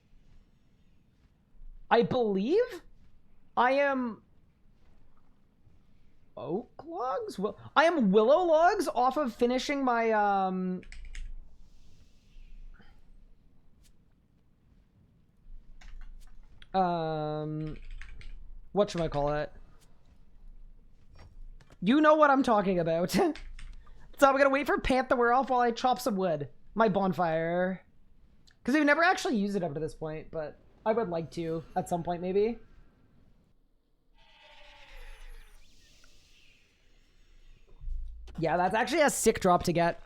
I believe I am oak logs? Well, I am willow logs off of finishing my whatchamacallit? You know what I'm talking about. So I'm gonna wait for Panth to wear off while I chop some wood. My bonfire. Because we've never actually used it up to this point, but I would like to at some point maybe. Yeah, that's actually a sick drop to get.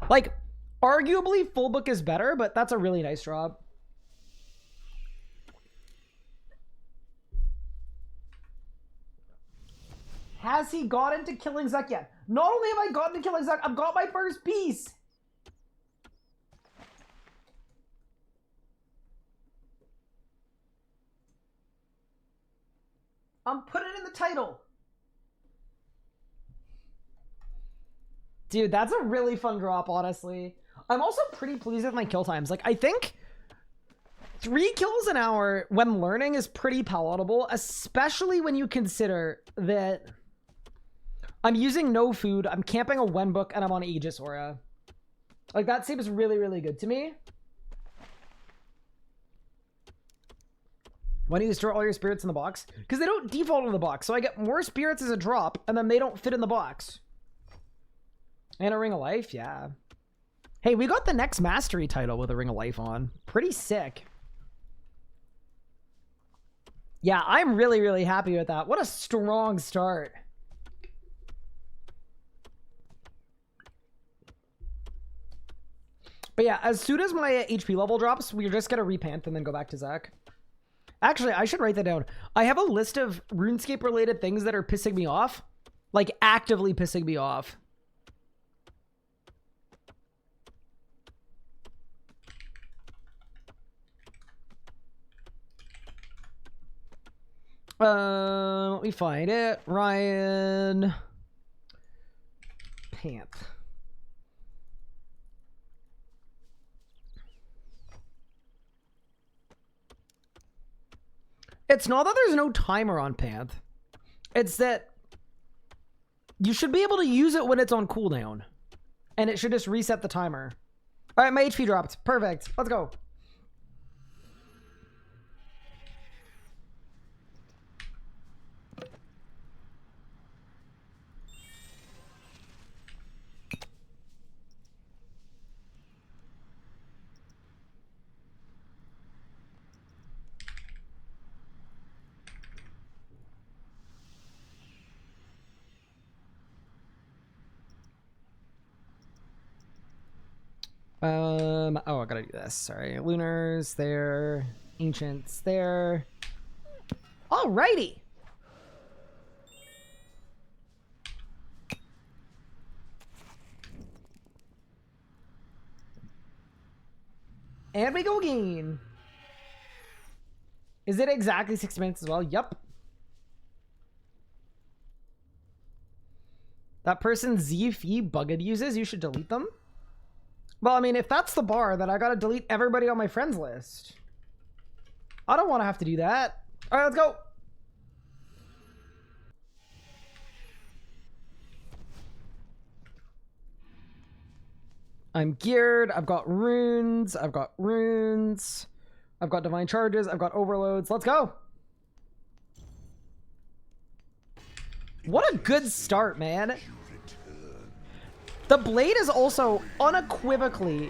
Like, arguably full book is better, but that's a really nice drop. Has he gotten to killing Zuck yet? Not only have I gotten to killing Zuck, I've got my first piece. I'm putting it in the title. Dude, that's a really fun drop, honestly. I'm also pretty pleased with my kill times. Like, I think 3 kills an hour when learning is pretty palatable, especially when you consider that I'm using no food, I'm camping a Wenbook, and I'm on Aegis Aura. Like, that seems really, really good to me. Why do you store all your spirits in the box? Because they don't default in the box, so I get more spirits as a drop, and then they don't fit in the box. And a Ring of Life, yeah. Hey, we got the next Mastery title with a Ring of Life on. Pretty sick. Yeah, I'm really, really happy with that. What a strong start. But yeah, as soon as my HP level drops, we're just going to repant and then go back to Zach. Actually, I should write that down. I have a list of RuneScape-related things that are pissing me off. Like, actively pissing me off. Let me find it. Ryan Pant. It's not that there's no timer on Panth. It's that you should be able to use it when it's on cooldown. And it should just reset the timer. All right, my HP dropped. Perfect. Let's go. Oh, I gotta do this. Sorry. Lunars there. Ancients there. Alrighty. And we go again. Is it exactly 6 minutes as well? Yup. That person ZFE bugged uses, you should delete them. Well, I mean, if that's the bar, then I gotta delete everybody on my friends list. I don't want to have to do that. All right, let's go. I'm geared. I've got runes. I've got runes. I've got divine charges. I've got overloads. Let's go. What a good start, man. The blade is also unequivocally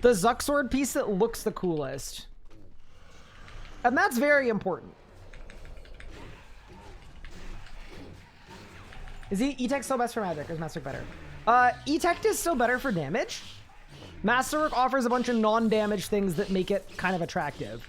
the Zuck sword piece that looks the coolest. And that's very important. Is E-Tech still best for magic, or is Masterwork better? E-Tech is still better for damage. Masterwork offers a bunch of non-damage things that make it kind of attractive.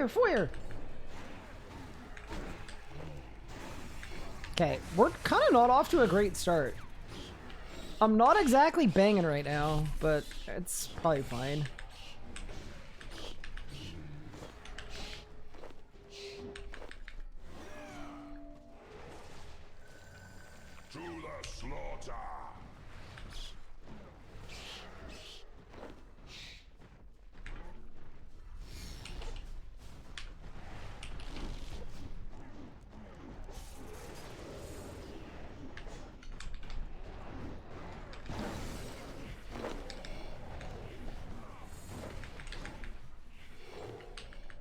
Foyer. Okay, we're kind of not off to a great start. I'm not exactly banging right now, but it's probably fine. To the slaughter!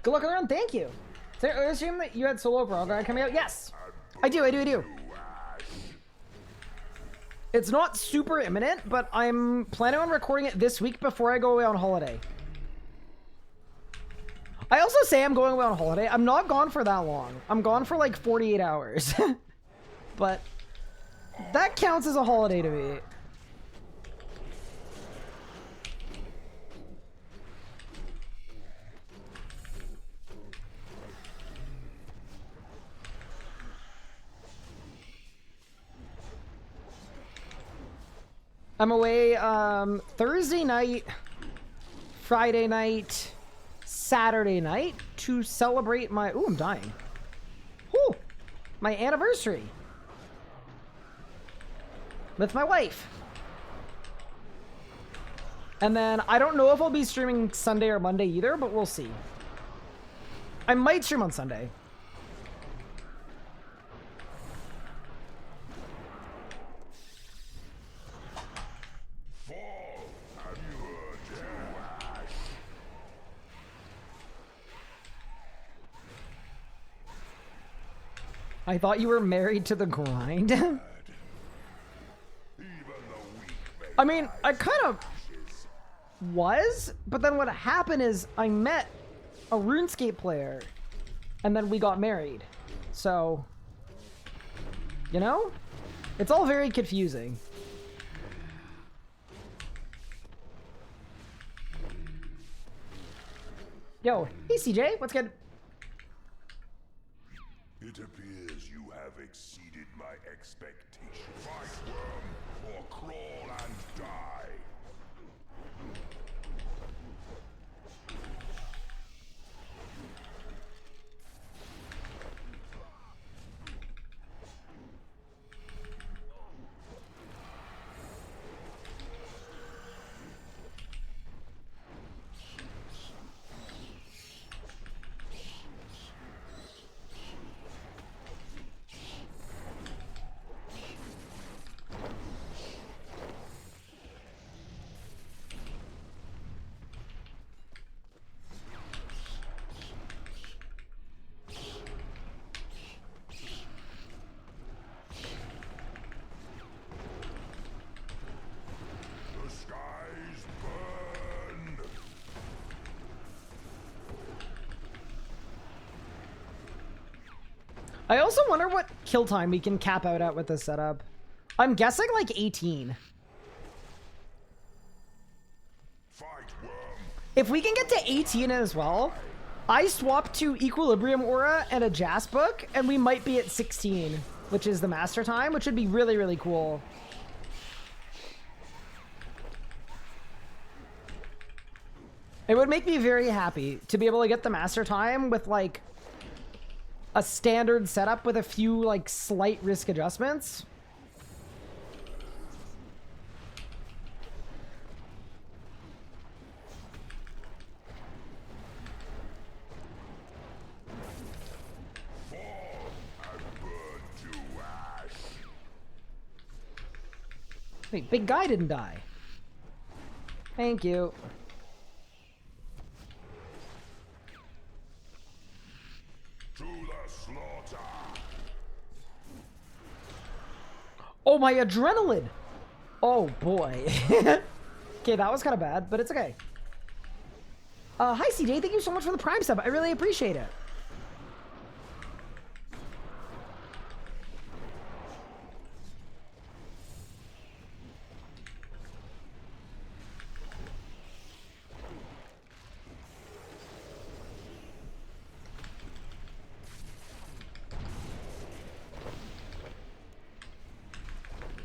Good luck around, thank you. So, I assume that you had solo Brawl coming out? Yes! I do. It's not super imminent, but I'm planning on recording it this week before I go away on holiday. I also say I'm going away on holiday. I'm not gone for that long. I'm gone for like 48 hours. But that counts as a holiday to me. I'm away Thursday night, Friday night, Saturday night to celebrate my... Ooh, I'm dying. Ooh, my anniversary. With my wife. And then I don't know if I'll be streaming Sunday or Monday either, but we'll see. I might stream on Sunday. I thought you were married to the grind. I mean, I kind of was, but then what happened is I met a RuneScape player, and then we got married. So, you know, it's all very confusing. Yo, hey CJ, what's good? It appears you have exceeded my expectation. Fight worm or crawl and die. I also wonder what kill time we can cap out at with this setup. I'm guessing like 18. If we can get to 18 as well, I swap to Equilibrium Aura and a Jas book, and we might be at 16, which is the master time, which would be really, really cool. It would make me very happy to be able to get the master time with like a standard setup with a few like slight risk adjustments. Wait, big guy didn't die. Thank you. To the slaughter. Oh, my adrenaline. Oh, boy. Okay, that was kind of bad, but it's okay. Hi, CJ. Thank you so much for the Prime sub. I really appreciate it.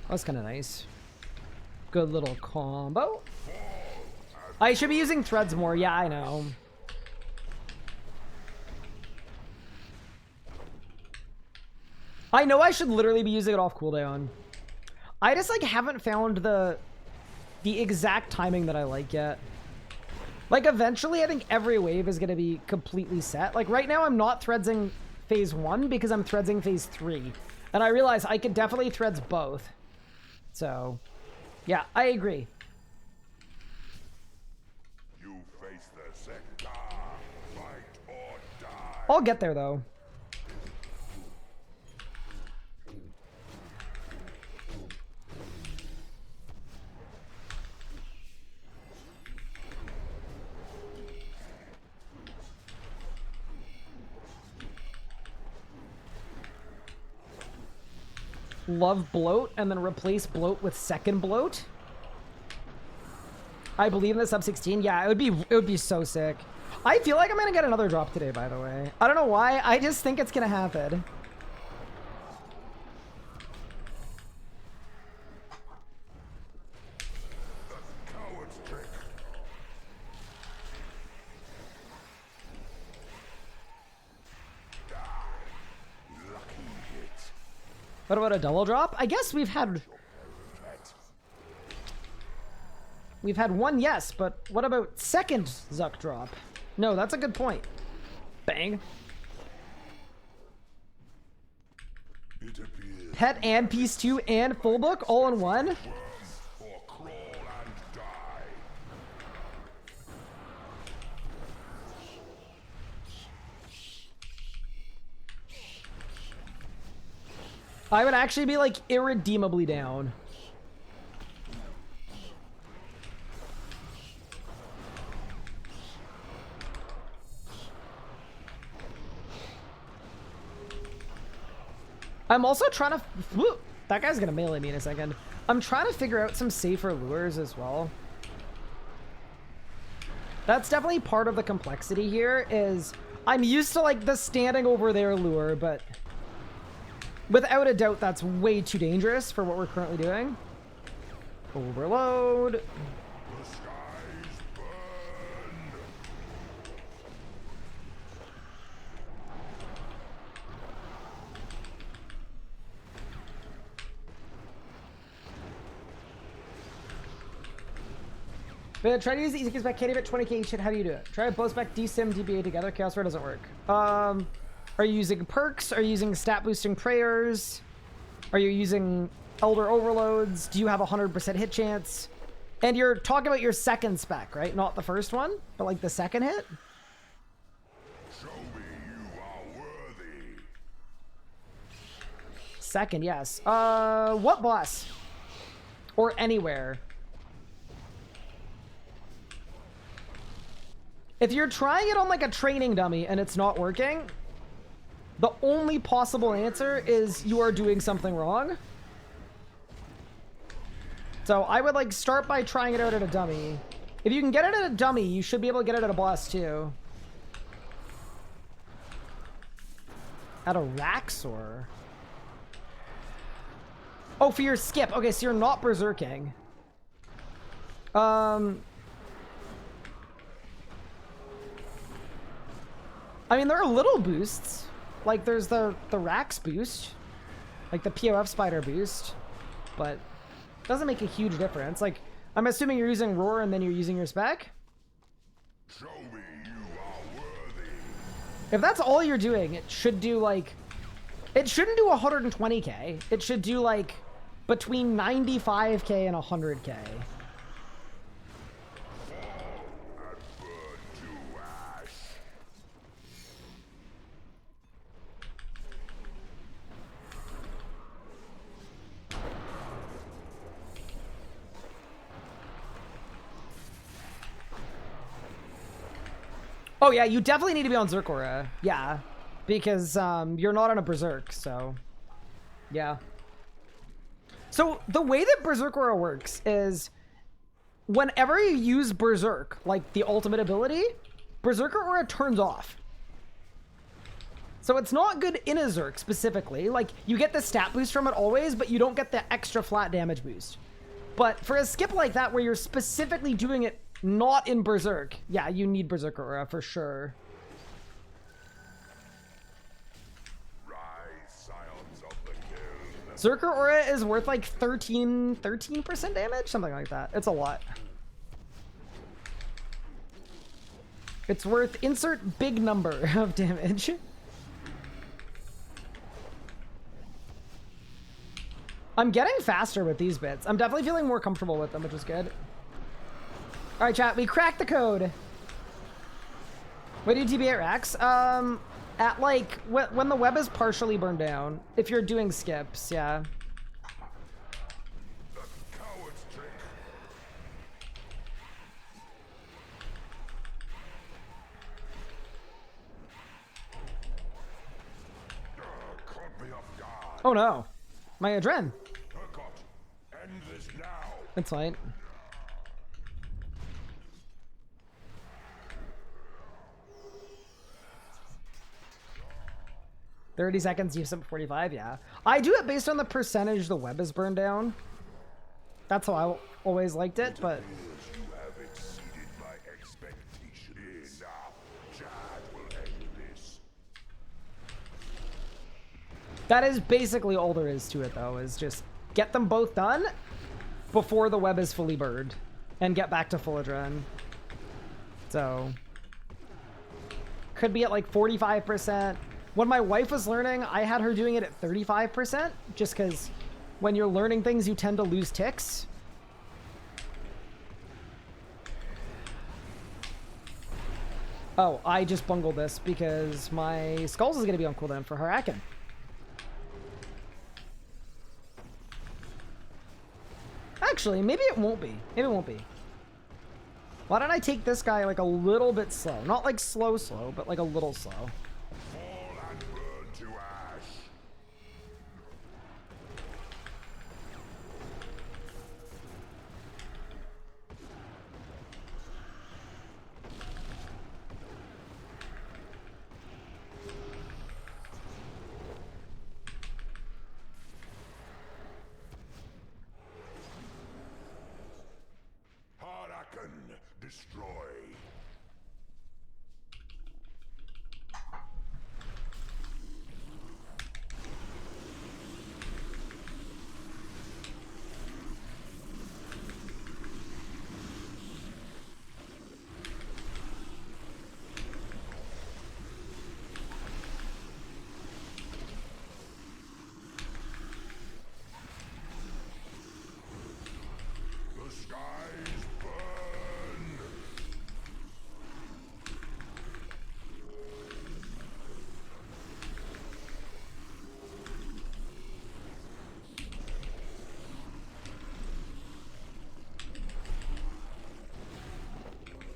That's kind of nice. Good little combo. I should be using threads more. Yeah, I know. I know I should literally be using it off cooldown. I just like haven't found the exact timing that I like yet. Like eventually I think every wave is going to be completely set. Like right now I'm not threadsing phase 1 because I'm threadsing phase 3. And I realize I could definitely threads both. So, yeah, I agree. You face the sector, fight or die. I'll get there though. Love bloat and then replace bloat with second bloat. I believe in the sub 16. Yeah, it would be so sick. I feel like I'm gonna get another drop today, by the way. I don't know why. I just think it's gonna happen. Coward's trick. Lucky hit. What about a double drop? I guess we've had We've had one yes, but what about second Zuck drop? No, that's a good point. Bang. It appears Pet and Piece 2 and Full Book all in one? worm or crawl and die. I would actually be like irredeemably down. I'm also trying to... Whoop, that guy's gonna melee me in a second. I'm trying to figure out some safer lures as well. That's definitely part of the complexity here, is I'm used to like the standing over there lure, but without a doubt that's way too dangerous for what we're currently doing. Overload. The skies burn. But try to use the EZK spec, can't even 20k each hit. How do you do it? Try to blow spec, DSim, DBA together. Chaos Roar doesn't work. Are you using perks? Are you using stat boosting prayers? Are you using Elder Overloads? Do you have a 100% hit chance? And you're talking about your second spec, right? Not the first one, but like the second hit? Show me you are worthy. Second, yes. What boss? Or anywhere. If you're trying it on like a training dummy and it's not working, the only possible answer is you are doing something wrong. So I would like start by trying it out at a dummy. If you can get it at a dummy, you should be able to get it at a boss too. At a Raxor. Oh, for your skip. Okay, so you're not berserking. I mean, there are little boosts. Like, there's the Rax boost. Like, the POF spider boost. But it doesn't make a huge difference. Like, I'm assuming you're using Roar and then you're using your spec? Show me you are worthy. If that's all you're doing, it should do, like... It shouldn't do 120k. It should do, like, between 95k and 100k. Oh yeah, you definitely need to be on Zerkora. Yeah, because you're not on a Berserk, so yeah. So the way that Berserkora works is whenever you use Berserk, like the ultimate ability, Berserker Aura turns off. So it's not good in a Zerk specifically. Like, you get the stat boost from it always, but you don't get the extra flat damage boost. But for a skip like that where you're specifically doing it not in Berserk, yeah, you need Berserker Aura for sure. Rise, scions of the kiln. Zerker Aura is worth like 13% damage? Something like that. It's a lot. It's worth insert big number of damage. I'm getting faster with these bits. I'm definitely feeling more comfortable with them, which is good. All right, chat, we cracked the code. What do you TB at Rax? At like, when the web is partially burned down, if you're doing skips, yeah. The coward's trick. Caught me off guard. Oh no, my adren. Turcotte, end this now. That's fine. $30 seconds, use up 45, yeah. I do it based on the percentage the web is burned down. That's how I always liked it, but... You have exceeded my expectations. Enough. Chad will end this. That is basically all there is to it, though, is just get them both done before the web is fully burned. and get back to full adrenaline. So could be at like 45%. When my wife was learning, I had her doing it at 35%, just because when you're learning things, you tend to lose ticks. Oh, I just bungled this because my Skulls is going to be on cooldown for Harakin. Actually, maybe it won't be. Maybe it won't be. Why don't I take this guy like a little bit slow? Not like slow, but like a little slow. Fall and burn to ash. Harakan, destroy. The skies burn.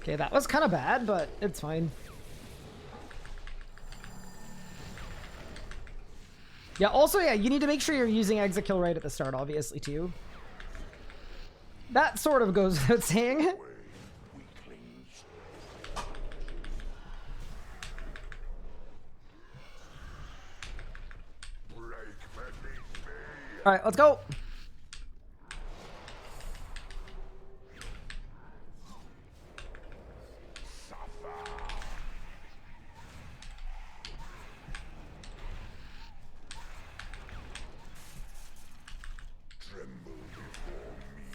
Okay, that was kind of bad, but it's fine. Yeah, also, yeah, you need to make sure you're using EZK right at the start, obviously, too. That sort of goes without saying. Weaklings. Break beneath me. All right, let's go. Suffer. Tremble before me.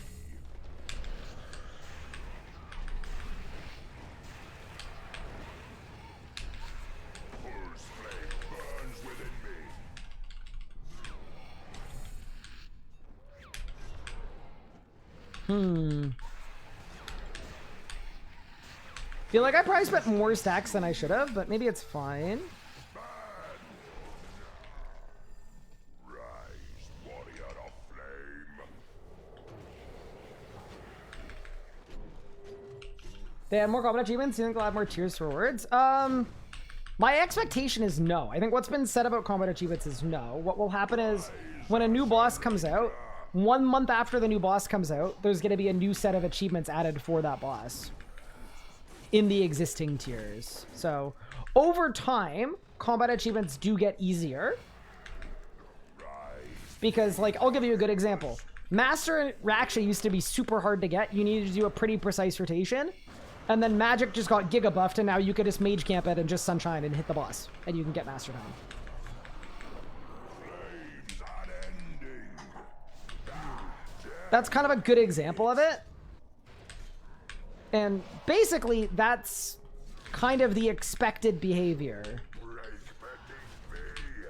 Horse flame burns within me. Feel like I probably spent more stacks than I should have, but maybe it's fine. Rise, warrior of flame. They had more combat achievements. You think they'll add more tiers for rewards? My expectation is no. I think what's been said about combat achievements is no. What will happen is when a new boss comes out, 1 month after the new boss comes out, there's going to be a new set of achievements added for that boss in the existing tiers. So over time, combat achievements do get easier. Because, like, I'll give you a good example. Master actually used to be super hard to get. You needed to do a pretty precise rotation. And then Magic just got giga buffed, and now you could just mage camp it and just sunshine and hit the boss. And you can get Master time. Flames unending. That's kind of a good example of it. And basically, that's kind of the expected behavior. Break beneath me.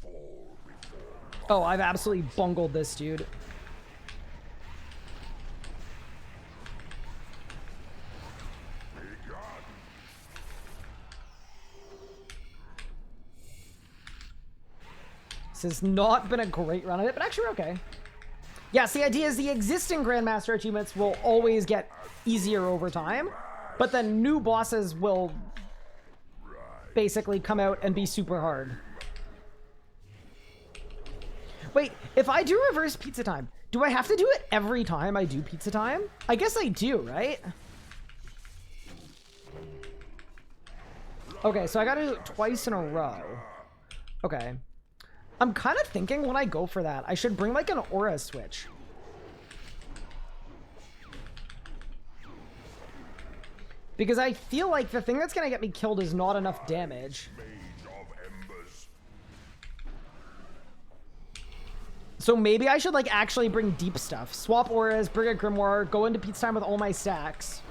Fall before me. Oh, I've absolutely bungled this, dude. Be gone. This has not been a great run of it, but actually we're okay. Yes, the idea is the existing Grandmaster achievements will always get easier over time, but then new bosses will basically come out and be super hard. Wait, if I do reverse pizza time, do I have to do it every time I do pizza time? I guess I do, right? Okay, so I gotta do it twice in a row. Okay. I'm kind of thinking when I go for that, I should bring like an aura switch. Because I feel like the thing that's gonna get me killed is not enough damage. Mage of embers. So maybe I should like actually bring deep stuff. Swap auras, bring a grimoire, go into peace time with all my stacks.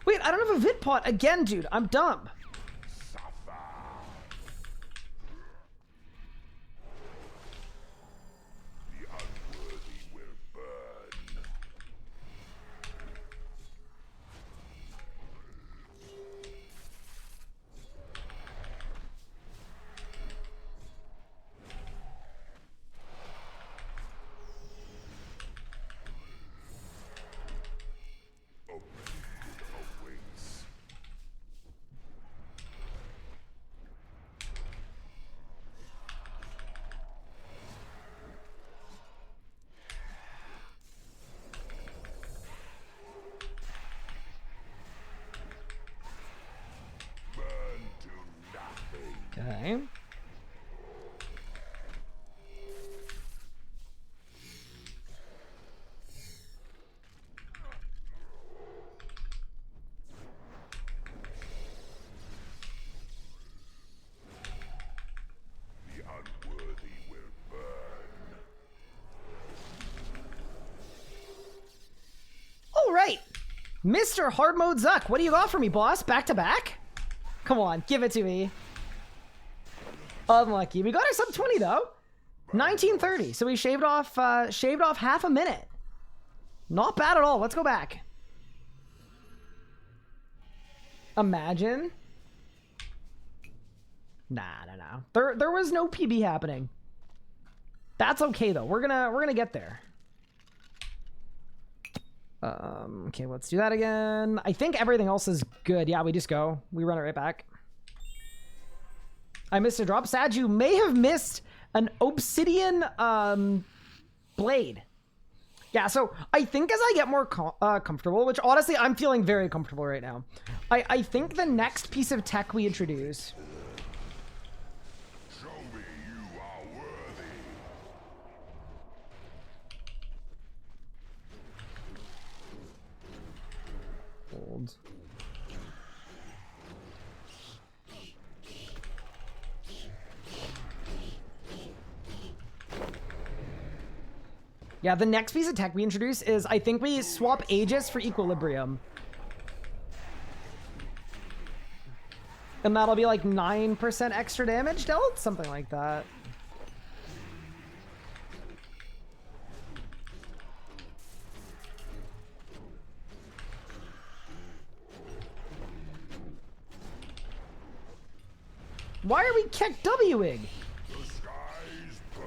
Wait, I don't have a vid pot again, dude. I'm dumb. The unworthy will burn. Awaits. Burn to nothing. Okay. The unworthy will burn. All right. Mr. Hardmode Zuck, what do you got for me, boss? Back to back? Come on, give it to me. Unlucky. We got our sub 20 though. 1930. So we shaved off half a minute. Not bad at all. Let's go back. Imagine. Nah. There was no PB happening. That's okay though. We're gonna get there. Okay, let's do that again. I think everything else is good. Yeah, we just go. We run it right back. I missed a drop. Sad, you may have missed an obsidian blade. Yeah, so I think as I get more comfortable, which honestly I'm feeling very comfortable right now, I think the next piece of tech we introduce. Show me you are worthy. Hold. Yeah, the next piece of tech we introduce is, I think we swap Aegis for Equilibrium. And that'll be like 9% extra damage dealt? Something like that. Why are we kick Wing? The skies burn.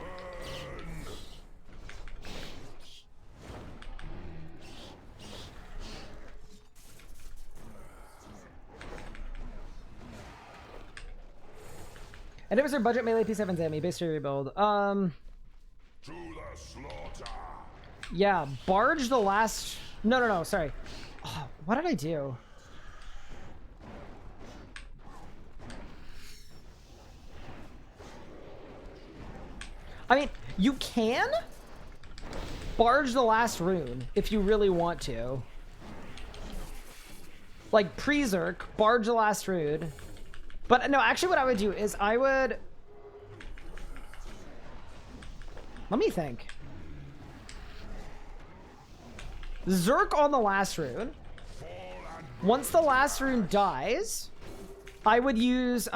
And it was our budget melee P7 Zammy, base rebuild. To the slaughter. Yeah, barge the last... No, sorry. Oh, what did I do? I mean, you can barge the last rune if you really want to. Like pre-Zerk, barge the last rune. But no, actually what I would do is I would... Let me think. Zerk on the last rune. Once the last rune dies, I would use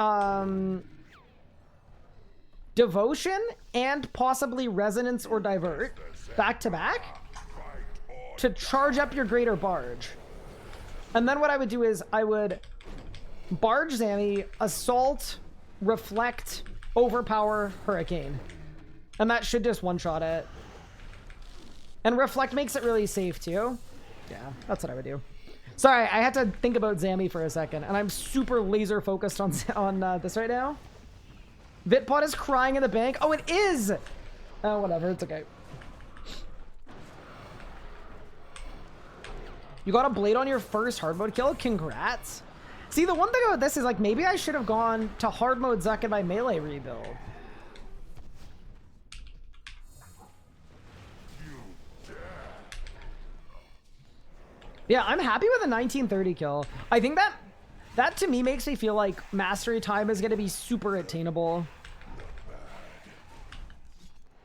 Devotion and possibly Resonance or Divert back to back to charge up your Greater Barge. And then what I would do is I would Barge Zammy, Assault, Reflect, Overpower, Hurricane. And that should just one-shot it. And Reflect makes it really safe too. Yeah, that's what I would do. Sorry, I had to think about Zammy for a second, and I'm super laser focused on this right now. Vitpod is crying in the bank. Oh, it is! Oh, whatever, it's okay. You got a blade on your first hard mode kill? Congrats. See, the one thing about this is, like, maybe I should have gone to hard mode Zuck in my melee rebuild. Yeah, I'm happy with a 1930 kill. I think that to me makes me feel like mastery time is going to be super attainable.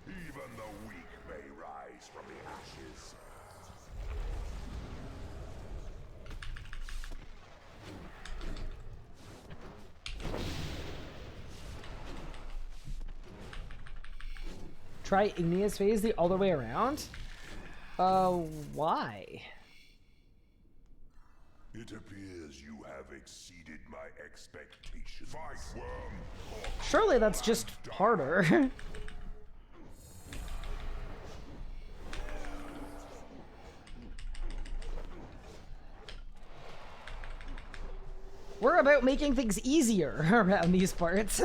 Even the weak may rise from the ashes. Try Igneous Phase the other way around? Why? It appears you have exceeded my expectations. Fight, worm, or Surely that's just harder. We're about making things easier around these parts.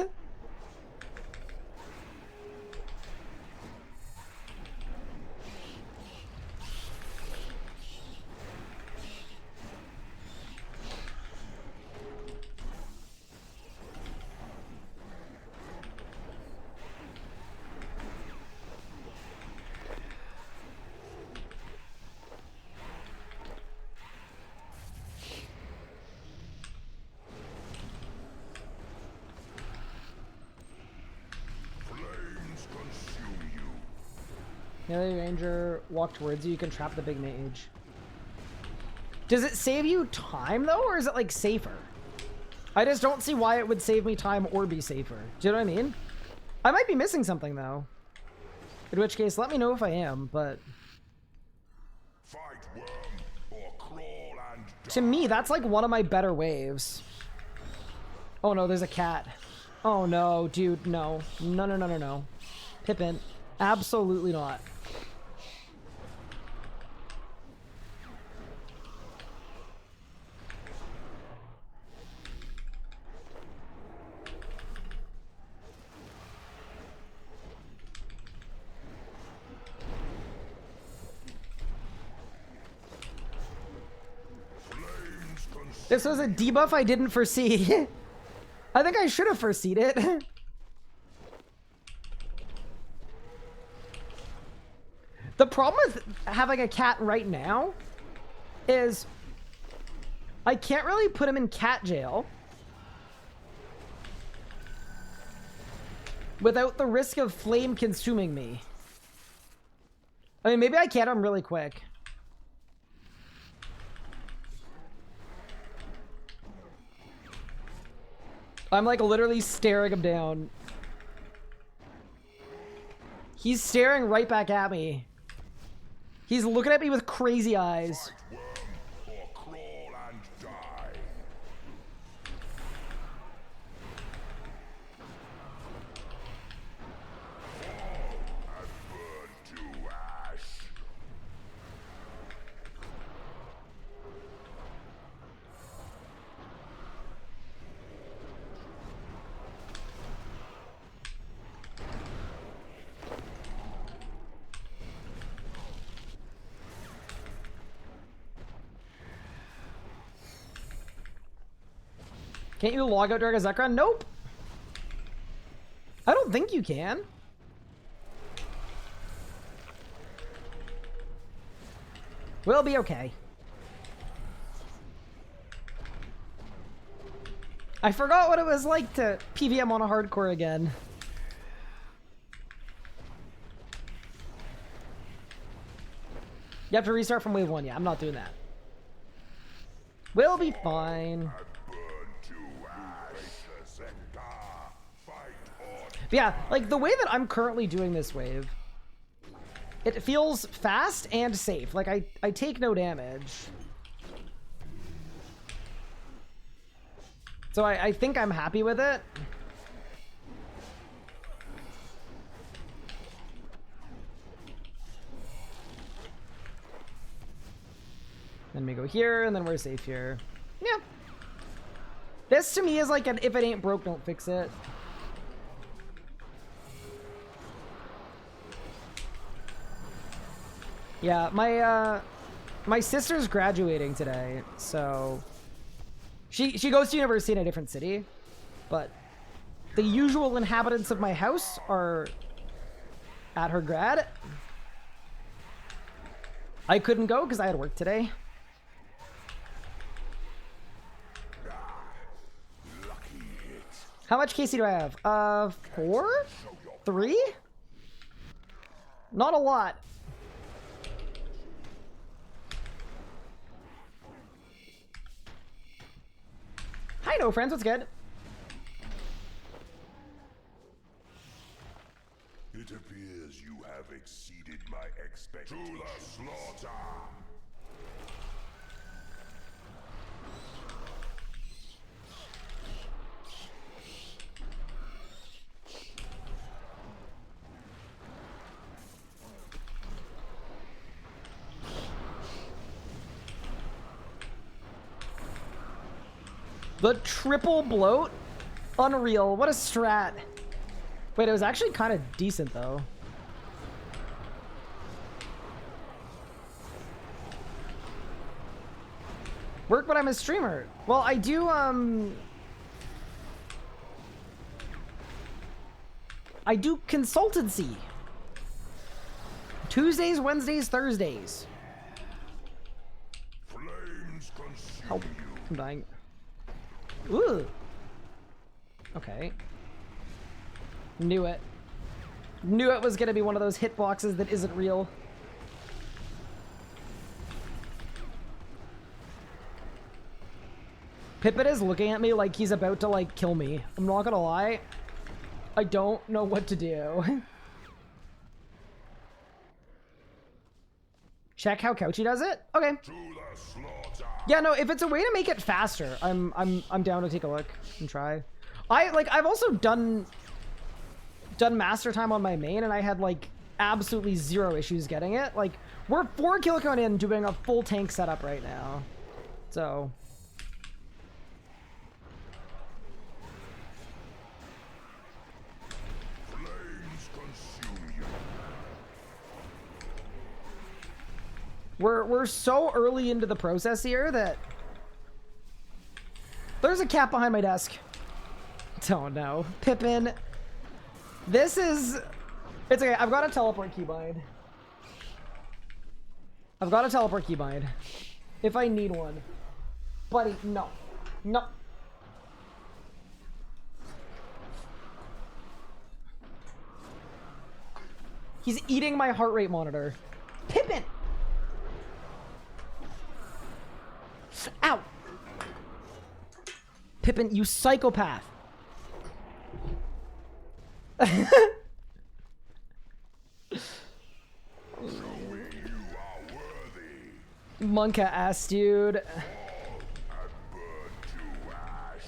flames consume you. Melee ranger walk towards you, you can trap the big mage. Does it save you time though, or is it like safer? I just don't see why it would save me time or be safer. Do you know what I mean? I might be missing something though. In which case, let me know if I am, but... Fight, worm, or crawl and die. To me, that's like one of my better waves. Oh no, there's a cat. Oh no, dude, no. No, no, no, no, no. Pippin, absolutely not. Flames consume. This was a debuff I didn't foresee. I think I should have foreseen it. The problem with having a cat right now is I can't really put him in cat jail without the risk of flame consuming me. I mean, maybe I can him really quick. I'm like literally staring him down. He's staring right back at me. He's looking at me with crazy eyes. Fight, worm, or crawl and die. Fall and burn to ash. Can't you log out during a Zekron? Nope. I don't think you can. We'll be okay. I forgot what it was like to PVM on a hardcore again. You have to restart from wave 1. Yeah, I'm not doing that. We'll be fine. And burn to ash. EZK. Fight or But yeah, like the way that I'm currently doing this wave, it feels fast and safe. Like I take no damage. So I think I'm happy with it. Then we go here, and then we're safe here. Yeah. This to me is like an if it ain't broke, don't fix it. Yeah, My sister's graduating today, so she goes to university in a different city, but the usual inhabitants of my house are at her grad. I couldn't go because I had work today. How much KC do I have? 4? 3? Not a lot. Hi, no friends. What's good? It appears you have exceeded my expectations. To the slaughter! The triple bloat? Unreal. What a strat. Wait, it was actually kind of decent, though. Work, but I'm a streamer. Well, I do, I do consultancy. Tuesdays, Wednesdays, Thursdays. Flames consume Help. you. I'm dying. Ooh. Okay. Knew it. Knew it was gonna be one of those hitboxes that isn't real. Pippin is looking at me like he's about to, like, kill me. I'm not gonna lie. I don't know what to do. Check how Couchy does it? Okay. To the slaughter! Yeah, no, if it's a way to make it faster, I'm down to take a look and try. I've also done master time on my main, and I had, like, absolutely zero issues getting it. Like, we're 4 kill count in doing a full tank setup right now. So Flames consume you. we're so early into the process here that there's a cat behind my desk. Oh no, Pippin. This is... It's okay, I've got a teleport keybind. I've got a teleport keybind. If I need one. Buddy, no. No. He's eating my heart rate monitor. Pippin! Ow! Pippin, you psychopath. Monka ass, dude. And burn to ash.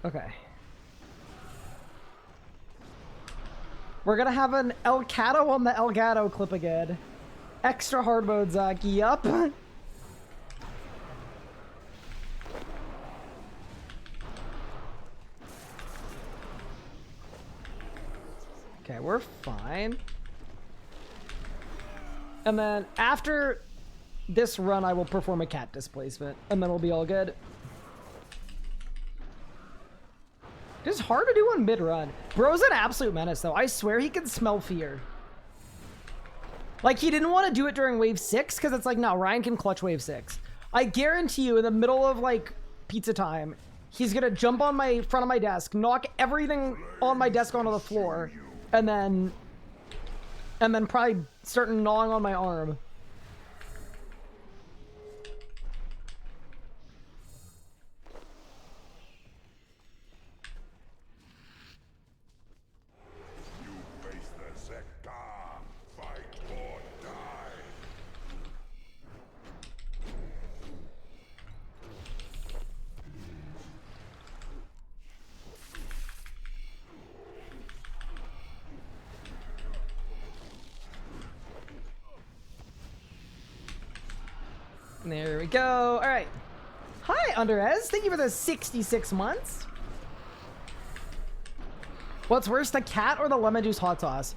Okay. We're gonna have an Elgato on the Elgato clip again. Extra hard mode, Zach. Yup. Okay, we're fine. And then after this run, I will perform a cat displacement, and then we'll be all good. It's hard to do on mid-run. Bro's an absolute menace, though. I swear he can smell fear. Like, he didn't want to do it during wave 6, because it's like, no, Ryan can clutch wave 6. I guarantee you, in the middle of, like, pizza time, he's gonna jump on my front of my desk, knock everything on my desk onto the floor, and then probably start gnawing on my arm. You face the EZK. Fight or die. There we go. All right. Hi, Underez. Thank you for the 66 months. What's worse, the cat or the lemon juice hot sauce?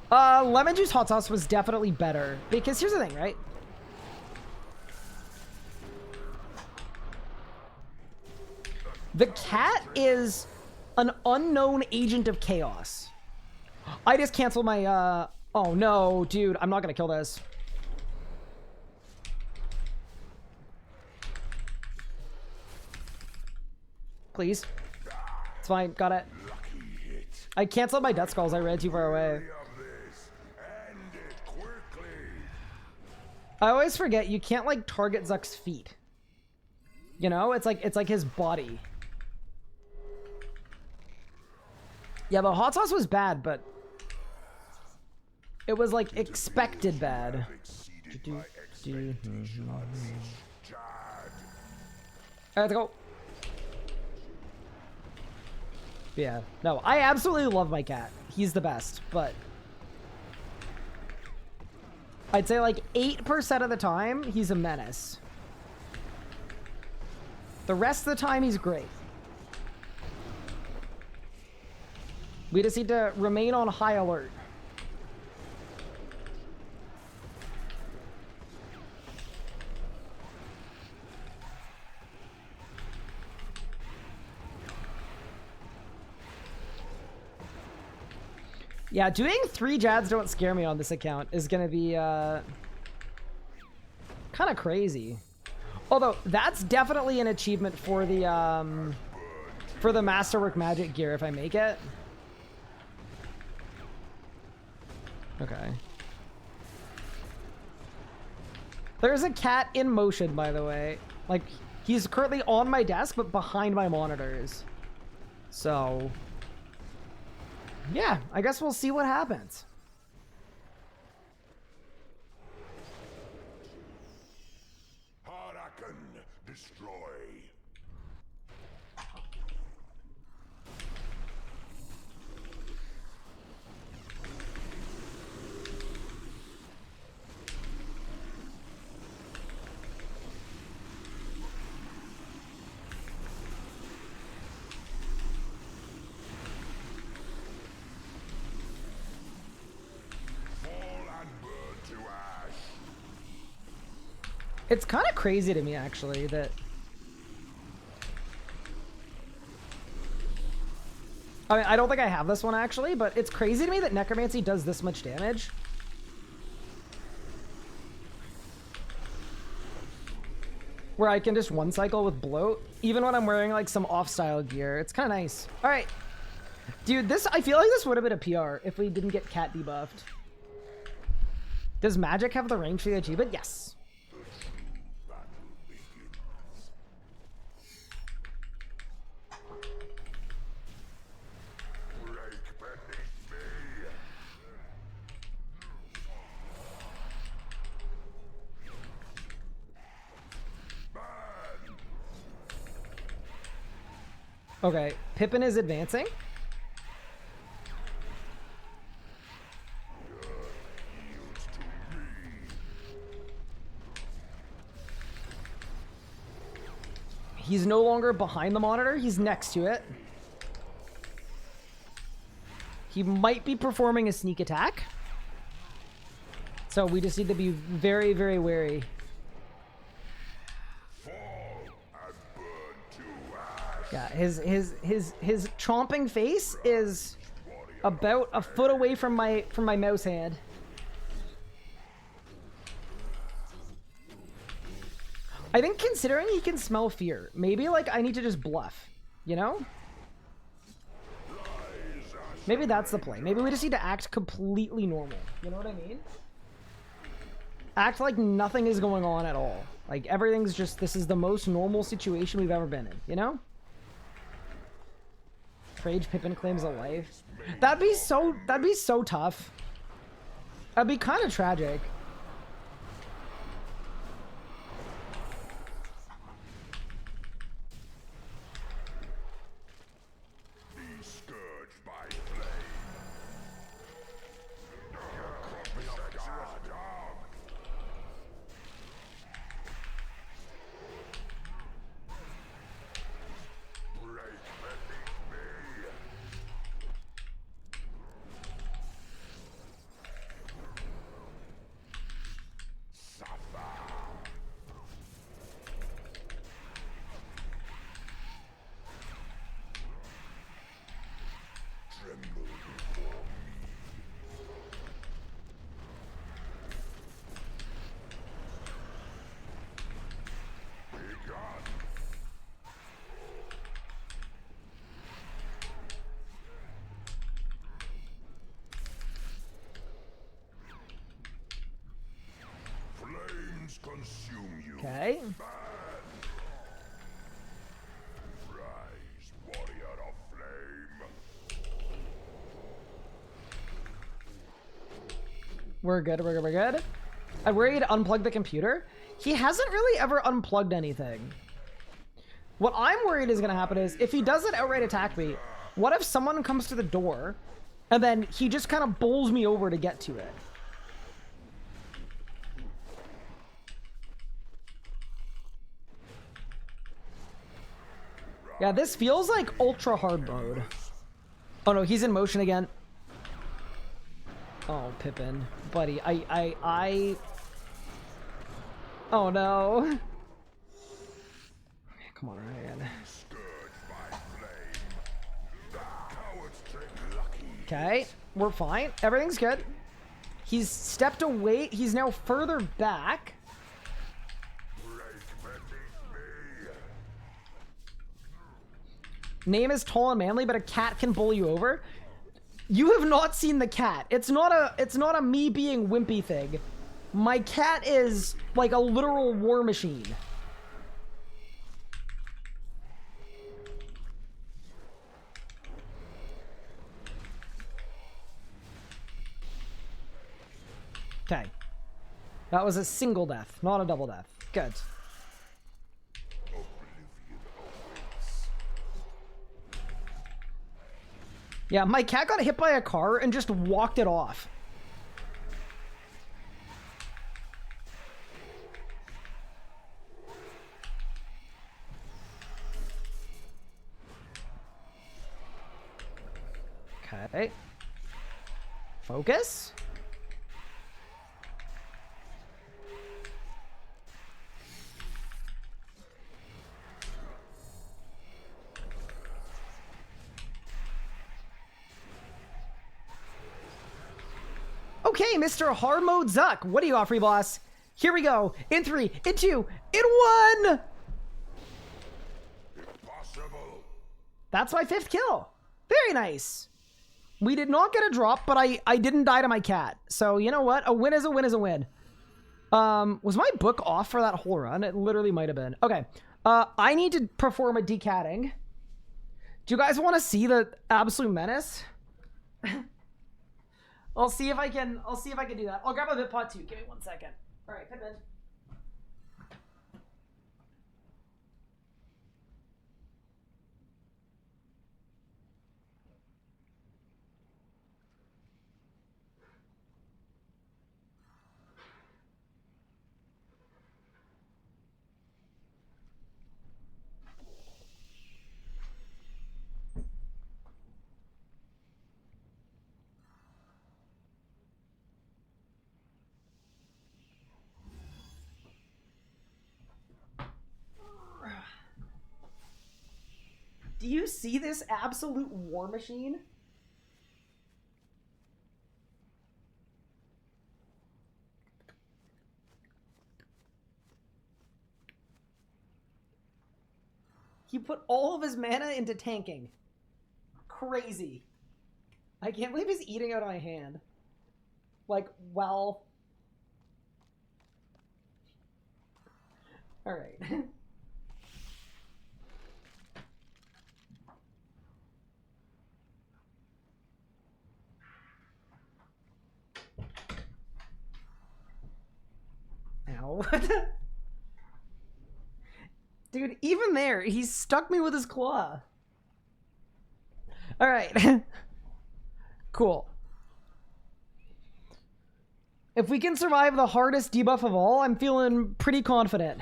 Lemon juice hot sauce was definitely better because here's the thing, right? The cat is an unknown agent of chaos. I just canceled my, oh no, dude, I'm not gonna kill this. Please. It's fine, got it. I canceled my death scrolls, I ran too far away. I always forget you can't like target Zuck's feet. You know, it's like his body. Yeah, the hot sauce was bad, but it was like expected bad. Alright, let's go. Yeah, no, I absolutely love my cat. He's the best, but I'd say like 8% of the time, he's a menace. The rest of the time, he's great. We just need to remain on high alert. Yeah, doing 3 Jads don't scare me on this account is gonna be kind of crazy. Although that's definitely an achievement for the Masterwork Magic gear if I make it. Okay. There's a cat in motion, by the way. Like, he's currently on my desk, but behind my monitors. So, yeah, I guess we'll see what happens. Destroy. It's kind of crazy to me, actually, that... I mean, I don't think I have this one, actually, but it's crazy to me that Necromancy does this much damage. Where I can just one-cycle with Bloat, even when I'm wearing, like, some off-style gear. It's kind of nice. Alright. Dude, this... I feel like this would have been a PR if we didn't get Cat debuffed. Does Magic have the range for the achievement? Yes. Okay, Pippin is advancing. He's no longer behind the monitor, he's next to it. He might be performing a sneak attack. So we just need to be very, very wary. Yeah, his chomping face is about a foot away from my mouse hand. I think considering he can smell fear, maybe like I need to just bluff, you know? Maybe that's the play. Maybe we just need to act completely normal. You know what I mean? Act like nothing is going on at all. Like everything's just, this is the most normal situation we've ever been in, you know? Rage Pippin claims a life. That'd be so tough. That'd be kind of tragic. Okay. Rise, warrior of flame. We're good, we're good, we're good. I'm worried to unplug the computer. He hasn't really ever unplugged anything. What I'm worried is going to happen is, if he doesn't outright attack me, what if someone comes to the door, and then he just kind of bowls me over to get to it? Yeah, this feels like ultra hard mode. Oh no, he's in motion again. Oh, Pippin. Buddy, Oh no. Come on, Ryan. Okay, we're fine. Everything's good. He's stepped away. He's now further back. Name is tall and manly, but a cat can bully you over. You have not seen the cat. It's not a me being wimpy thing. My cat is like a literal war machine. Okay. That was a single death, not a double death. Good. Yeah, my cat got hit by a car and just walked it off. Okay. Focus. Okay, Mr. Hardmode Zuck, what do you got, free boss? Here we go. In 3, in 2, in 1! Impossible. That's my 5th kill. Very nice. We did not get a drop, but I didn't die to my cat. So, you know what? A win is a win is a win. Was my book off for that whole run? It literally might have been. Okay. I need to perform a decatting. Do you guys want to see the absolute menace? I'll see if I can do that. I'll grab a bit pot too. Give me 1 second. All right, Pippin. Do you see this absolute war machine? He put all of his mana into tanking. Crazy. I can't believe he's eating out of my hand. Like, well... Alright. Ow. Dude, even there, he stuck me with his claw. Alright. Cool. If we can survive the hardest debuff of all, I'm feeling pretty confident.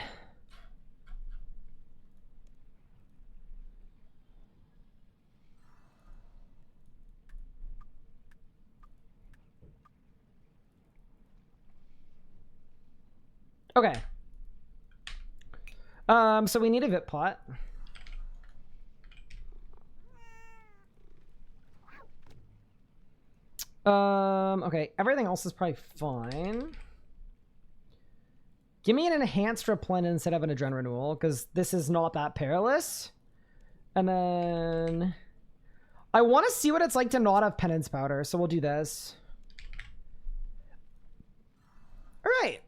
Okay. So we need a VIP pot. Okay, everything else is probably fine. Give me an enhanced replenish instead of an adrenaline renewal, because this is not that perilous. And then I want to see what it's like to not have penance powder, so we'll do this. All right.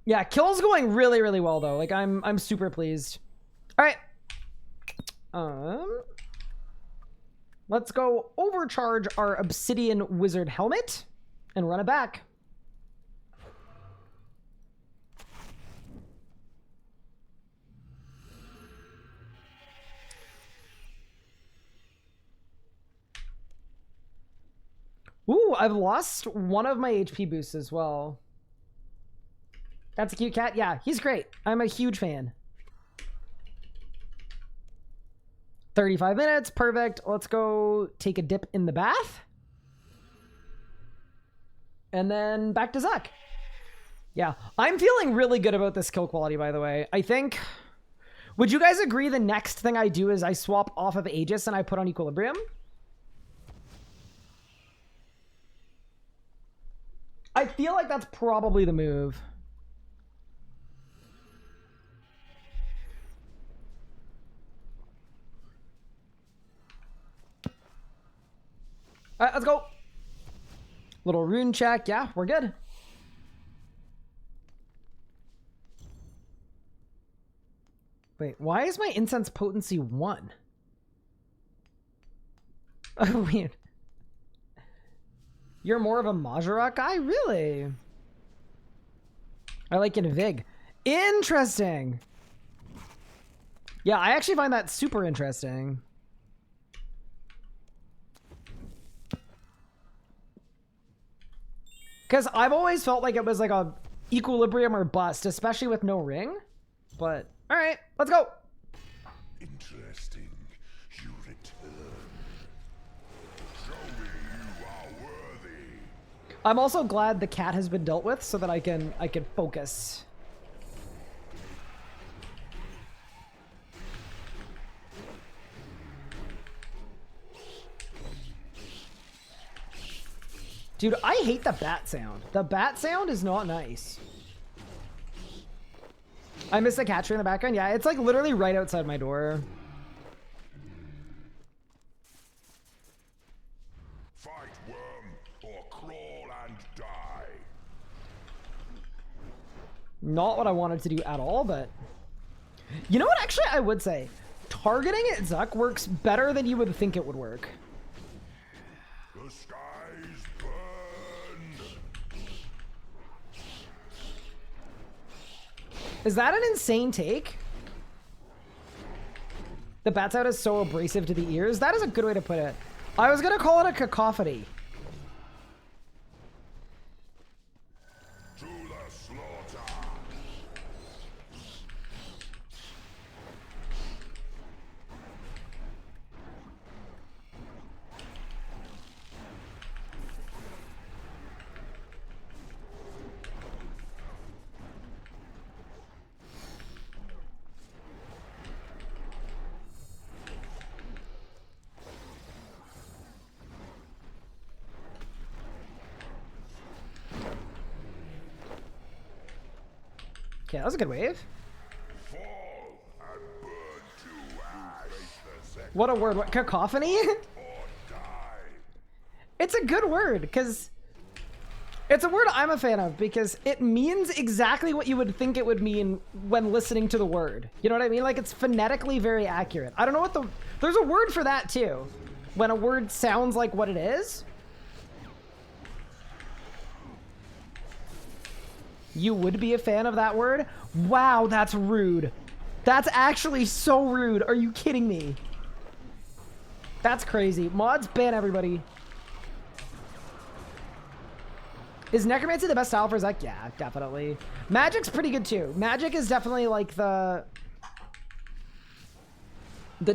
Yeah, kill's going really, really well though. Like I'm super pleased. All right. Let's go overcharge our obsidian wizard helmet and run it back. Ooh, I've lost one of my HP boosts as well. That's a cute cat. Yeah, he's great. I'm a huge fan. 35 minutes. Perfect. Let's go take a dip in the bath. And then back to Zuck. Yeah, I'm feeling really good about this kill quality, by the way. I think... Would you guys agree the next thing I do is I swap off of Aegis and I put on Equilibrium? I feel like that's probably the move. All right, let's go. Little rune check. Yeah, we're good. Wait, why is my incense potency 1? Oh, weird. You're more of a Majorak guy? Really? I like Invig. Interesting. Yeah, I actually find that super interesting. Because I've always felt like it was like a equilibrium or bust, especially with no ring. But, all right, let's go. Interesting. You return. Show me you are worthy. I'm also glad the cat has been dealt with so that I can focus. Dude, I hate the bat sound. The bat sound is not nice. I miss the catcher in the background. Yeah, it's like literally right outside my door. Fight worm or crawl and die. Not what I wanted to do at all, but... You know what, actually, I would say? Targeting at Zuck works better than you would think it would work. The skies burn. Is that an insane take? The bat sound is so abrasive to the ears. That is a good way to put it. I was gonna call it a cacophony. To the slaughter. Okay, that was a good wave. Fall and burn to ash. What a word. What, cacophony? Or die. It's a good word, because it's a word I'm a fan of, because it means exactly what you would think it would mean when listening to the word. You know what I mean? Like, it's phonetically very accurate. I don't know what the... There's a word for that, too. When a word sounds like what it is. You would be a fan of that word? Wow, that's rude. That's actually so rude. Are you kidding me? That's crazy. Mods, ban everybody. Is Necromancy the best style for Zek? Yeah, definitely. Magic's pretty good too. Magic is definitely like the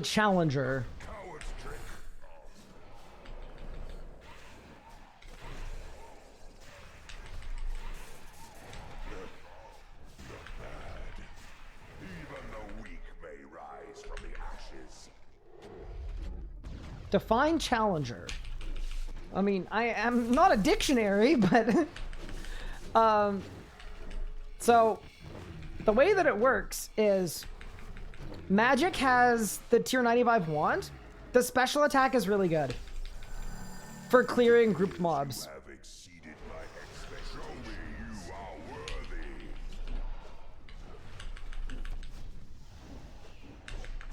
challenger. Coward's trick. Even the weak may rise from the ashes. Define challenger. I mean, I am not a dictionary, but so the way that it works is Magic has the tier 95 wand. The special attack is really good for clearing grouped mobs. Have exceeded my expectations. Show me you are worthy.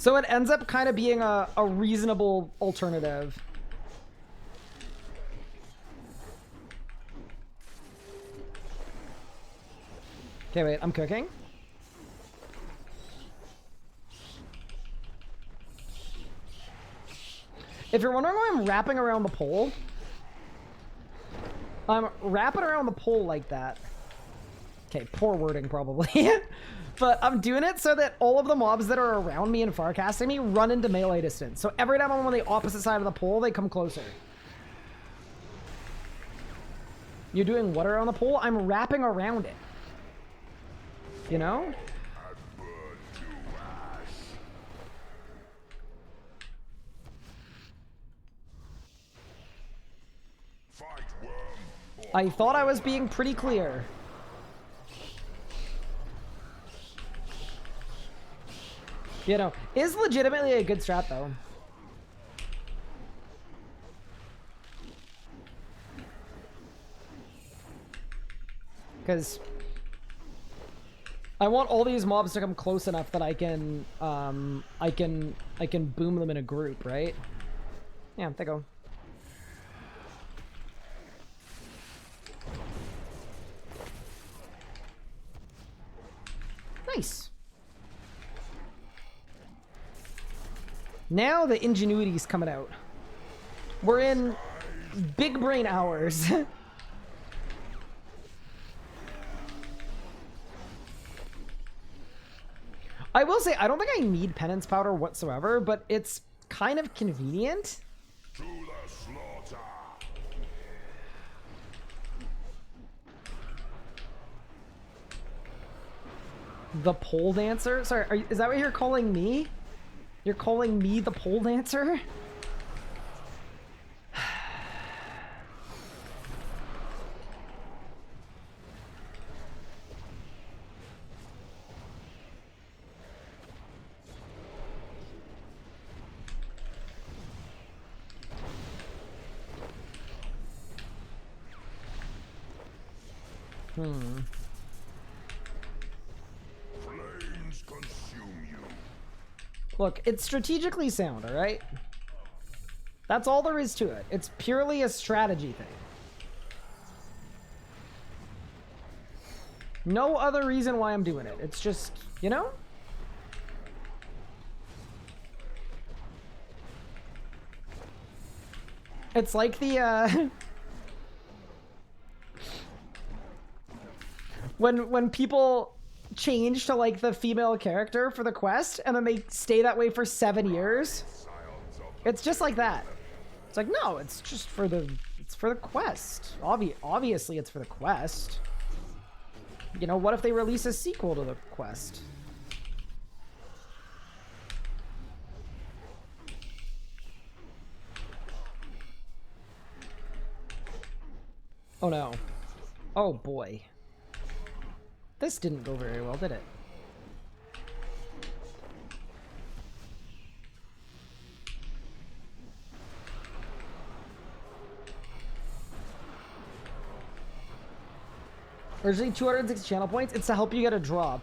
So it ends up kind of being a reasonable alternative. Okay, wait, I'm cooking. If you're wondering why I'm wrapping around the pole, I'm wrapping around the pole like that. Okay, poor wording probably. But I'm doing it so that all of the mobs that are around me and farcasting me run into melee distance. So every time I'm on the opposite side of the pole, they come closer. You're doing what around the pole? I'm wrapping around it. You know? I thought I was being pretty clear. You know, is legitimately a good strat though. Because I want all these mobs to come close enough that I can boom them in a group, right? Yeah, they go. Nice. Now the ingenuity's coming out. We're in big brain hours. I will say, I don't think I need penance powder whatsoever, but it's kind of convenient. To the slaughter. The pole dancer? Sorry, is that what you're calling me? You're calling me the pole dancer? Flames consume you. Look, it's strategically sound, all right? That's all there is to it. It's purely a strategy thing. No other reason why I'm doing it. It's just, you know? It's like the, when people change to like the female character for the quest and then they stay that way for 7 years. It's just like that. It's like, no, it's just for the quest. Obviously it's for the quest. You know, what if they release a sequel to the quest? Oh no. Oh boy. This didn't go very well, did it? Originally 260 channel points. It's to help you get a drop.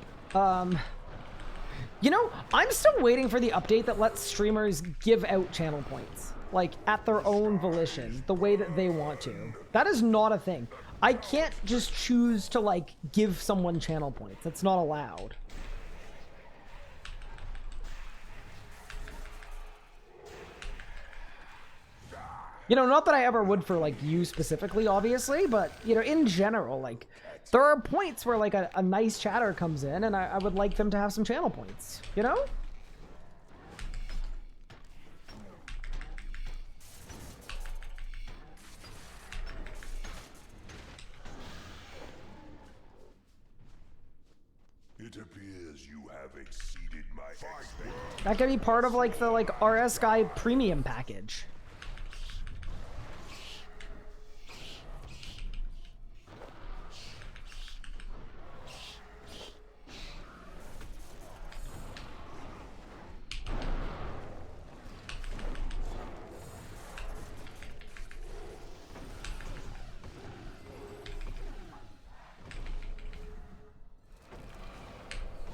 You know, I'm still waiting for the update that lets streamers give out channel points. Like, at their own volition, the way that they want to. That is not a thing. I can't just choose to, like, give someone channel points. That's not allowed. You know, not that I ever would for, like, you specifically, obviously, but, you know, in general, like, there are points where, like, a nice chatter comes in, and I would like them to have some channel points, you know? It appears you have exceeded my expectations. That could be part of, like, the, like, RS Guy premium package.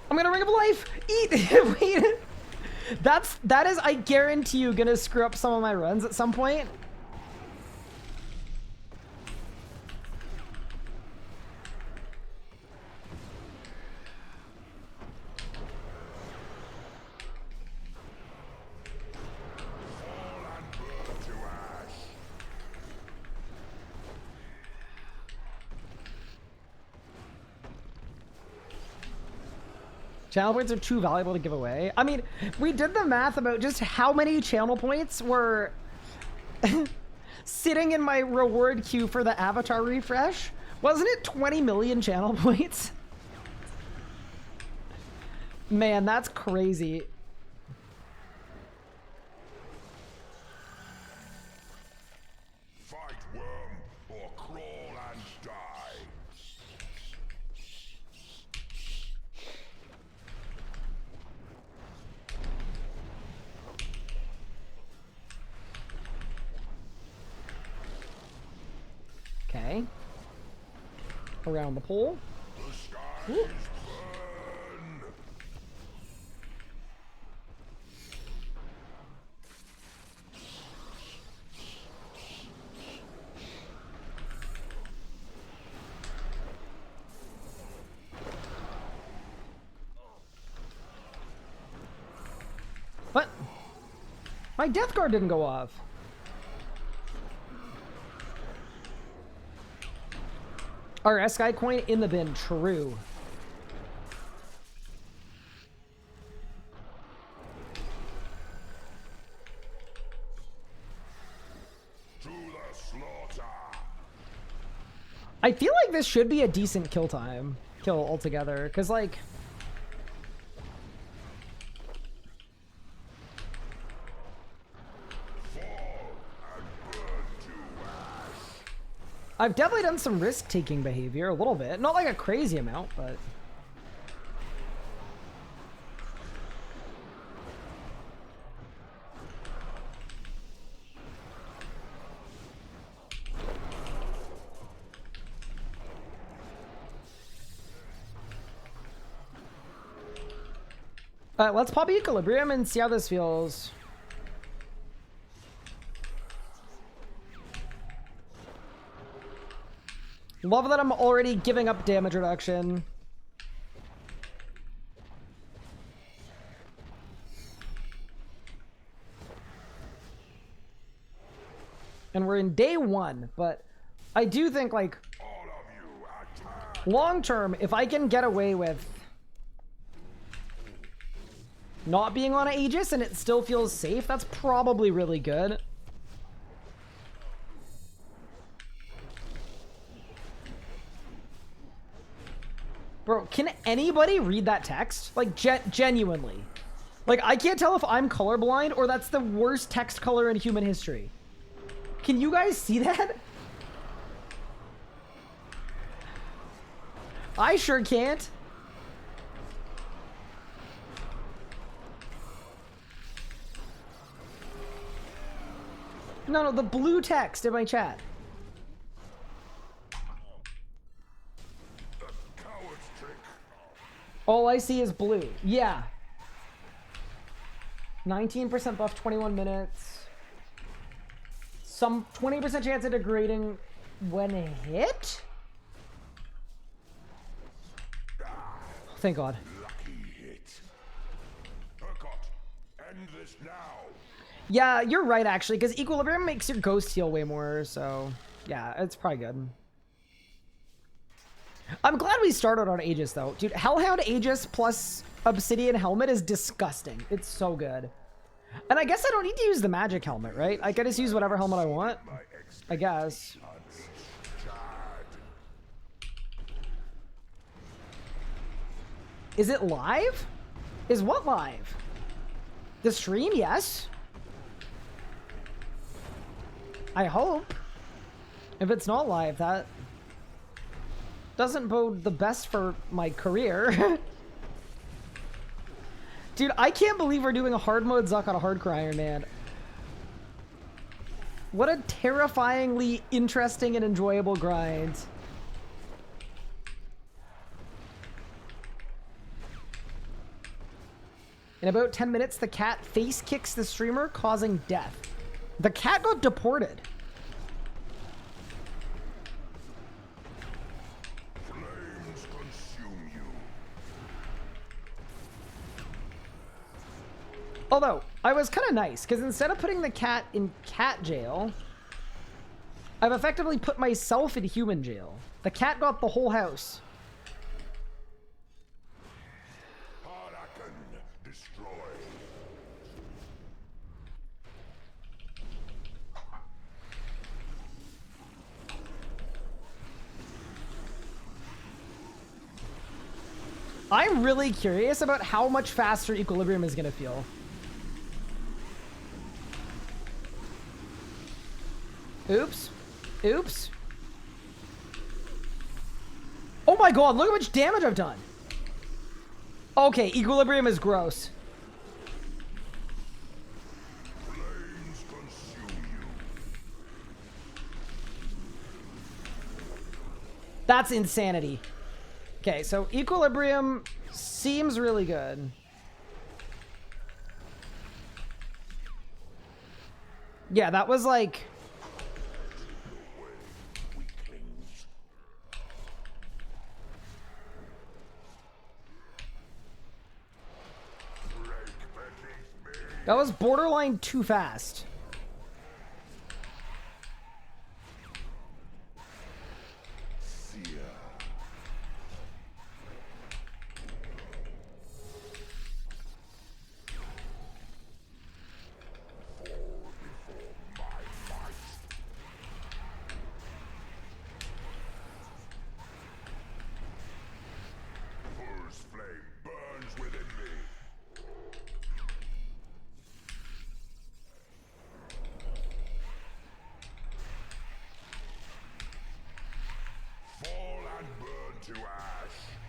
I'm gonna ring up life! Eat! Wait! That is, I guarantee you, gonna screw up some of my runs at some point. Channel points are too valuable to give away. I mean, we did the math about just how many channel points were sitting in my reward queue for the avatar refresh. Wasn't it 20 million channel points? Man, that's crazy. Fight worm or crawl and die. Okay. Around the pole. The skies Ooh. burn. What? My death guard didn't go off. Our Sky coin in the bin, true. To the slaughter. I feel like this should be a decent kill altogether, because like I've definitely done some risk-taking behavior a little bit, not like a crazy amount, but let's pop Equilibrium and see how this feels. Love that I'm already giving up damage reduction. And we're in day 1, but I do think, like, All of you attack. long term, if I can get away with not being on Aegis and it still feels safe, that's probably really good. Bro, can anybody read that text? Like, genuinely. Like, I can't tell if I'm colorblind or that's the worst text color in human history. Can you guys see that? I sure can't. No, the blue text in my chat. Coward's trick. All I see is blue. Yeah. 19% buff, 21 minutes. Some 20% chance of degrading when hit? Thank God. Lucky hit. Urquhart, end this now. Yeah, you're right, actually, because Equilibrium makes your ghost heal way more, so yeah, it's probably good. I'm glad we started on Aegis, though. Dude, Hellhound Aegis plus Obsidian Helmet is disgusting. It's so good. And I guess I don't need to use the magic helmet, right? I can just use whatever helmet I want, I guess. Is it live? Is what live? The stream? Yes. I hope. If it's not live, that doesn't bode the best for my career. Dude, I can't believe we're doing a hard mode Zuck on a hardcore Ironman. What a terrifyingly interesting and enjoyable grind. In about 10 minutes, the cat face kicks the streamer, causing death. The cat got deported. Flames consume you. Although, I was kind of nice, because instead of putting the cat in cat jail, I've effectively put myself in human jail. The cat got the whole house. Destroy. I'm really curious about how much faster Equilibrium is going to feel. Oops. Oops. Oh my god, look how much damage I've done. Okay, Equilibrium is gross. Flames consume you. That's insanity. Okay, so Equilibrium seems really good. Yeah, that was like... That was borderline too fast.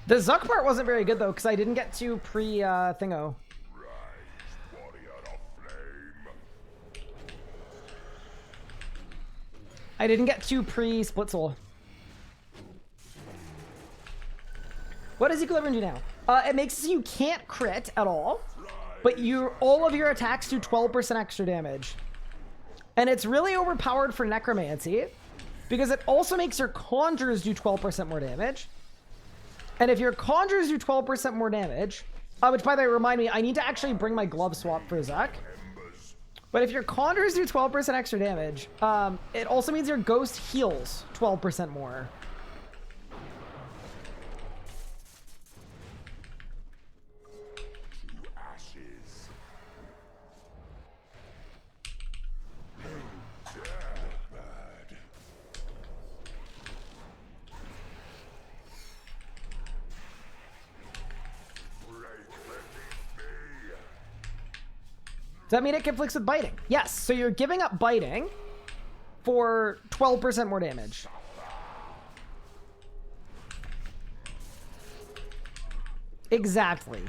The Zuck part wasn't very good, though, because I didn't get to pre-thingo. I didn't get to pre-split soul. What does Equilibrium do now? It makes it so you can't crit at all, but all of your attacks do 12% extra damage. And it's really overpowered for Necromancy, because it also makes your Conjures do 12% more damage. And if your Conjures do 12% more damage, which, by the way, remind me, I need to actually bring my glove swap for Zuck. But if your Conjures do 12% extra damage, it also means your Ghost heals 12% more. Does that mean it conflicts with biting? Yes, so you're giving up biting for 12% more damage. Exactly.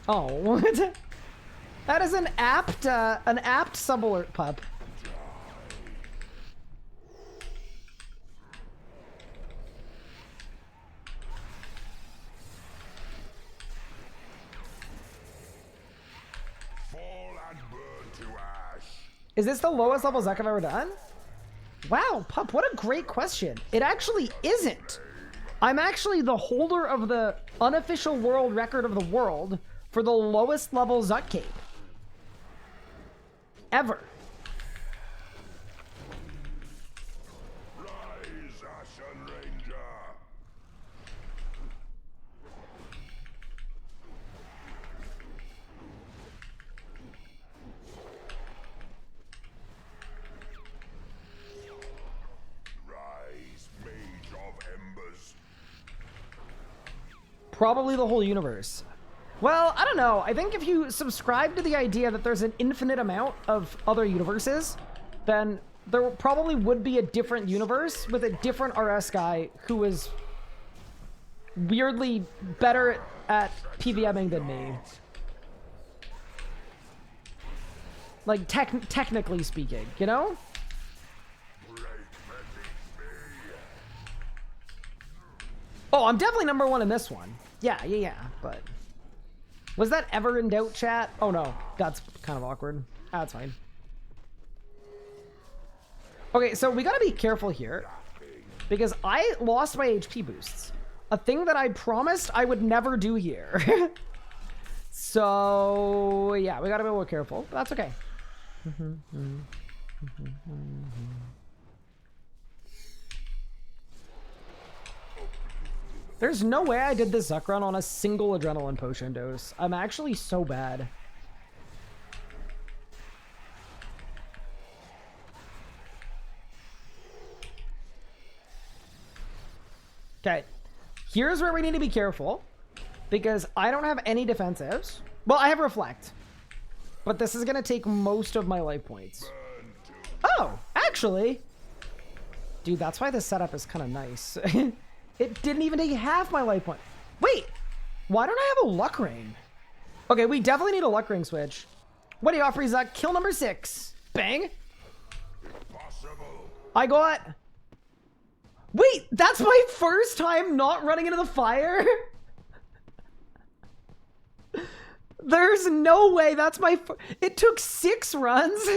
Oh, what? That is an apt sub-alert, pup. Is this the lowest level Zuck I've ever done? Wow, pup, what a great question. It actually isn't. I'm actually the holder of the unofficial world record of the world for the lowest level Zuck cape. Ever. Rise, Ashen Ranger. Rise, Mage of Embers. Probably the whole universe. Well, I don't know. I think if you subscribe to the idea that there's an infinite amount of other universes, then there probably would be a different universe with a different RS guy who is weirdly better at PVMing than me. Like, technically speaking, you know? Oh, I'm definitely number one in this one. Yeah, but... Was that ever in doubt, chat? Oh no, that's kind of awkward. That's fine. Okay, so we gotta be careful here. Because I lost my HP boosts. A thing that I promised I would never do here. So, yeah, we gotta be a little careful. But that's okay. There's no way I did this Zuck run on a single adrenaline potion dose. I'm actually so bad. Okay. Here's where we need to be careful. Because I don't have any defensives. Well, I have Reflect. But this is going to take most of my life points. Oh, actually. Dude, that's why this setup is kind of nice. It didn't even take half my life point. Wait, why don't I have a luck ring? Okay, we definitely need a luck ring switch. What do you offer, Zuck? Kill number 6. Bang. I got... Wait, that's my first time not running into the fire? There's no way that's my... It took 6 runs.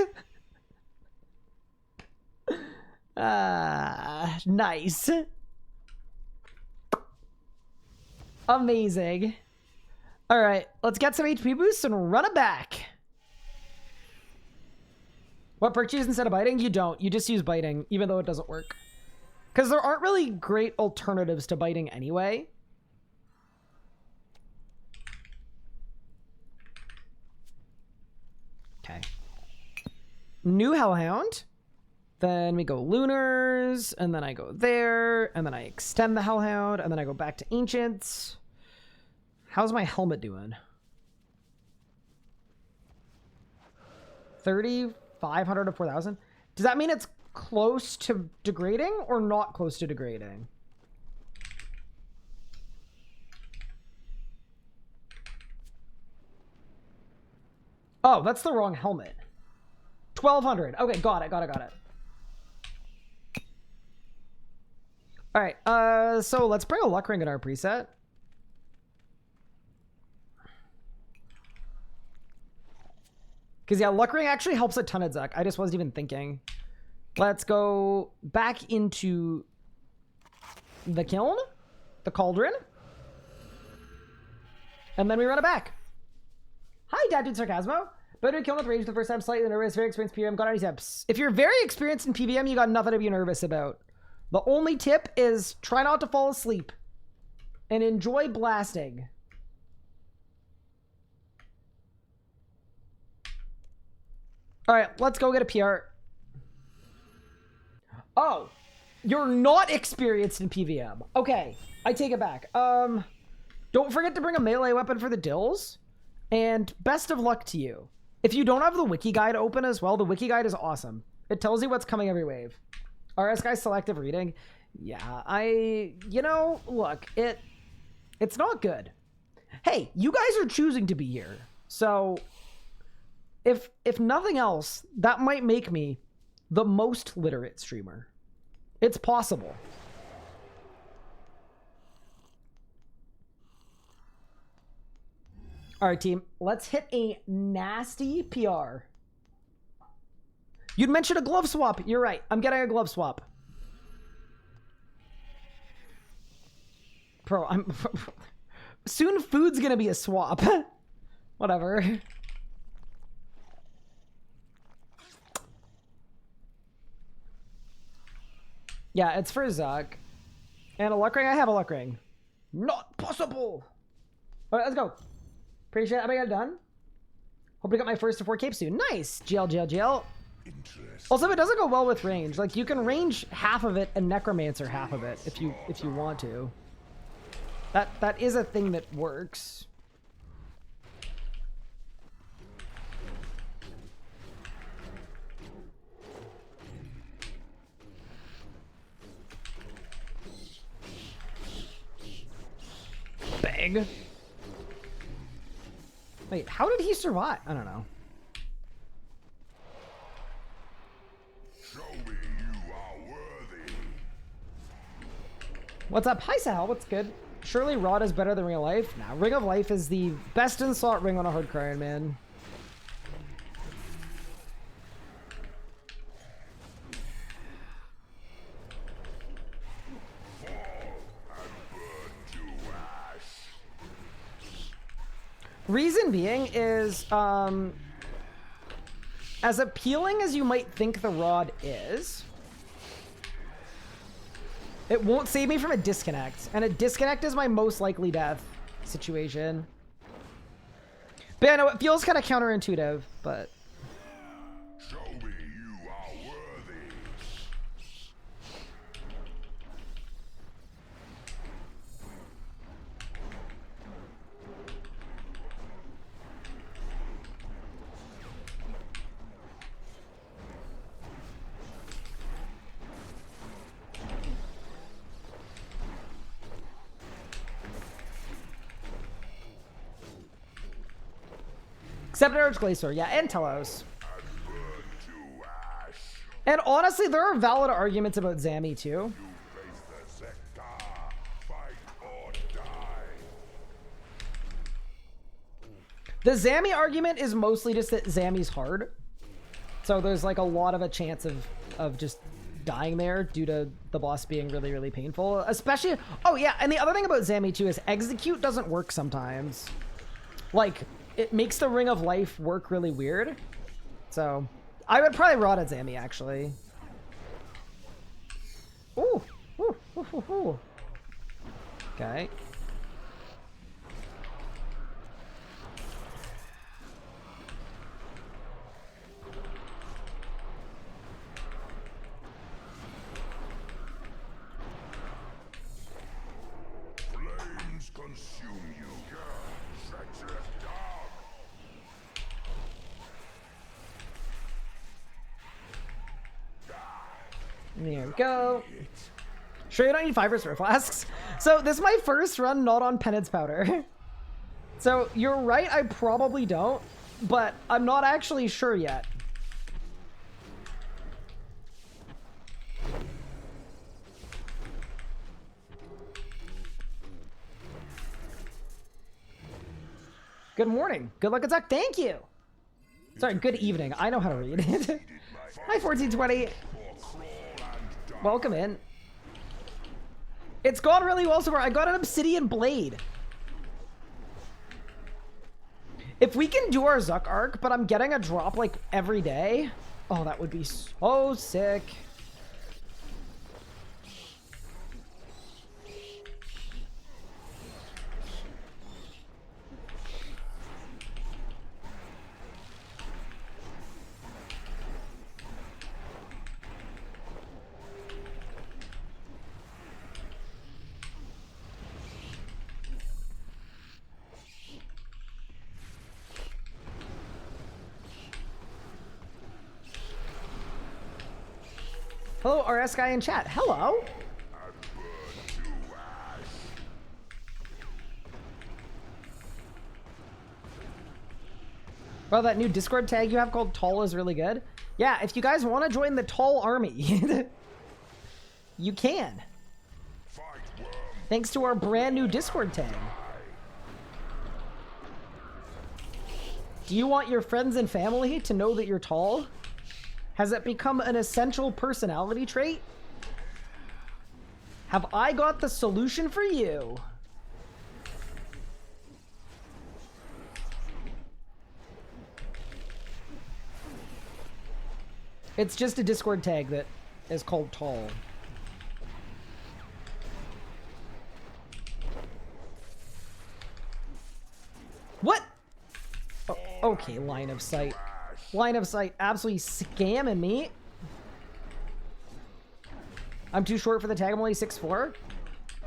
Nice. Amazing. All right, let's get some HP boosts and run it back. What perk do you use instead of biting? You don't. You just use biting, even though it doesn't work. Because there aren't really great alternatives to biting anyway. Okay. New Hellhound. Then we go Lunars, and then I go there, and then I extend the Hellhound, and then I go back to Ancients. How's my helmet doing? 3,500 to 4,000? Does that mean it's close to degrading or not close to degrading? Oh, that's the wrong helmet. 1,200. Okay, got it. All right, so let's bring a luck ring in our preset. Because, yeah, luck ring actually helps a ton of Zuck. I just wasn't even thinking. Let's go back into the kiln, the cauldron. And then we run it back. Hi, Dad Dude Sarcasmo. Better kiln with rage the first time, slightly nervous, very experienced PVM, got any tips? If you're very experienced in PVM, you got nothing to be nervous about. The only tip is try not to fall asleep and enjoy blasting. All right, let's go get a PR. Oh, you're not experienced in PVM. Okay, I take it back. Don't forget to bring a melee weapon for the dills. And best of luck to you. If you don't have the wiki guide open as well, the wiki guide is awesome. It tells you what's coming every wave. RS guy selective reading. Yeah, you know, look, it's not good. Hey, you guys are choosing to be here. So if nothing else, that might make me the most literate streamer. It's possible. All right, team, let's hit a nasty PR. You'd mentioned a glove swap. You're right. I'm getting a glove swap. Bro, soon food's gonna be a swap. Whatever. Yeah, it's for Zuck. And a luck ring? I have a luck ring. Not possible! All right, let's go. Appreciate it. I got it done. Hope to get my first to 4 capes soon. Nice! GL. Also, if it doesn't go well with range, like you can range half of it and necromancer half of it if you want to. That is a thing that works. Bang. Wait, how did he survive? I don't know. Show me you are worthy. What's up? Hi, Sal. What's good? Surely Rod is better than Ring of Life? Nah, Ring of Life is the best in slot ring on a hardcore Ironman. Reason being is, as appealing as you might think the rod is, it won't save me from a disconnect. And a disconnect is my most likely death situation. But yeah, no, it feels kind of counterintuitive, but... Show me you are worthy. Except Arch Glacier, yeah, and Telos. And honestly, there are valid arguments about Zami too. The Zami argument is mostly just that Zami's hard. So there's like a lot of a chance of just dying there due to the boss being really, really painful. Especially, oh yeah, and the other thing about Zami too is execute doesn't work sometimes. Like, it makes the Ring of Life work really weird. So, I would probably rod at Zami, actually. Ooh. Ooh. Ooh, ooh, ooh. Okay. Flames consume you. Set it down. There we go. Sure you don't need 5 reserve flasks? So this is my first run not on penance powder. So you're right, I probably don't, but I'm not actually sure yet. Good morning. Good luck, Attack. Thank you. Sorry, good evening. I know how to read. Hi, 1420. Welcome in. It's gone really well so far. I got an obsidian blade. If we can do our Zuck arc, but I'm getting a drop like every day, oh, that would be so sick. Hello, RS guy in chat. Hello. Well, that new Discord tag you have called Tall is really good. Yeah, if you guys want to join the Tall army, you can. Thanks to our brand new Discord tag. Do you want your friends and family to know that you're tall? Has it become an essential personality trait? Have I got the solution for you? It's just a Discord tag that is called Tall. What? Oh, okay, line of sight. Line of sight absolutely scamming me. I'm too short for the tag. I'm only 6'4".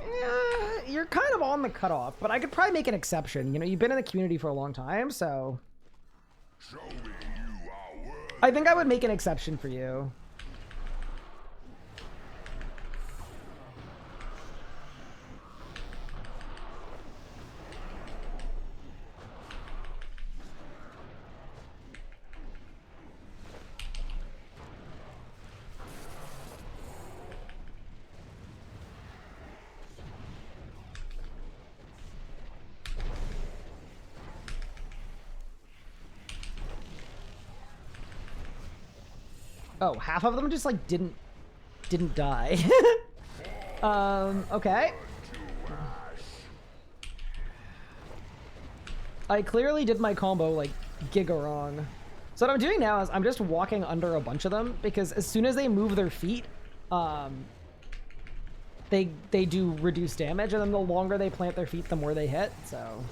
Yeah, you're kind of on the cutoff, but I could probably make an exception. You know, you've been in the community for a long time, so... I think I would make an exception for you. Oh, half of them just like didn't die. Okay. I clearly did my combo like giga wrong. So what I'm doing now is I'm just walking under a bunch of them because as soon as they move their feet, they do reduce damage, and then the longer they plant their feet, the more they hit. So.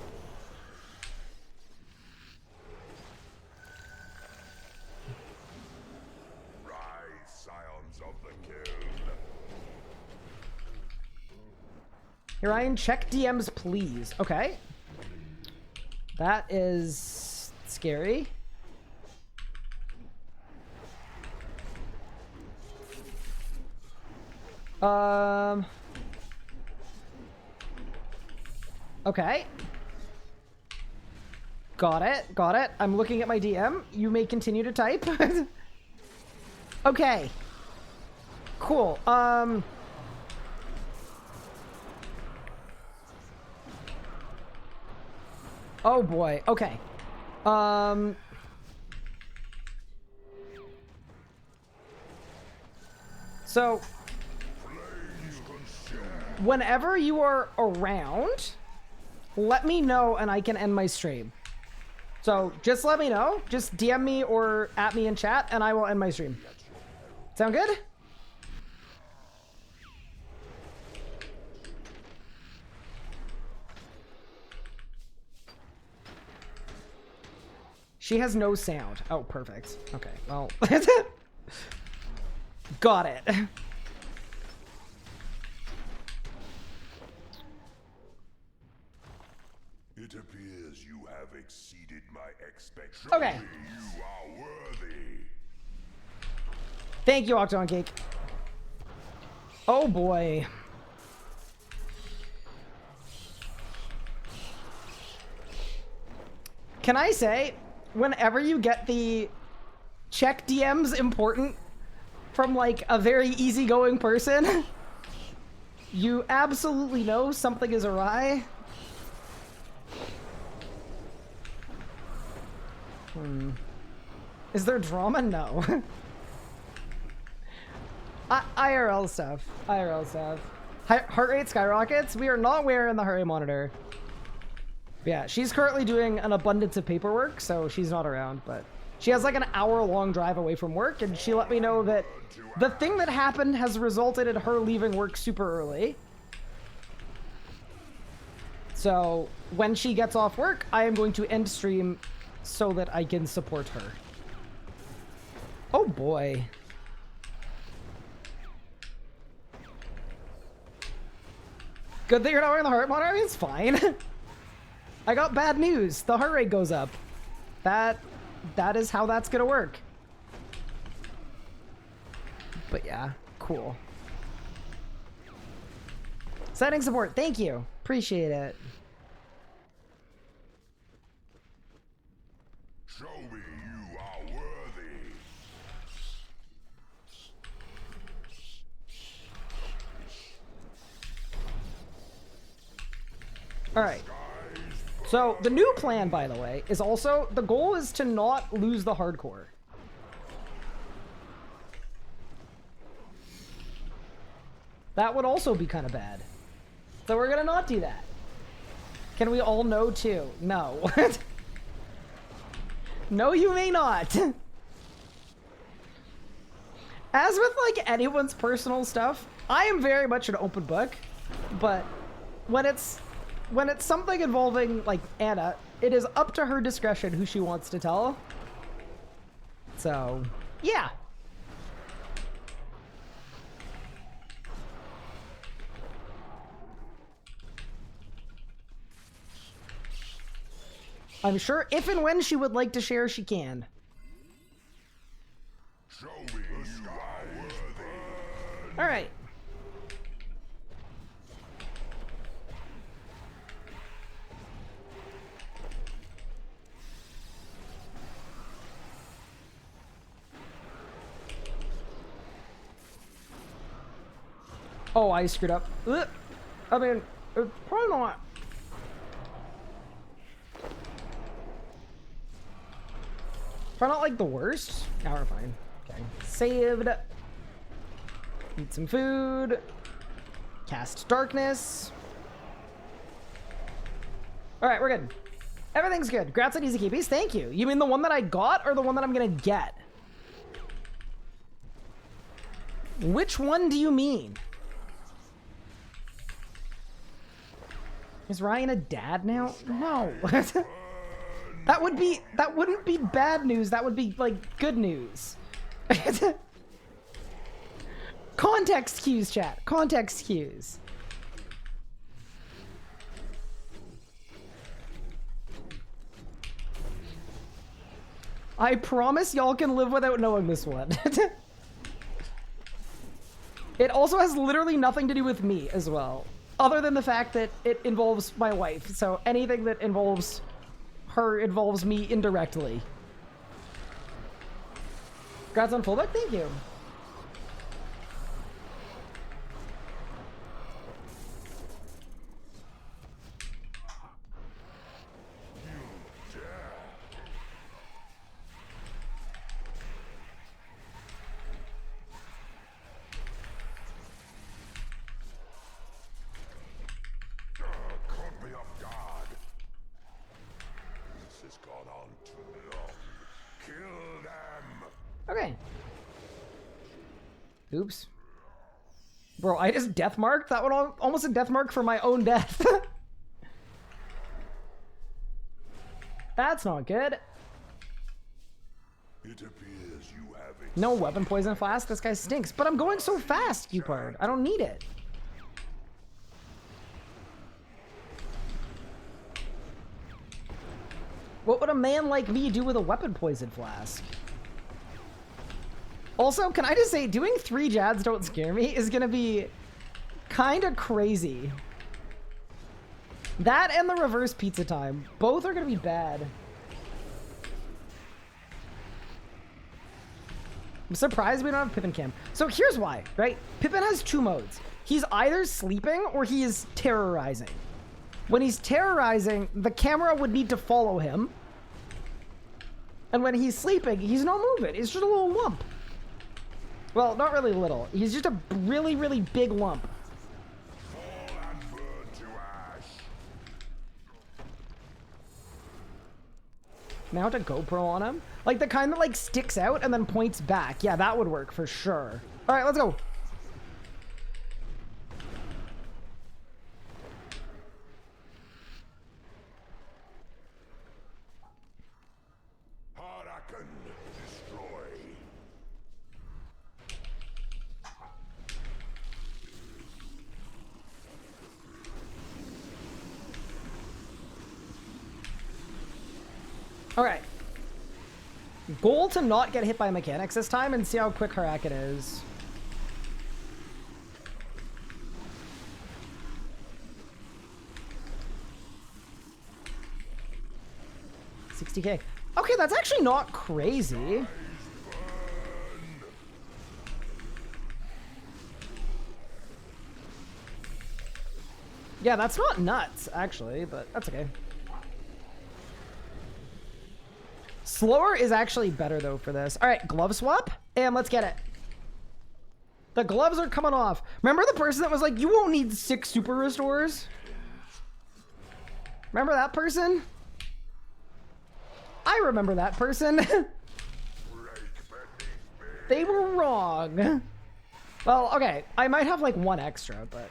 Here, Ryan, check DMs, please. Okay. That is scary. Okay. Got it. Got it. I'm looking at my DM. You may continue to type. Okay. Cool. Oh boy. Okay. So whenever you are around, let me know and I can end my stream. So just let me know. Just DM me or at me in chat and I will end my stream. Sound good? She has no sound. Oh, perfect. Okay, well. Got it. It appears you have exceeded my expectations. Okay. You are worthy. Thank you, Octon Cake. Oh boy. Can I say, whenever you get the check DMs important from like a very easygoing person, you absolutely know something is awry. Is there drama? No. IRL stuff. IRL stuff. Heart rate skyrockets. We are not wearing the heart rate monitor. Yeah, she's currently doing an abundance of paperwork, so she's not around, but she has like an hour-long drive away from work, and she let me know that the thing that happened has resulted in her leaving work super early. So when she gets off work, I am going to end stream so that I can support her. Oh boy. Good that you're not wearing the heart monitor. I mean, it's fine. I got bad news. The heart rate goes up. That is how that's gonna work. But yeah, cool. Setting support. Thank you. Appreciate it. Show me you are worthy. All right. So the new plan, by the way, is also the goal is to not lose the hardcore. That would also be kind of bad. So we're gonna not do that. Can we all know too? No. No, you may not. As with like anyone's personal stuff, I am very much an open book, but when it's something involving like Anna, it is up to her discretion who she wants to tell. So, yeah. I'm sure if and when she would like to share, she can. Show me you are worthy. All right. Oh, I screwed up. Ugh. I mean, probably not. Probably not like the worst. Now we're fine. Okay, saved. Eat some food. Cast darkness. All right, we're good. Everything's good. Congrats on EZK piece. Thank you. You mean the one that I got or the one that I'm gonna get? Which one do you mean? Is Ryan a dad now? No. that wouldn't be bad news. That would be like good news. Context cues, chat. Context cues. I promise y'all can live without knowing this one. It also has literally nothing to do with me as well, other than the fact that it involves my wife. So anything that involves her involves me indirectly. Congrats on fullback, thank you. Okay. Oops. Bro, I just death marked? That one almost a death mark for my own death. That's not good. It appears you have no weapon poison flask. This guy stinks. But I'm going so fast, Cupard. I don't need it. What would a man like me do with a weapon poison flask? Also, can I just say, doing 3 Jads don't scare me is gonna be kind of crazy. That and the reverse pizza time. Both are gonna be bad. I'm surprised we don't have Pippin cam. So here's why, right? Pippin has 2 modes. He's either sleeping or he is terrorizing. When he's terrorizing, the camera would need to follow him. And when he's sleeping, he's not moving. It's just a little lump. Well, not really little. He's just a really, really big lump. Mount a GoPro on him? Like the kind that like sticks out and then points back. Yeah, that would work for sure. All right, let's go. All right. Goal to not get hit by mechanics this time and see how quick Harak it is. $60K. Okay, that's actually not crazy. Yeah, that's not nuts, actually, but that's okay. Slower is actually better, though, for this. All right, glove swap, and let's get it. The gloves are coming off. Remember the person that was like, you won't need 6 super restores? Remember that person? I remember that person. They were wrong. Well, okay, I might have like 1 extra, but...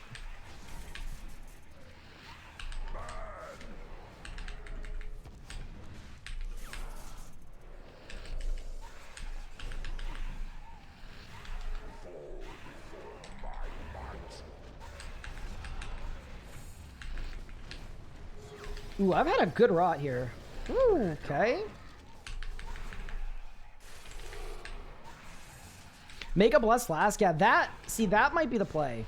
Ooh, I've had a good rot here. Ooh, okay. Make a blessed flask. Yeah, that might be the play.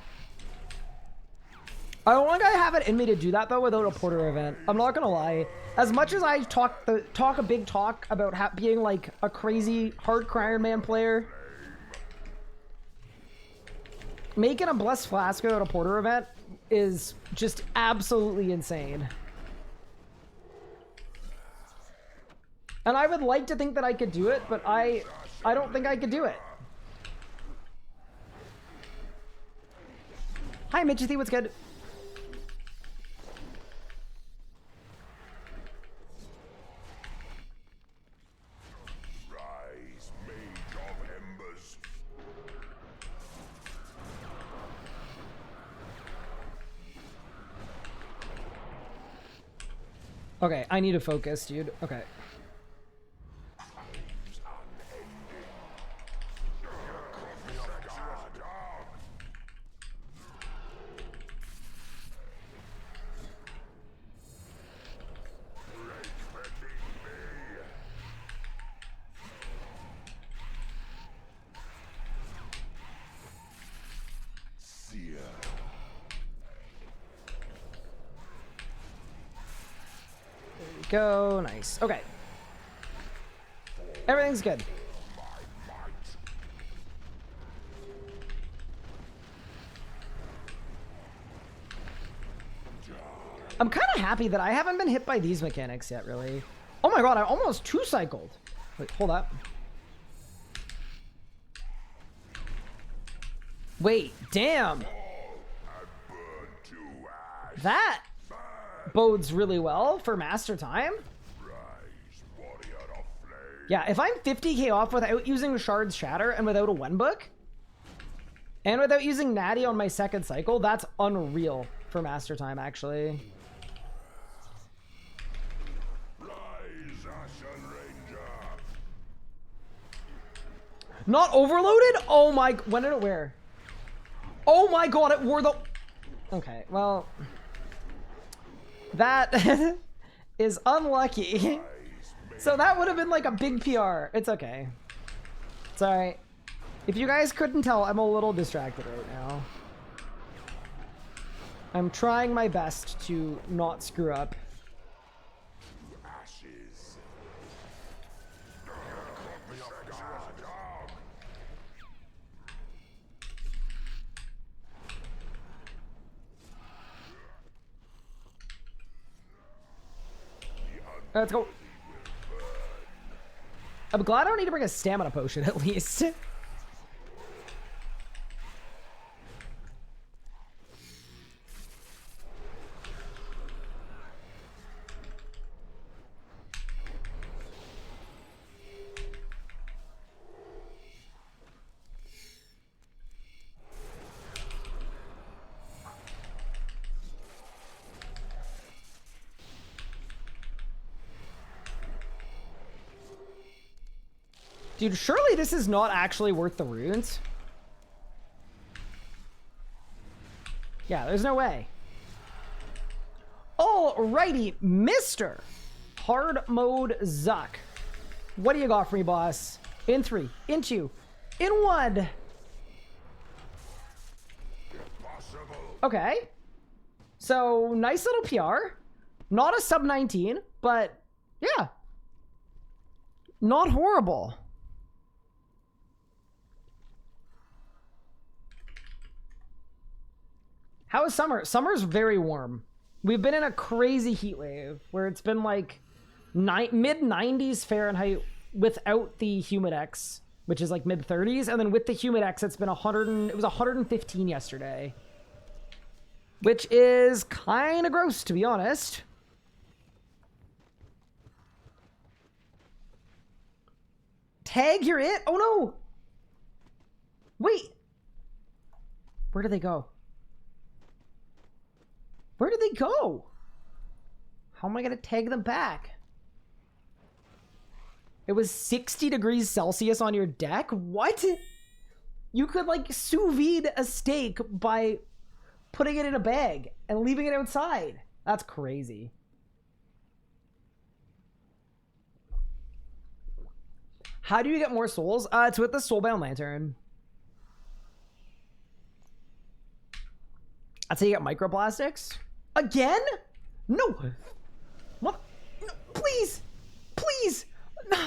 I don't think I have it in me to do that, though, without a Porter event. I'm not gonna lie. As much as I talk a big talk about being, like, a crazy hardcore Ironman player, making a blessed flask without a Porter event is just absolutely insane. And I would like to think that I could do it, but I I don't think I could do it. Hi, Midgethy, what's good? Rise, mage of embers. Okay, I need to focus, dude. Okay. Go. Nice. Okay. Everything's good. I'm kind of happy that I haven't been hit by these mechanics yet, really. Oh my god, I almost two-cycled. Wait, hold up. Wait, damn. That bodes really well for Master Time. Yeah, if I'm 50k off without using Shard's Shatter and without a one book, and without using Natty on my second cycle, that's unreal for Master Time, actually. Not overloaded? Oh my, when did it wear? Oh my god, it wore the... Okay, well... That is unlucky. So that would have been like a big PR. It's okay. It's alright. If you guys couldn't tell, I'm a little distracted right now. I'm trying my best to not screw up. Let's go. I'm glad I don't need to bring a stamina potion at least. Dude, surely this is not actually worth the runes. Yeah, there's no way. Alrighty, Mr. Hardmode Zuck. What do you got for me, boss? In 3, in 2, in 1. Okay. So, nice little PR. Not a sub 19, but yeah. Not horrible. How is summer? Summer's very warm. We've been in a crazy heat wave where it's been like mid 90s Fahrenheit without the Humidex, which is like mid 30s, and then with the Humidex it's been it was 115 yesterday, which is kind of gross, to be honest. Tag, you're it? Oh no! Wait! Where did they go? Where did they go? How am I gonna tag them back? It was 60 degrees Celsius on your deck? What? You could like sous vide a steak by putting it in a bag and leaving it outside. That's crazy. How do you get more souls? It's with the Soulbound Lantern. That's how you get microplastics. Again? No. What? No, please. Please. No.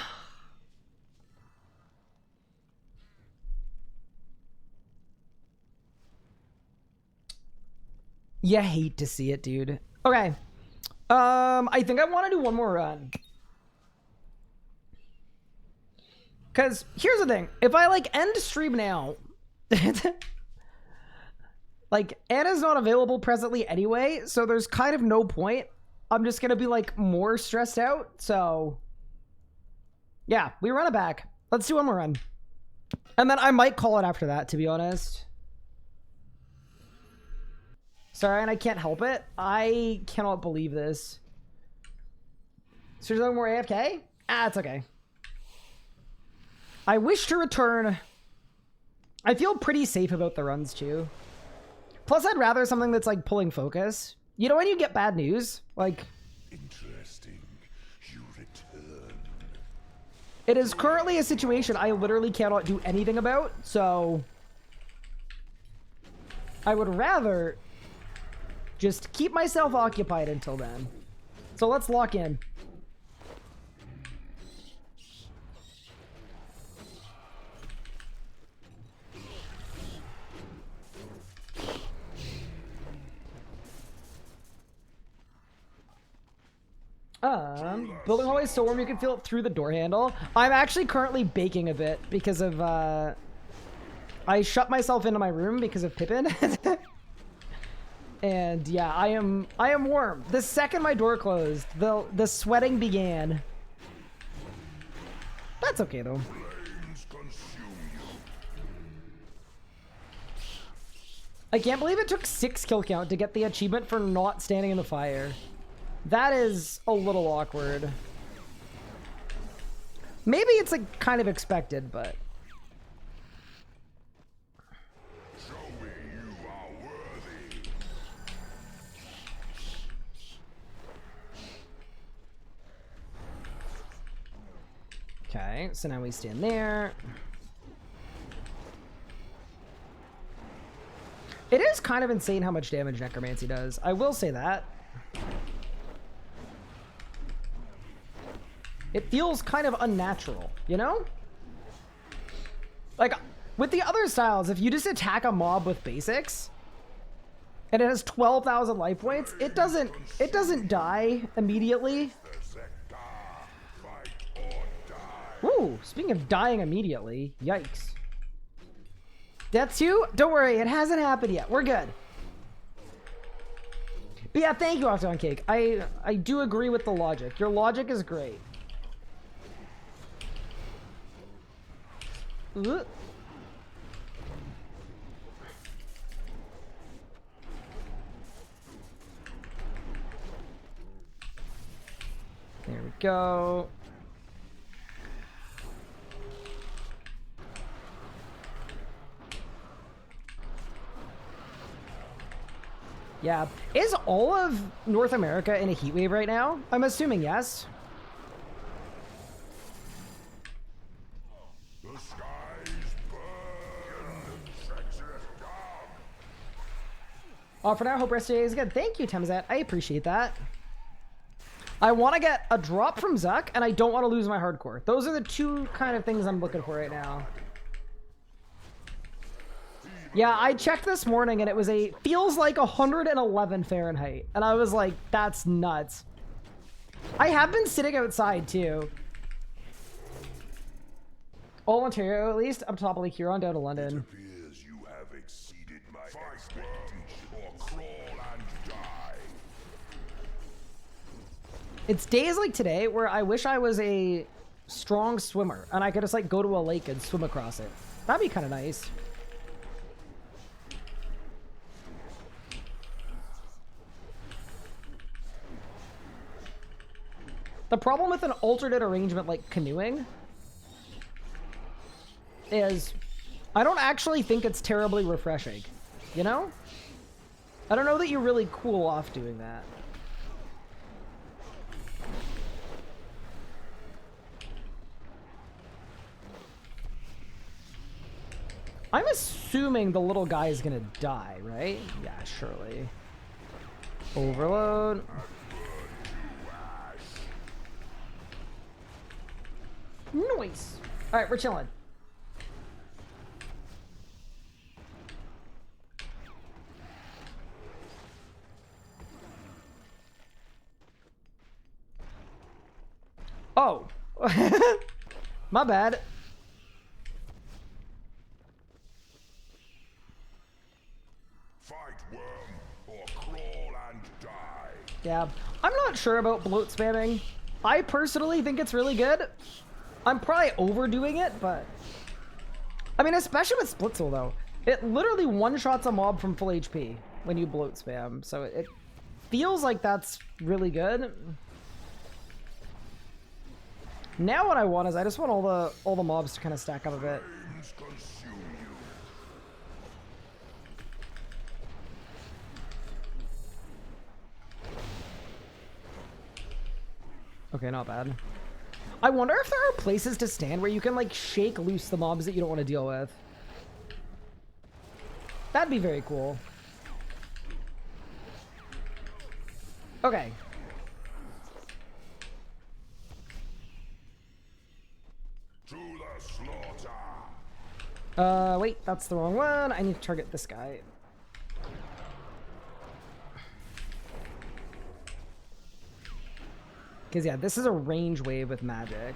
You hate to see it, dude. Okay. I think I want to do one more run. Because here's the thing. If I, like, end stream now... like, Anna's not available presently anyway, so there's kind of no point. I'm just gonna be, like, more stressed out, so... yeah, we run it back. Let's do one more run. And then I might call it after that, to be honest. Sorry, and I can't help it. I cannot believe this. So there's no more AFK? Ah, it's okay. I wish to return. I feel pretty safe about the runs, too. Plus, I'd rather something that's, like, pulling focus. You know when you get bad news? Like... interesting. You return. It is currently a situation I literally cannot do anything about, so... I would rather just keep myself occupied until then. So let's lock in. Building hallway is so warm you can feel it through the door handle. I'm actually currently baking a bit because of, I shut myself into my room because of Pippin. And yeah, I am warm. The second my door closed, the sweating began. That's okay though. I can't believe it took 6 kill count to get the achievement for not standing in the fire. That is a little awkward. Maybe it's like kind of expected, but... Show me you are worthy. Okay, so now we stand there. It is kind of insane how much damage Necromancy does. I will say that. It feels kind of unnatural, you know? Like, with the other styles, if you just attack a mob with basics, and it has 12,000 life points, it doesn't die immediately. Ooh, speaking of dying immediately, yikes. Death 2? Don't worry, it hasn't happened yet. We're good. But yeah, thank you, Octagon Cake. I do agree with the logic. Your logic is great. There we go. Yeah. Is all of North America in a heat wave right now? I'm assuming yes. For now, hope rest of the day is good. Thank you, Temzat. I appreciate that. I want to get a drop from Zuck, and I don't want to lose my hardcore. Those are the two kind of things I'm looking for right now. Yeah, I checked this morning, and it was feels like 111 Fahrenheit. And I was like, that's nuts. I have been sitting outside, too. All Ontario, at least. Up top of Lake Huron, down to London. It's days like today where I wish I was a strong swimmer and I could just like go to a lake and swim across it. That'd be kind of nice. The problem with an alternate arrangement like canoeing is I don't actually think it's terribly refreshing, you know? I don't know that you really cool off doing that. I'm assuming the little guy is gonna die, right? Yeah, surely. Overload. Nice. All right, we're chilling. Oh. My bad. or crawl and die. Yeah, I'm not sure about bloat spamming. I personally think it's really good. I'm probably overdoing it, but... I mean, especially with Splitzel, though. It literally one-shots a mob from full HP when you bloat spam, so it feels like that's really good. Now what I want is I just want all the mobs to kind of stack up a bit. Flames consume you. Okay, not bad. I wonder if there are places to stand where you can, like, shake loose the mobs that you don't want to deal with. That'd be very cool. Okay. To the slaughter. Wait, that's the wrong one. I need to target this guy. Because, yeah, this is a range wave with magic.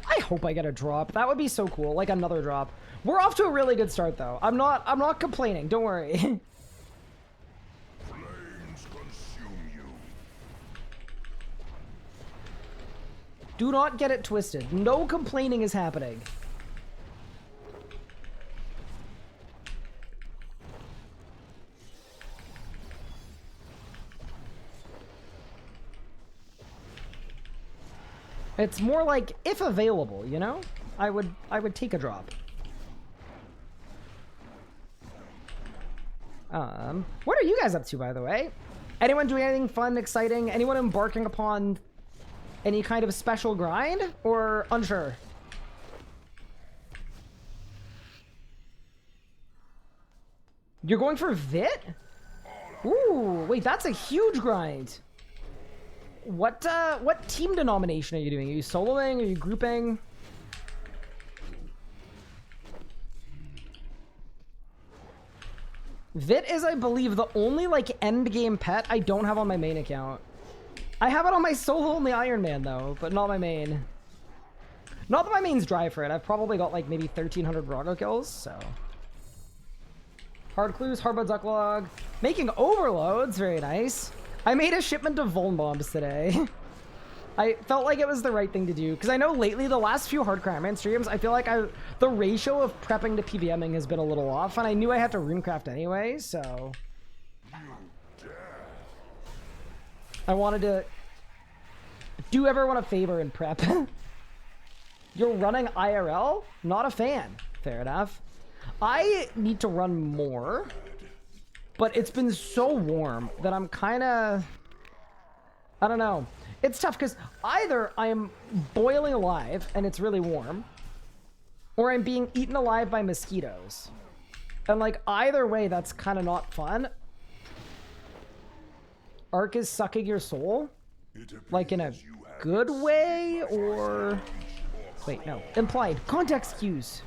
I hope I get a drop. That would be so cool. Like, another drop. We're off to a really good start, though. I'm not complaining. Don't worry. Flames consume you. Do not get it twisted. No complaining is happening. It's more like, if available, you know? I would take a drop. What are you guys up to, by the way? Anyone doing anything fun, exciting? Anyone embarking upon any kind of special grind? Or unsure? You're going for Vit? Ooh, wait, that's a huge grind. What team denomination are you doing? Are you soloing? Are you grouping? Vit is, I believe, the only, like, end game pet I don't have on my main account. I have it on my solo-only Ironman, though, but not my main. Not that my main's dry for it. I've probably got, like, maybe 1,300 Brago kills, so... Hard clues, Hardmode Zucklog. Making overloads, very nice. I made a shipment of Vuln bombs today. I felt like it was the right thing to do, because I know lately, the last few hardcore Ironman streams, I feel like the ratio of prepping to PVMing has been a little off, and I knew I had to runecraft anyway, so... I wanted to do everyone a favor and prep. You're running IRL? Not a fan. Fair enough. I need to run more, but it's been so warm that I'm kind of... I don't know. It's tough because either I am boiling alive and it's really warm, or I'm being eaten alive by mosquitoes. And, like, either way, that's kind of not fun. Arc is sucking your soul? Like, in a good way, or... Wait, no. Implied. Context cues.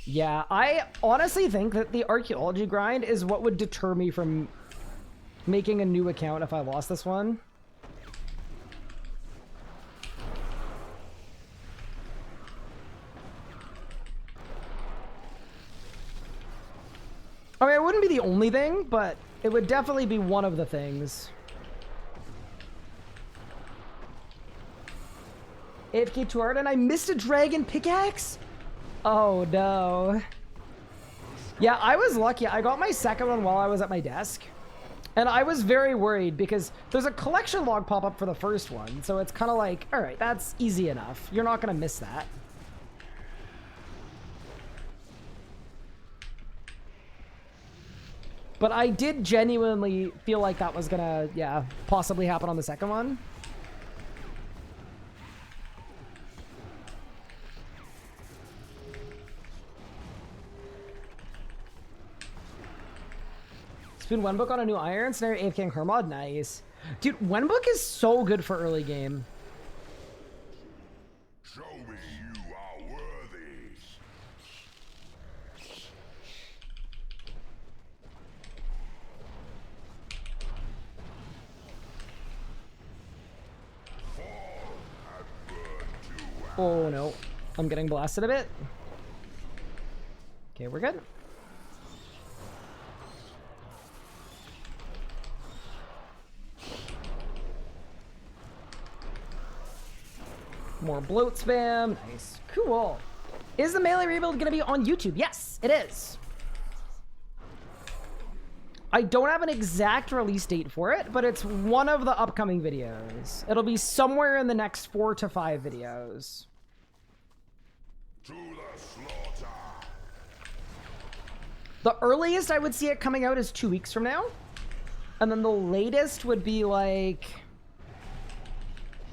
Yeah, I honestly think that the archaeology grind is what would deter me from making a new account if I lost this one. I mean, it wouldn't be the only thing, but it would definitely be one of the things. AFK too hard and I missed a dragon pickaxe? Oh no. Yeah, I was lucky. I got my second one while I was at my desk. And I was very worried because there's a collection log pop up for the first one. So it's kind of like, all right, that's easy enough. You're not going to miss that. But I did genuinely feel like that was going to, yeah, possibly happen on the second one. Spoon Wenbook on a new iron, snare AFK and Hardmode, nice. Dude, Wenbook is so good for early game. Show me you are worthy. Oh no, I'm getting blasted a bit. Okay, we're good. More bloat spam. Nice. Cool. Is the melee rebuild going to be on YouTube? Yes, it is. I don't have an exact release date for it, but it's one of the upcoming videos. It'll be somewhere in the next 4 to 5 videos. To the slaughter. The earliest I would see it coming out is 2 weeks from now. And then the latest would be like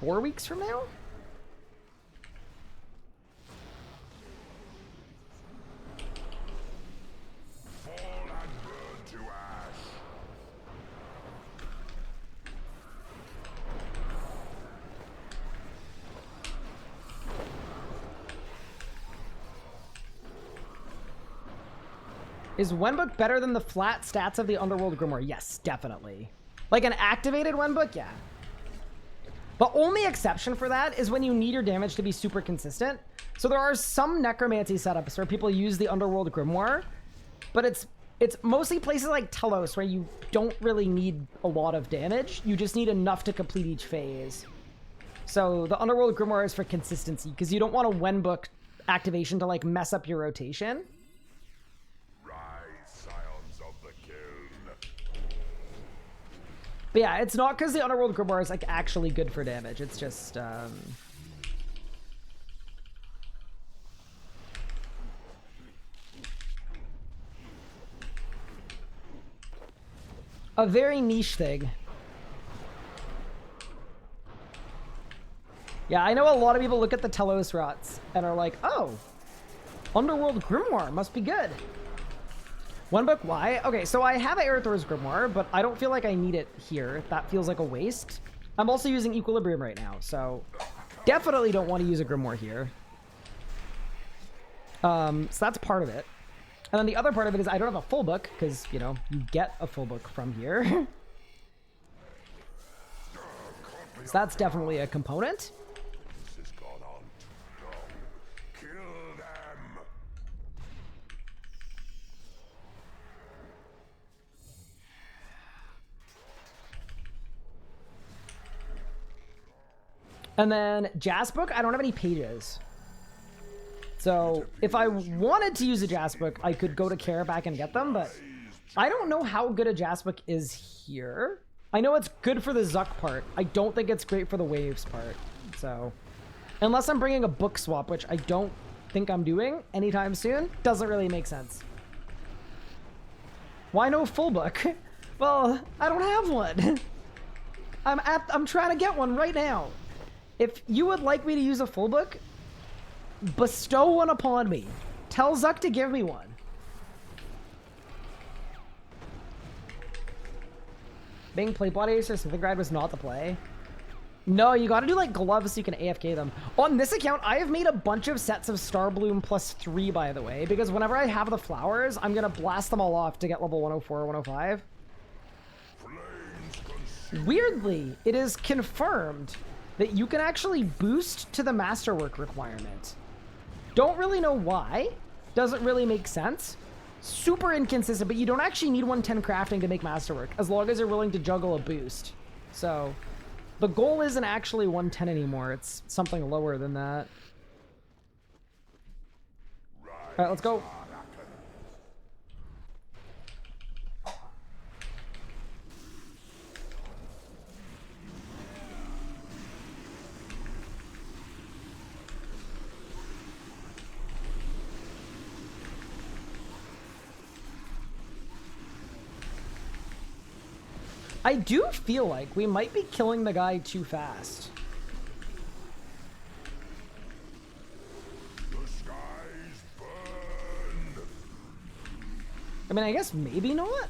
4 weeks from now. Is Wenbook better than the flat stats of the Underworld Grimoire? Yes, definitely. Like an activated Wenbook, yeah. The only exception for that is when you need your damage to be super consistent. So there are some necromancy setups where people use the Underworld Grimoire, but it's mostly places like Telos where you don't really need a lot of damage. You just need enough to complete each phase. So the Underworld Grimoire is for consistency because you don't want a Wenbook activation to like mess up your rotation. But yeah, it's not because the Underworld Grimoire is like actually good for damage. It's just a very niche thing. Yeah, I know a lot of people look at the Telos rots and are like, oh, Underworld Grimoire must be good. Wenbook, why? Okay, so I have Aerithor's Grimoire, but I don't feel like I need it here. That feels like a waste. I'm also using Equilibrium right now, so definitely don't want to use a Grimoire here. So that's part of it. And then the other part of it is I don't have a full book, because, you know, you get a full book from here. So that's definitely a component. And then Jas book, I don't have any pages. So if I wanted to use a Jas book, I could go to Karabac and get them, but I don't know how good a Jas book is here. I know it's good for the Zuck part. I don't think it's great for the waves part. So unless I'm bringing a book swap, which I don't think I'm doing anytime soon, doesn't really make sense. Why no full book? Well, I don't have one. I'm trying to get one right now. If you would like me to use a full book, bestow one upon me. Tell Zuck to give me one. Being play body ace or something grad was not the play. No, you gotta do like gloves so you can AFK them. On this account, I have made a bunch of sets of Star Bloom +3, by the way, because whenever I have the flowers, I'm gonna blast them all off to get level 104 or 105. Weirdly, it is confirmed that you can actually boost to the masterwork requirement. Don't really know why. Doesn't really make sense. Super inconsistent, but you don't actually need 110 crafting to make masterwork, as long as you're willing to juggle a boost. So the goal isn't actually 110 anymore. It's something lower than that. All right, let's go. I do feel like we might be killing the guy too fast. The skies burn. I mean, I guess maybe not.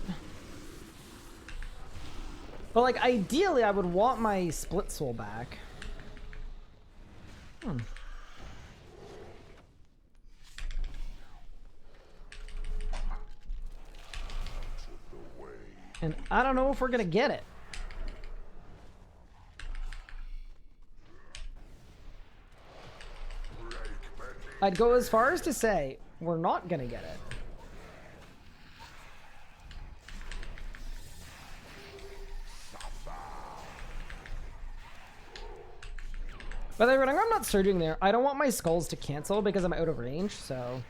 But like, ideally, I would want my split soul back. And I don't know if we're gonna get it. I'd go as far as to say we're not gonna get it. By the way, when I'm not surging there, I don't want my skulls to cancel because I'm out of range, so...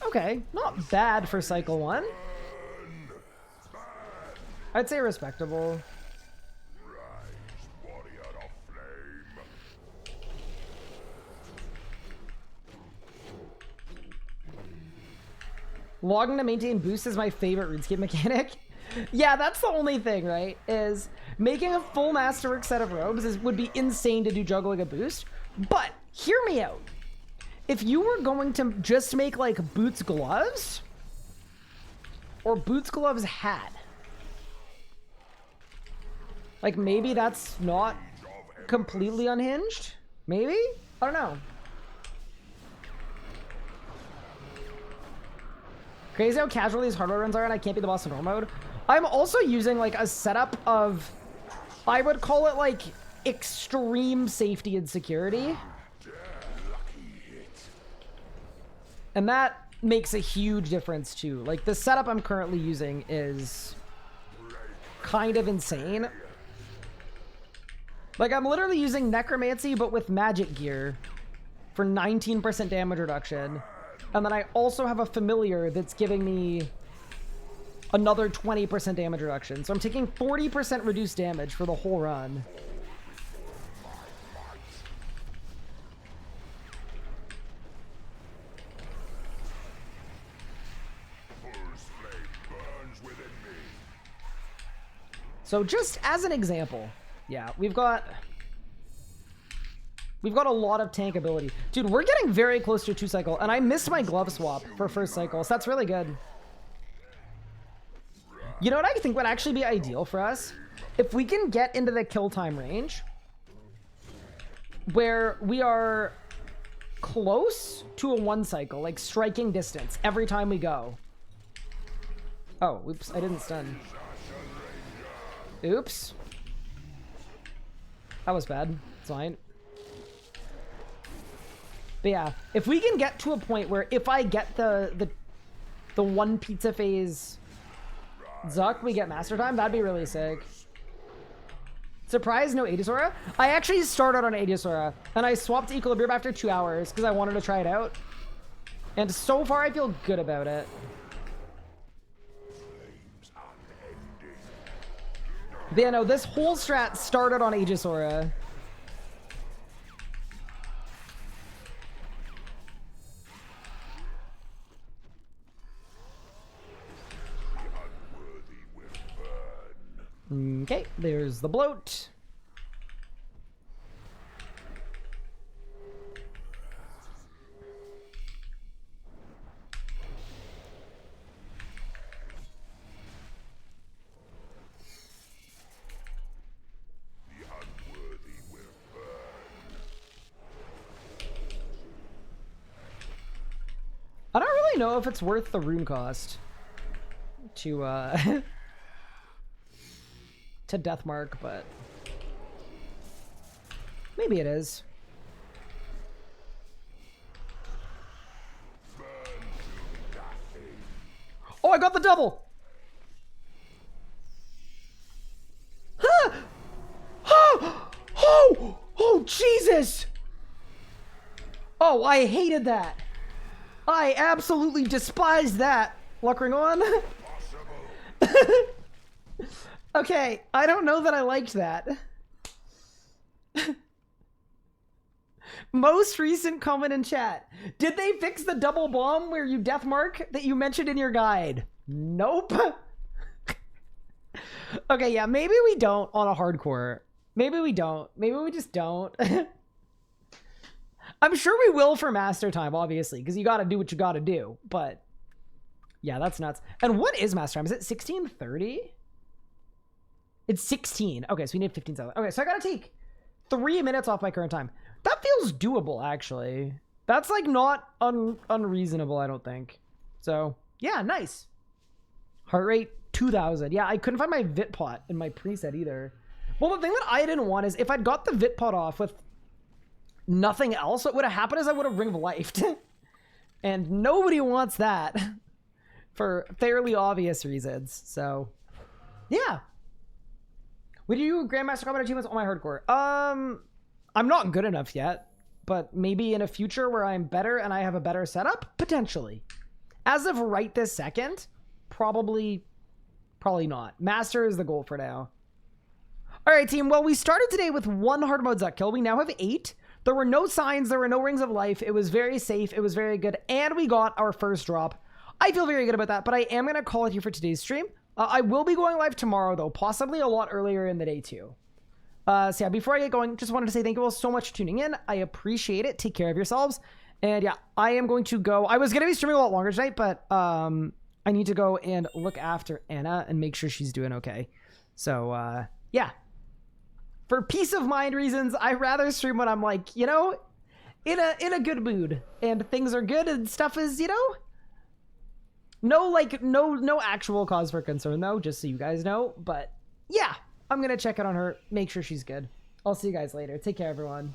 Okay, not bad for cycle 1. I'd say respectable. Logging to maintain boost is my favorite RuneScape mechanic. Yeah, that's the only thing, right? Is making a full masterwork set of robes would be insane to do juggling a boost. But hear me out. If you were going to just make like boots gloves or boots gloves hat, like maybe that's not completely unhinged. Maybe? I don't know. Crazy how casual these hardware runs are, and I can't be the boss in normal mode. I'm also using like a setup of, I would call it like extreme safety and security. And that makes a huge difference too. Like the setup I'm currently using is kind of insane. Like I'm literally using necromancy, but with magic gear for 19% damage reduction. And then I also have a familiar that's giving me another 20% damage reduction. So I'm taking 40% reduced damage for the whole run. So just as an example, yeah, we've got a lot of tank ability. Dude, we're getting very close to a 2-cycle, and I missed my glove swap for first cycle, so that's really good. You know what I think would actually be ideal for us? If we can get into the kill time range, where we are close to a 1-cycle, like striking distance, every time we go. Oh, oops, I didn't stun. Oops. That was bad. It's fine. But yeah, if we can get to a point where if I get the 1 pizza phase Zuck, we get master time, that'd be really sick. Surprise, no Adisora? I actually started on Adisora, and I swapped Equilibrium after 2 hours because I wanted to try it out. And so far, I feel good about it. But yeah, no, this whole strat started on Aegisora. Okay, there's the bloat. I don't really know if it's worth the rune cost to to Deathmark, but maybe it is. Oh, I got the double! Huh! Oh, Jesus! Oh, I hated that. I absolutely despised that. Luck ring on. Okay, I don't know that I liked that. Most recent comment in chat. Did they fix the double bomb where you deathmark that you mentioned in your guide? Nope. Okay, yeah, maybe we don't on a hardcore. Maybe we don't. Maybe we just don't. I'm sure we will for master time, obviously, because you gotta do what you gotta do. But yeah, that's nuts. And what is master time? Is it 1630? It's 16. Okay, so we need 15 seconds. Okay, so I gotta take 3 minutes off my current time. That feels doable, actually. That's like not unreasonable, I don't think. So yeah, nice. Heart rate 2000. Yeah, I couldn't find my vit pot in my preset either. Well, the thing that I didn't want is if I'd got the vit pot off with nothing else, what would have happened is I would have ring of lifed. And nobody wants that for fairly obvious reasons. So yeah. Would you do Grandmaster Combat achievements on my hardcore? I'm not good enough yet, but maybe in a future where I'm better and I have a better setup, potentially. As of right this second, probably not. Master is the goal for now. All right, team. Well, we started today with 1 hard mode Zuck kill. We now have 8. There were no signs. There were no rings of life. It was very safe. It was very good. And we got our first drop. I feel very good about that, but I am going to call it here for today's stream. I will be going live tomorrow, though, possibly a lot earlier in the day, too. So yeah, before I get going, just wanted to say thank you all so much for tuning in. I appreciate it. Take care of yourselves. And yeah, I am going to go. I was going to be streaming a lot longer tonight, but I need to go and look after Anna and make sure she's doing okay. So yeah, for peace of mind reasons, I rather stream when I'm like, you know, in a good mood and things are good and stuff is, you know, no actual cause for concern though, just so you guys know. But yeah, I'm gonna check it on her, make sure she's good. I'll see you guys later. Take care, everyone.